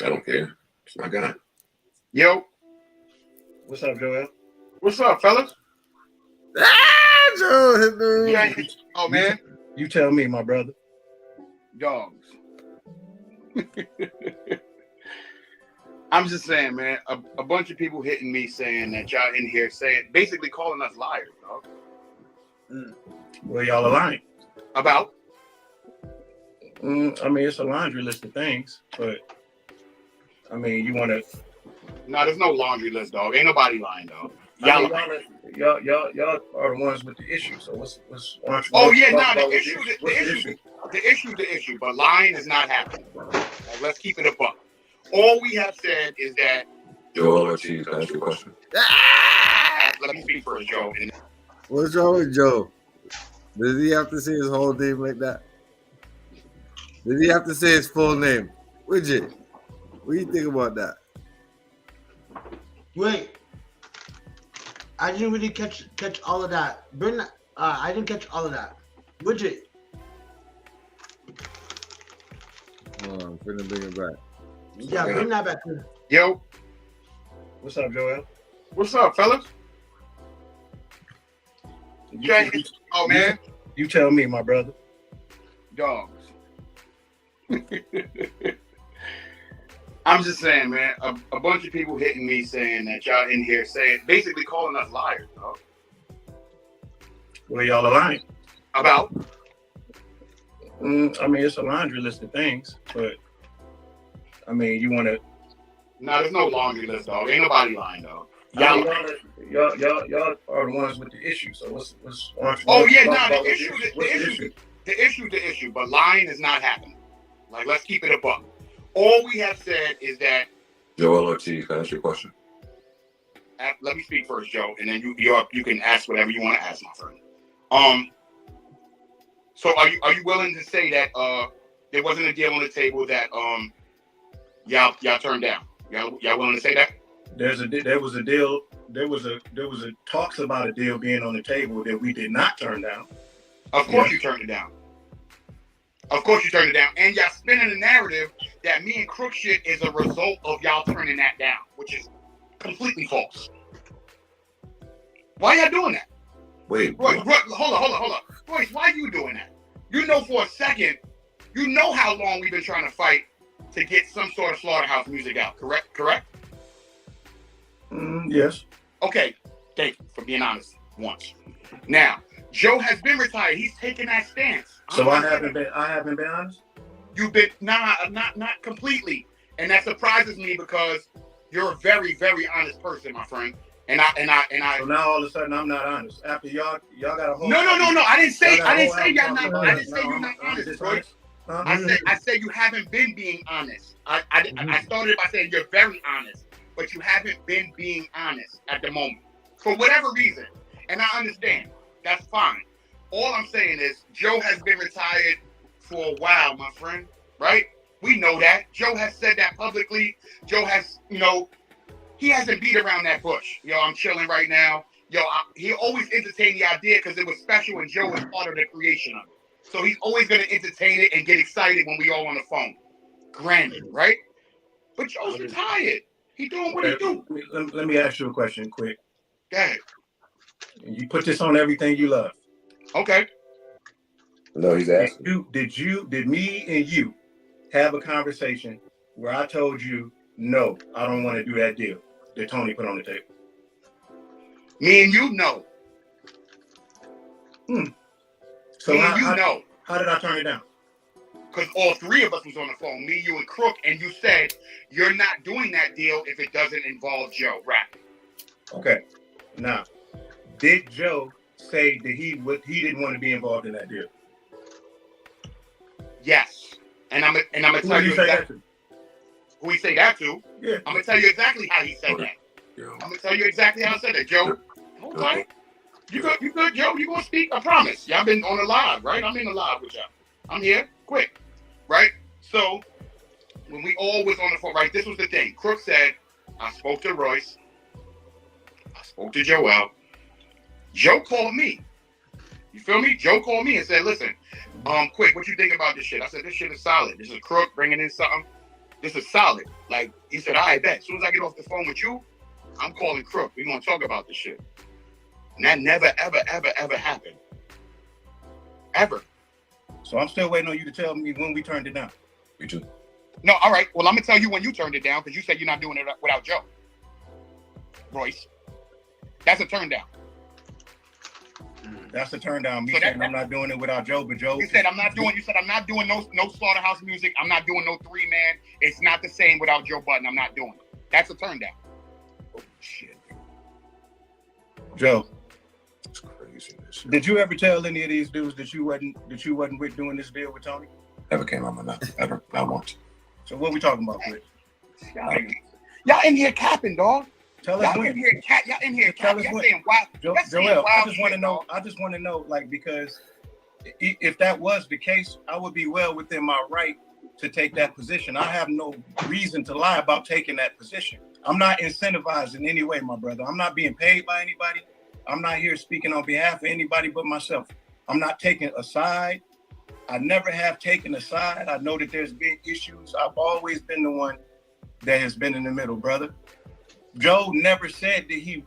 I don't care. It's my guy. Yo. What's up, Joel? What's up, fellas? Joe hit the Okay. Oh man, you tell me, my brother. dogs. I'm just saying, man. A bunch of people hitting me saying that y'all in here saying, basically calling us liars, dog. Well, y'all are lying. About? I mean, it's a laundry list of things, but I mean, you want to? No, there's no laundry list, dog. Ain't nobody lying, dog. Y'all are the ones with the issue. So what's oh yeah, no, the issue. But lying is not happening. Like, let's keep it a buck. All we have said is that. Joel or Cheese, can I ask you a question? Let me speak first, Joe. What's wrong with Joe? Does he have to say his whole name like that? Does he have to say his full name? Widget, what do you think about that? Wait. I didn't really catch all of that. I didn't catch all of that. Widget. Hold on, I'm finna bring it back. Yeah, bring that back. Yo. What's up, Joel? What's up, fellas? Okay. Oh man. You tell me, my brother. Dogs. I'm just saying, man. A bunch of people hitting me saying that y'all in here saying, basically calling us liars, dog. Well, y'all are lying. About? I mean, it's a laundry list of things, but I mean, you want to? No, there's no laundry list, dog. Ain't nobody lying, dog. Y'all are the ones with the issue. So what's oh yeah, no, the issue. But lying is not happening. Like, let's keep it a buck. All we have said is that. Joel or Cheese, can I ask you a question? Let me speak first, Joe, and then you can ask whatever you want to ask, my friend. So are you willing to say that there wasn't a deal on the table that y'all turned down? Y'all willing to say that? There was a deal. There was a talks about a deal being on the table that we did not turn down. Of course you turned it down. Of course you turned it down. And y'all spinning the narrative that me and Crook shit is a result of y'all turning that down, which is completely false. Why y'all doing that? Wait. Royce, hold on. Royce, why you doing that? You know for a second, you know how long we've been trying to fight to get some sort of Slaughterhouse music out, correct? Yes. Okay, thank you for being honest once. Now, Joe has been retired. He's taken that stance. So I haven't been honest? You've been not completely. And that surprises me because you're a very, very honest person, my friend. And I So now all of a sudden I'm not honest. After y'all got a whole No. I didn't say y'all not. I didn't say you're not honest, Roy. Huh? I said you haven't been being honest. I started by saying you're very honest, but you haven't been being honest at the moment for whatever reason. And I understand. That's fine. All I'm saying is Joe has been retired for a while, my friend. Right? We know that. Joe has said that publicly. Joe has, he hasn't beat around that bush. I'm chilling right now. He always entertained the idea because it was special and Joe was part of the creation of it. So he's always going to entertain it and get excited when we all on the phone. Granted, right? But Joe's retired. He doing what he do. Let me ask you a question quick. Go ahead. You put this on everything you love. Okay. No, he's asking. Did me and you have a conversation where I told you, no, I don't want to do that deal that Tony put on the table? Me and you know. So how did I turn it down? Because all three of us was on the phone, me, you, and Crook, and you said you're not doing that deal if it doesn't involve Joe rapping. Okay. Now, did Joe say that he didn't want to be involved in that deal? Yes. And I'm gonna tell you exactly who he say that to. Yeah. I'm gonna tell you exactly how he said that. Yeah. I'm gonna tell you exactly how I said that, Joe. Hold on. You good, Joe? You gonna speak? I promise. Y'all been on the live, right? I'm in the live with y'all. I'm here. Quick. Right? So when we all was on the phone, right? This was the thing. Crook said, I spoke to Royce. I spoke to Joel. Joe called me. You feel me? Joe called me and said, listen, quick, what you think about this shit? I said, this shit is solid. This is Crook bringing in something. This is solid. Like, he said, all right, bet. As soon as I get off the phone with you, I'm calling Crook. We're going to talk about this shit. And that never, ever, ever, ever happened. ever. So I'm still waiting on you to tell me when we turned it down. Me too. No, all right. Well, I'm gonna tell you when you turned it down because you said you're not doing it without Joe. Royce, that's a turn down. That's a turn down. Me So saying I'm not doing it without Joe, but Joe. You said I'm not doing no Slaughterhouse music. I'm not doing no 3-man. It's not the same without Joe Budden. I'm not doing it. That's a turn down. Oh shit. Joe. It's crazy. Did you ever tell any of these dudes that you wasn't with doing this deal with Tony? Never came out my mouth. Ever. Not once. So what we talking about, Chris? Y'all in here capping, dog. Tell us y'all when. In here y'all in here Tell capping. us Y'all when. saying wild. Joel, I just want to know, like, because if that was the case, I would be well within my right to take that position. I have no reason to lie about taking that position. I'm not incentivized in any way, my brother. I'm not being paid by anybody. I'm not here speaking on behalf of anybody but myself. I'm not taking a side. I never have taken a side. I know that there's been issues. I've always been the one that has been in the middle, brother. Joe never said that he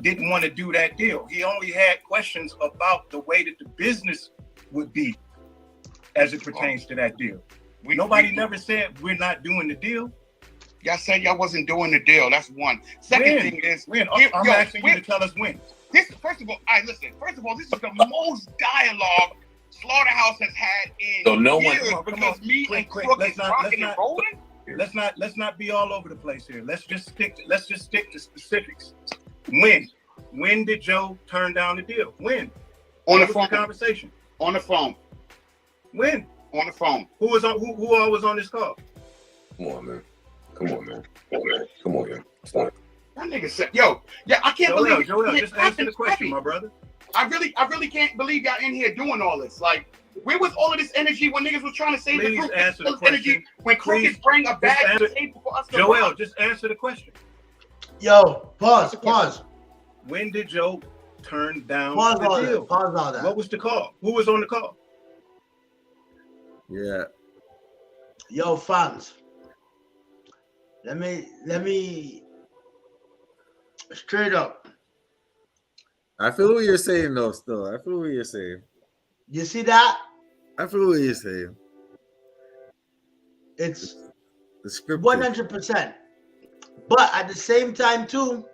didn't want to do that deal. He only had questions about the way that the business would be as it pertains to that deal. Nobody never said we're not doing the deal. Y'all said y'all wasn't doing the deal. That's one. Second thing is when. I'm asking you to tell us when. First of all, this is the most dialogue Slaughterhouse has had in So no years one, because me and Crook is rocking and rolling. Let's not be all over the place here. Let's just stick to specifics. When did Joe turn down the deal? When? On the phone. phone. Conversation. On the phone. When? On the phone. Who all was on this call? Come on, man. Come on, man. Stop. That nigga said, I can't believe it. Joel, just answer the question, my brother. I really can't believe y'all in here doing all this. Like, where was all of this energy when niggas was trying to save the group? Answer the question. Energy when Crooked bring a bag to the table for us to Joel, run. just answer the question. Yo, pause. When did Joe turn down the deal? Pause all that. What was the call? Who was on the call? Yeah. Yo, fans. Let me straight up. I feel what you're saying, though. Still, I feel what you're saying. You see that? I feel what you're saying. It's the script 100%. But at the same time, too,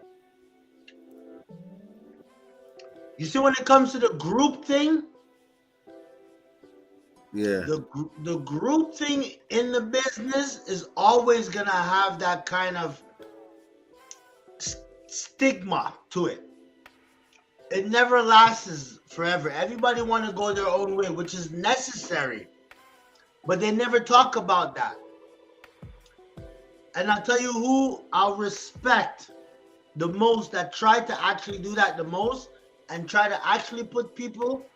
you see, when it comes to the group thing, the group thing in the business is always gonna have that kind of stigma to it. It never lasts forever. Everybody want to go their own way, which is necessary, but they never talk about that. And I'll tell you who I'll respect the most that tried to actually do that the most and try to actually put people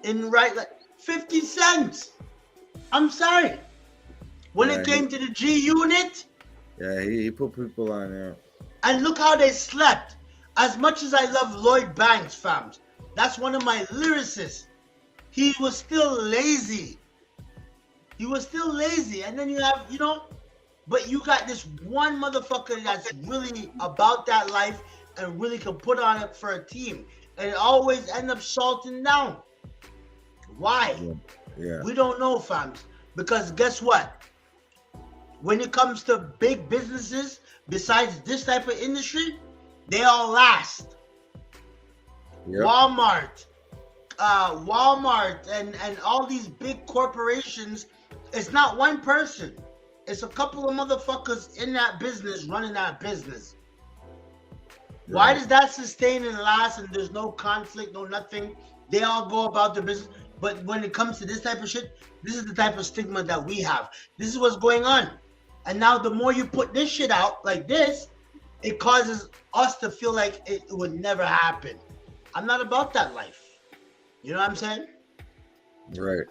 in right, like 50 Cent. I'm sorry. When it came to the G Unit. Yeah, he put people on there. And look how they slept. As much as I love Lloyd Banks, fams, that's one of my lyricists. He was still lazy. And then you have, but you got this one motherfucker that's really about that life and really can put on it for a team. And it always end up salting down. Why? Yeah. We don't know, fams. Because guess what? When it comes to big businesses, besides this type of industry, they all last. Yep. Walmart and all these big corporations, it's not one person. It's a couple of motherfuckers in that business running that business. Yeah. Why does that sustain and last and there's no conflict, no nothing? They all go about their business. But when it comes to this type of shit, this is the type of stigma that we have. This is what's going on. And now the more you put this shit out like this, it causes us to feel like it would never happen. I'm not about that life. You know what I'm saying? Right.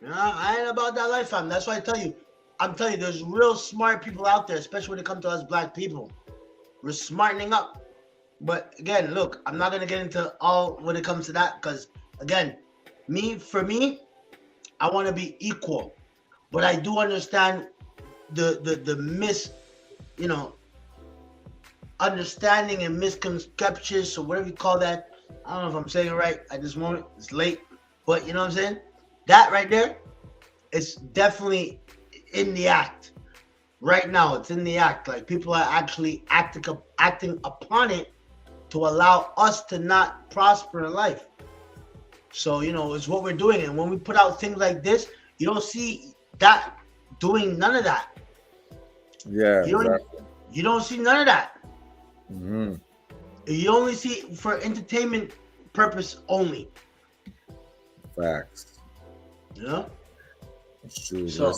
I ain't about that life, fam. That's why I'm telling you, there's real smart people out there, especially when it comes to us black people. We're smartening up. But again, look, I'm not gonna get into all when it comes to that, because again, for me, I want to be equal. But I do understand the understanding and misconceptions, or whatever you call that. I don't know if I'm saying it right at this moment. It's late. But you know what I'm saying? That right there is definitely in the act. Right now, it's in the act. Like people are actually acting upon it to allow us to not prosper in life. So, you know, it's what we're doing. And when we put out things like this, you don't see that doing none of that. Yeah, you don't see none of that. Mm-hmm. You only see for entertainment purpose only. Facts. You know? That's true. So,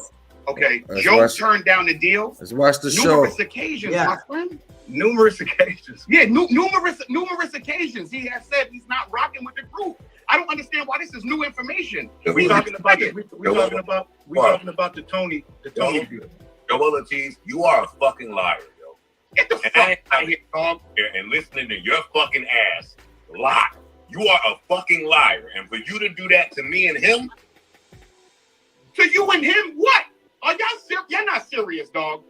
okay, Joe turned down the deal. Let's watch the show. Numerous occasions, my friend. Numerous occasions. Yeah, numerous occasions. He has said he's not rocking with the group. I don't understand why this is new information. We talking about the Tony deal. Joel Ortiz, you are a fucking liar, yo. Get the fuck out here, dog. And listening to your fucking ass lie. You are a fucking liar. And for you to do that to me and him. To you and him, what? Are y'all serious? You're not serious, dog.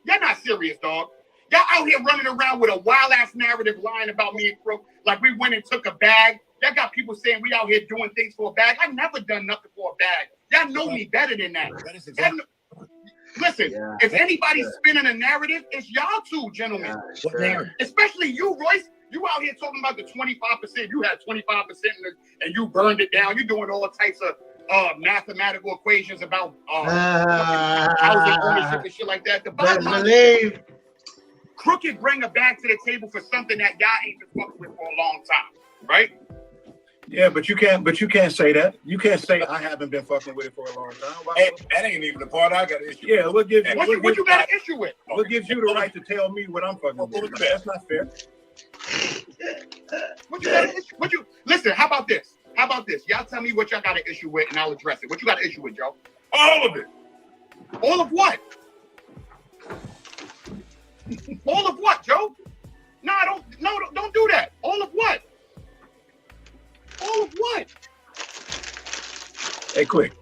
You're not serious, dog. Y'all out here running around with a wild ass narrative lying about me and Crook. Like we went and took a bag. Y'all got people saying we out here doing things for a bag. I never done nothing for a bag. Y'all know me better than that. Listen, if anybody's spinning a narrative, it's y'all two, gentlemen. Especially you, Royce. You out here talking about the 25%. You had 25% and you burned it down. You're doing all types of mathematical equations about housing ownership and shit like that. The bottom line, Crooked bring a bag to the table for something that y'all ain't been fucking with for a long time, right? Yeah, but you can't say that. You can't say I haven't been fucking with it for a long time. Hey, that ain't even the part I got an issue with. Yeah, what you got an issue with? What gives you the right to tell me what I'm fucking with? That's not fair. What you got an issue? Listen, how about this? Y'all tell me what y'all got an issue with and I'll address it. What you got an issue with, Joe? All of it. All of what? All of what, Joe? Don't do that. All of what? All of what? Hey, quick.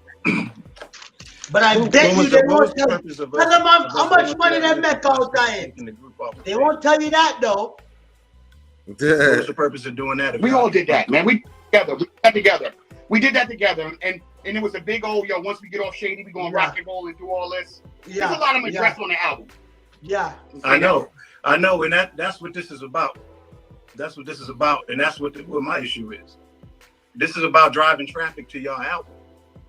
But I bet you they won't tell you how much money that Mecca out there. They won't tell you that though. What's the purpose of doing that? We all did that, man. We did that together. And it was a big old, yo, once we get off Shady, we gonna rock and roll and do all this. There's a lot of them addressed on the album. Yeah. I know. And that's what this is about. That's what this is about. And that's what my issue is. This is about driving traffic to y'all album.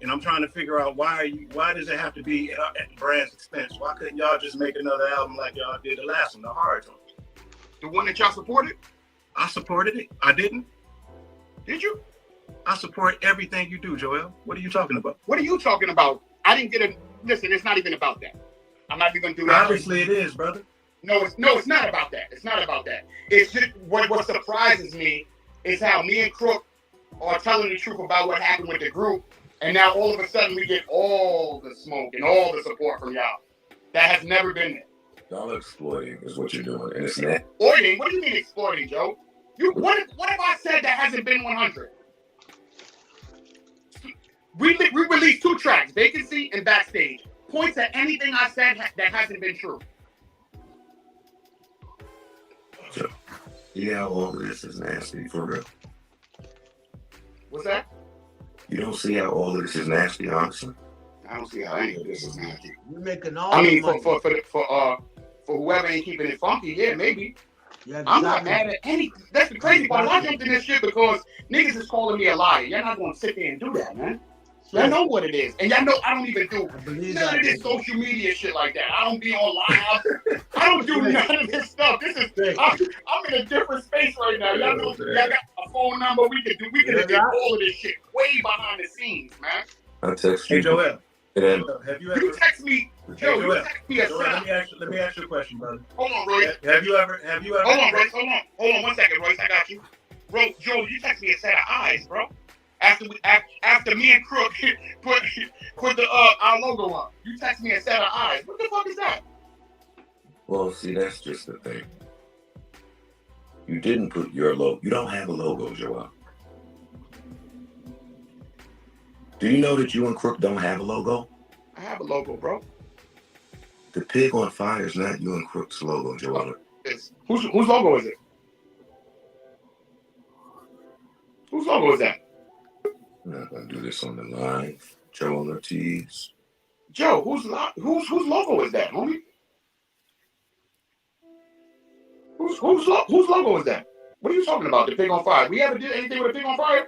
And I'm trying to figure out why does it have to be at the brand's expense? Why couldn't y'all just make another album like y'all did the last one, the hard one? The one that y'all supported? I supported it. I didn't. Did you? I support everything you do, Joel. What are you talking about? What are you talking about? I didn't get listen, it's not even about that. I'm not even gonna do that. Obviously it is, brother. No, it's not about that. It's not about that. It's just what surprises me is how me and Crook are telling the truth about what happened with the group, and now all of a sudden we get all the smoke and all the support from y'all. That has never been there. Y'all exploiting is what you're doing, and it's not. Exploiting? What do you mean exploiting, Joe? What have I said that hasn't been 100? We released 2 tracks, Vacancy and Backstage. Points at anything I said that hasn't been true. So, yeah, all of this is nasty, for real. What's that? You don't see how all of this is nasty, honestly? I don't see how any of this is nasty. You're making all I mean, money. for whoever ain't keeping it funky, yeah, maybe. Yeah, I'm not mad at any. That's the crazy part. I jumped in this shit because niggas is calling me a liar. Y'all not gonna sit there and do that, man. Y'all know what it is, and y'all know I don't even do none of this social media shit like that. I don't be online. I don't do none of this stuff. This is I'm in a different space right now. Y'all know y'all got a phone number. We can do all of this shit way behind the scenes, man. I text you. Hey, Joel. Have you ever? You text me, Joe. You text me a Joel, let me ask you a question, brother. Hold on, Royce. Have you ever? Hold on, Royce. Hold on 1 second, Royce. I got you. Bro, Joe, you text me a set of eyes, bro. After me and Crook put the our logo on, you text me a set of eyes. What the fuck is that? Well, see, that's just the thing. You didn't put your logo. You don't have a logo, Joel. Do you know that you and Crook don't have a logo? I have a logo, bro. The pig on fire is not you and Crook's logo, Joel. Whose logo is it? Whose logo is that? I'm not gonna do this on the line. Joe Ortiz. Joe, whose logo is that, homie? Whose logo is that? What are you talking about? The pig on fire. We ever did anything with a pig on fire?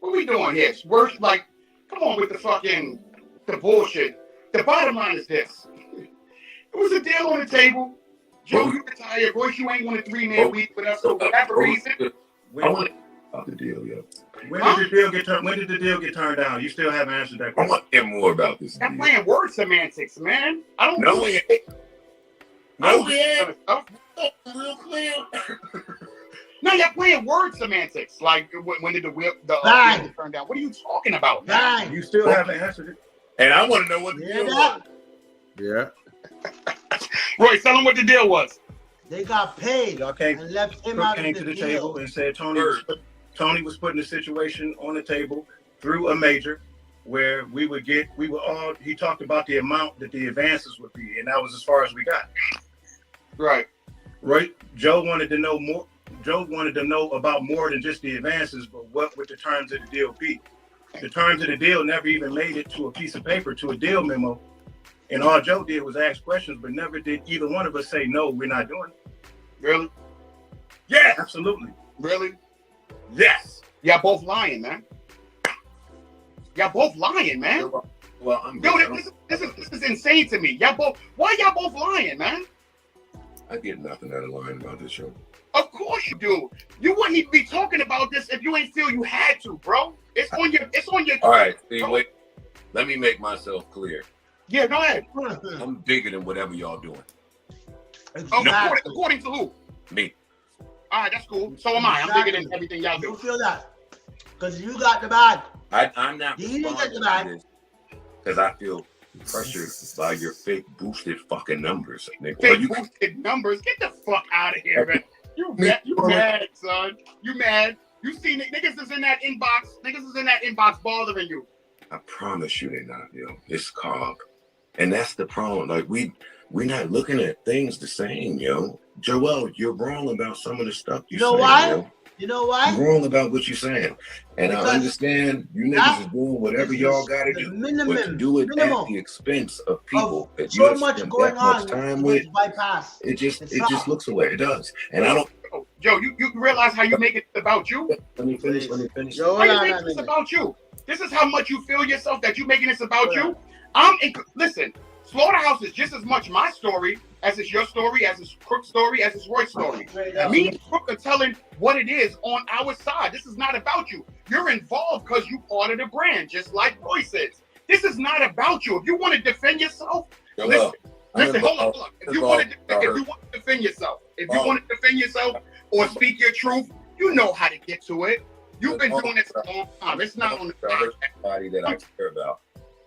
What are we doing here? We're like, come on with the bullshit. The bottom line is this. It was a deal on the table. Joe, you retired. Royce, you ain't won a 3-man week with us for whatever reason. I want about the deal, yo. When did the deal get turned down? You still haven't answered that I question. want to hear more about this. I'm playing word semantics, man. I don't No, do we it. ain't. No, we ain't. real clear. No, you're playing word semantics. Like, when did the deal turn down? What are you talking about, man? You still haven't answered it. And I want to know what the deal was. Yeah. Roy, tell him what the deal was. They got paid Okay. and left him Cook out came of to the the deal. table and said Tony was putting the situation on the table through a major where he talked about the amount that the advances would be, and that was as far as we got. Right. Right. Joe wanted to know more. Joe wanted to know about more than just the advances, but what would the terms of the deal be? The terms of the deal never even made it to a piece of paper, to a deal memo. And all Joe did was ask questions, but never did either one of us say, no, we're not doing it. Really? Yeah, absolutely. Really? Yes. Y'all both lying, man. Y'all both lying, man. Well, this is insane to me. Why y'all both lying, man? I get nothing out of lying about this show. Of course you do. You wouldn't even be talking about this if you ain't feel you had to, bro. It's on your. All right, see, wait. Let me make myself clear. Yeah, go ahead. I'm bigger than whatever y'all doing. According to who? Me. All right, that's cool. So am I. I'm bigger than everything y'all do. You feel that? Because you got the bag. I'm not You didn't get the responding bag. to this because I feel pressured by your fake boosted fucking numbers. Nigga. Fake boosted numbers? Get the fuck out of here, man. You mad, son. You mad. You see niggas is in that inbox. Niggas is in that inbox bothering you. I promise you they're not, yo. It's Cobb. And that's the problem. Like, we're not looking at things the same, yo. Joel, you're wrong about some of the stuff you're saying. Why? Yo. You know why? You're wrong about what you're saying. And Because I understand you niggas is doing whatever y'all got to do. But to do it at the expense of people that you have spent that much time with, bypass. it just looks away. It does. And I don't. Joe, you realize how you make it about you? Let me finish. How you make this about you? This is how much you feel yourself that you making this about you. Listen, Slaughterhouse is just as much my story as it's your story, as it's Crook's story, as it's Roy's story. Me and Crook are telling what it is on our side. This is not about you. You're involved because you part of the brand, just like Roy says. This is not about you. If you want to defend yourself, listen, hold on. If you want to defend yourself, or speak your truth, you know how to get to it. You've been doing this a long time. It's not on the somebody that I care about.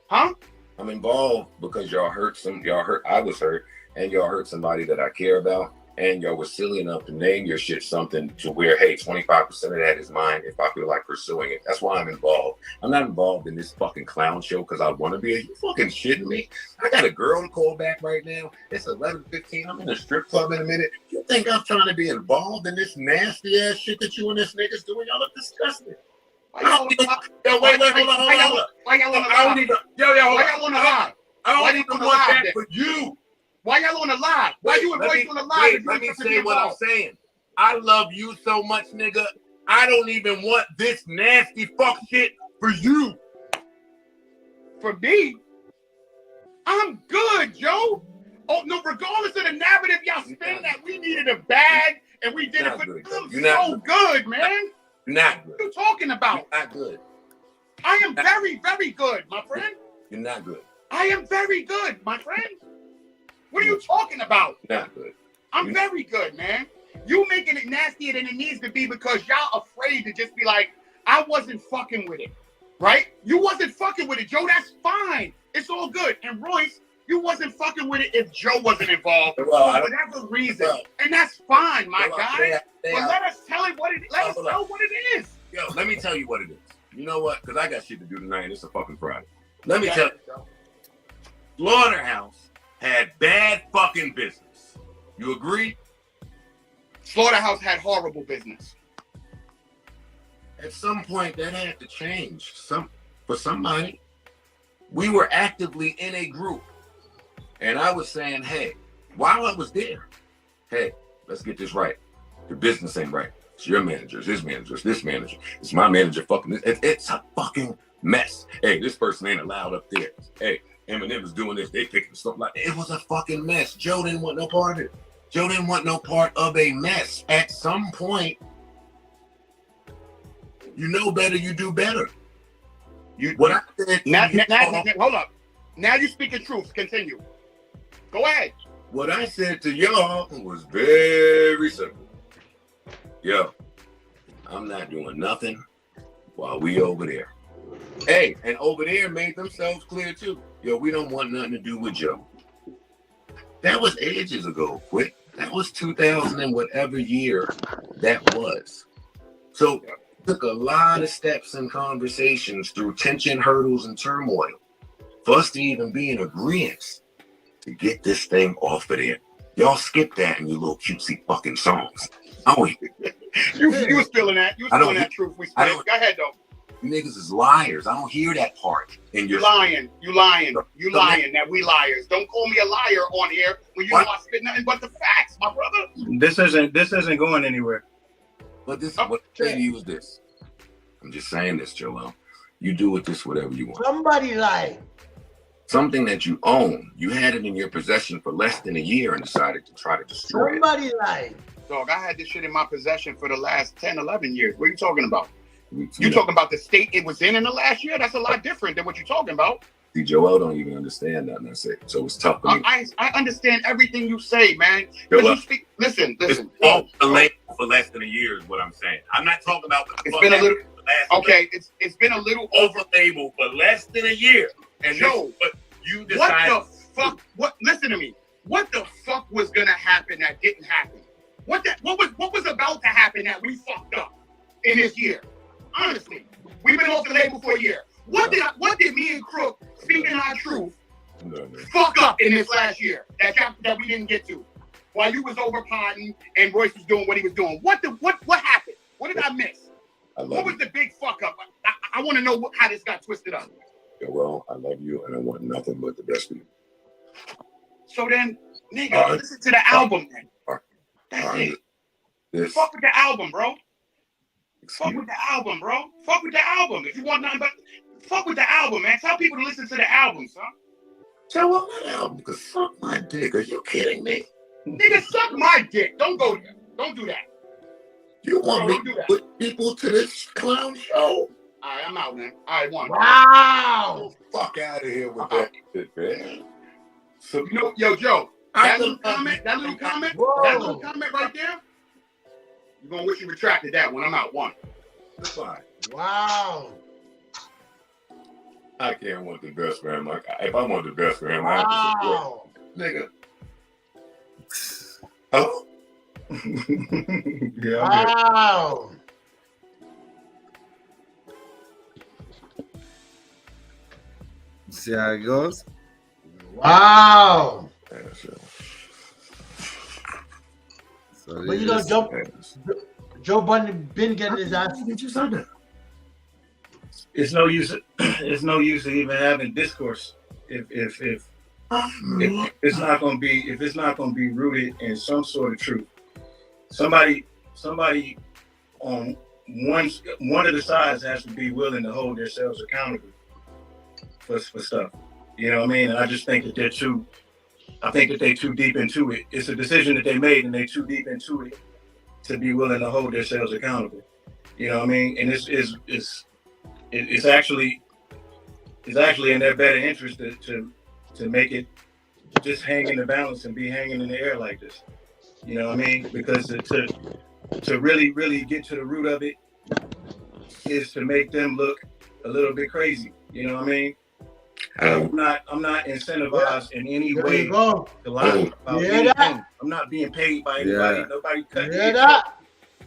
Huh? I'm involved because I was hurt, and y'all hurt somebody that I care about, and y'all was silly enough to name your shit something to where, hey, 25% of that is mine if I feel like pursuing it. That's why I'm involved. I'm not involved in this fucking clown show because I want to be. Are you fucking shitting me? I got a girl to call back right now. It's 11:15. I'm in a strip club in a minute. You think I'm trying to be involved in this nasty ass shit that you and this niggas doing? Y'all look disgusting. Why y'all want to lie? Why y'all want to lie for you? Why y'all want to lie? Why you and Royce want to lie? Let me say what I'm saying. I love you so much, nigga. I don't even want this nasty fuck shit for you. For me? I'm good, Joe. Oh, no, regardless of the narrative y'all spin that we needed a bag and we did it for I'm so good, man. You're not good. What are you talking about? You're not good. I am very, very good, my friend. You're not good. I am very good, my friend. What are you talking about? Not good. I'm very good, man. You making it nastier than it needs to be because y'all afraid to just be like, I wasn't fucking with it, right? You wasn't fucking with it, Joe. That's fine. It's all good. And Royce, you wasn't fucking with it if Joe wasn't involved for whatever reason. And that's fine, my guy. But let us tell it what it is. Let us know what it is. Yo, let me tell you what it is. You know what? Because I got shit to do tonight and it's a fucking Friday. Let me tell you. Slaughterhouse had bad fucking business. You agree? Slaughterhouse had horrible business. At some point, that had to change. For somebody, we were actively in a group, and I was saying, hey, while I was there, hey, let's get this right. The business ain't right. It's your manager, it's his manager, it's this manager, it's my manager. Fucking this. It's a fucking mess. Hey, this person ain't allowed up there. Hey, Eminem was doing this. They picking stuff like it was a fucking mess. Joe didn't want no part of it. Joe didn't want no part of a mess. At some point, you know better, you do better. What I said. Now, hold up. Now you're speaking truth. Continue. Go ahead. What I said to y'all was very simple. Yo, I'm not doing nothing while we over there. Hey, and over there made themselves clear too. Yo, we don't want nothing to do with Joe. That was ages ago, quick. That was 2000 and whatever year that was. So it took a lot of steps and conversations through tension, hurdles, and turmoil for us to even be in agreement to get this thing off of there. Y'all skip that in your little cutesy fucking songs. Oh, you was feeling that. You was feeling that truth. We spoke. Go ahead, though. You niggas is liars. I don't hear that part. And you're lying. You lying. You lying that we liars. Don't call me a liar on here when you know I spit nothing but the facts, my brother. This isn't going anywhere. But this is what I'm saying to you is this. I'm just saying this, Joel. You do with this whatever you want. Somebody lied. Something that you own, you had it in your possession for less than a year and decided to try to destroy Somebody lied. Dog, I had this shit in my possession for the last 10, 11 years. What are you talking about? You talking about the state it was in the last year? That's a lot different than what you're talking about. See, Joel don't even understand nothing I say, so it's tough for me. I understand everything you say, man. You speak, listen. Off the label for less than a year is what I'm saying. I'm not talking about the it's been a little. Okay, it's been a little over label for less than a year. And Joe, but you decided. What the fuck? What? Listen to me. What the fuck was gonna happen that didn't happen? What was about to happen that we fucked up in this year? Honestly, we've been off the label for a year. What did me and Crook, speaking our truth, fuck up in this last year that we didn't get to? While you was over potting and Royce was doing what he was doing. What happened? What did I miss? What was the big fuck up? I want to know how this got twisted up. Yeah, well, I love you and I want nothing but the best for you. So then, nigga, listen to the album then. That's it. Fuck with the album, bro. Fuck with the album, bro. Fuck with the album. If you want nothing but fuck with the album, man. Tell people to listen to the album, son. Tell them what album? Because suck my dick. Are you kidding me? Nigga, suck my dick. Don't go there. Don't do that. You want me to put people to this clown show? All right, I'm out, man. All right, one. Wow. Fuck out of here with that shit, man. So, you know, yo, Joe, that little comment right there, you're going to wish you retracted that when I'm out. One. That's fine. Wow. I can't want the best for him. Like, if I want the best for him, wow. I have to support him. Nigga. Oh. Yeah, wow. See how it goes? Wow. So but you know, Joe Budden been getting his ass. It's no use. It's no use of even having discourse if it's not going to be rooted in some sort of truth. Somebody on one of the sides has to be willing to hold themselves accountable for stuff. You know what I mean? And I just think that they're too deep into it. It's a decision that they made, and they're too deep into it to be willing to hold themselves accountable. You know what I mean? And it's actually in their better interest to make it just hang in the balance and be hanging in the air like this. You know what I mean? Because to really, really get to the root of it is to make them look a little bit crazy. You know what I mean? I'm not incentivized in any way to lie about anything. I'm not being paid by anybody. Yeah. Nobody cut me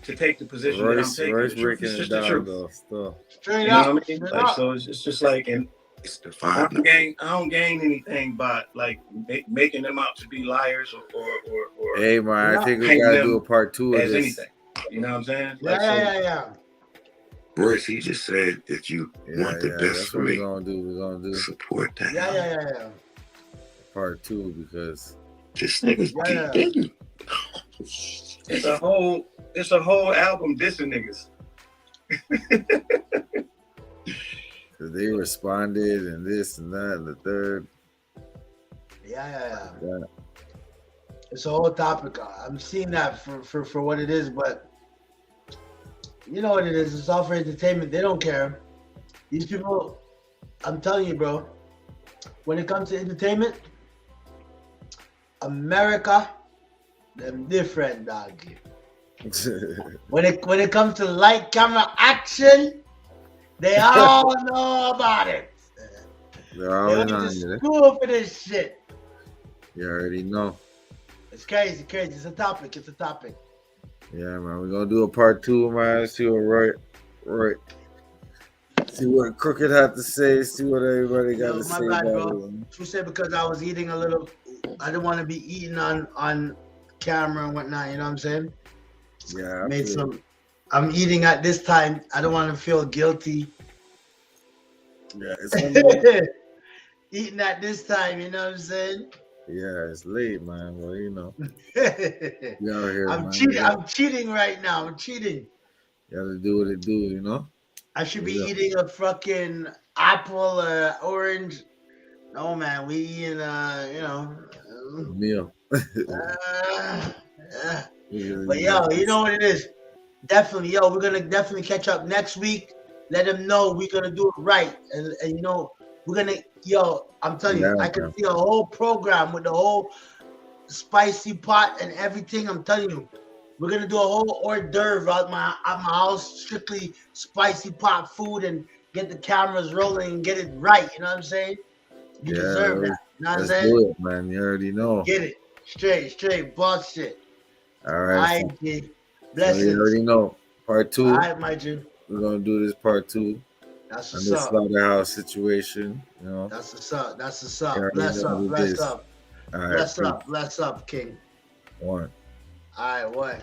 to take the position that I'm taking. It's just the truth. Straight you know up. what I mean? Like, so it's just like, and I don't gain anything by like making them out to be liars or hey man, I think we gotta do a part 2 of this. Anything. You know what I'm saying? Yeah, like, yeah. Royce, he just said that you want the best that's for what me. we're gonna do. Support that. Yeah. Part 2 because this nigga's deep in. It's a whole album dissing niggas. Cause they responded and this and that and the third. Yeah. It's a whole topic. I'm seeing that for what it is, but you know what it is. It's all for entertainment. They don't care. These people, I'm telling you, bro. When it comes to entertainment, America, them different, dog. When it comes to light, camera, action, they all know about it. They're They all went in to on it. school for this shit. You already know. It's crazy. It's a topic. Yeah, man. We're gonna do a part 2, man. See what right. See what Crooked had to say. See what everybody got to say. My bad, bro. You said because I was eating a little. I didn't want to be eating on camera and whatnot. You know what I'm saying? Yeah. I'm eating at this time. I don't want to feel guilty. Yeah, it's eating at this time. You know what I'm saying? Yeah, it's late, man. Well, you know. Here, I'm cheating right now. I'm cheating. You gotta do what it do, you know? I should be eating a fucking apple or orange. No, man. We eating, meal. But, yo, you know what it is? Definitely, yo, we're going to definitely catch up next week. Let them know we're going to do it right. And you know, we're going to, I'm telling you, I can see a whole program with the whole spicy pot and everything. I'm telling you, we're gonna do a whole hors d'oeuvre at my house, strictly spicy pot food, and get the cameras rolling and get it right. You know what I'm saying? You deserve that. You know what I'm saying? Do it, man. You already know. Get it straight, boss shit. All right. All right, G. Blessings. So you already know. Part 2. All right, my G. We're gonna do this part 2. That's on what's this up. Slaughterhouse situation, you know. That's what's up. Bless up. All right, Bless up, King. one. All right, one.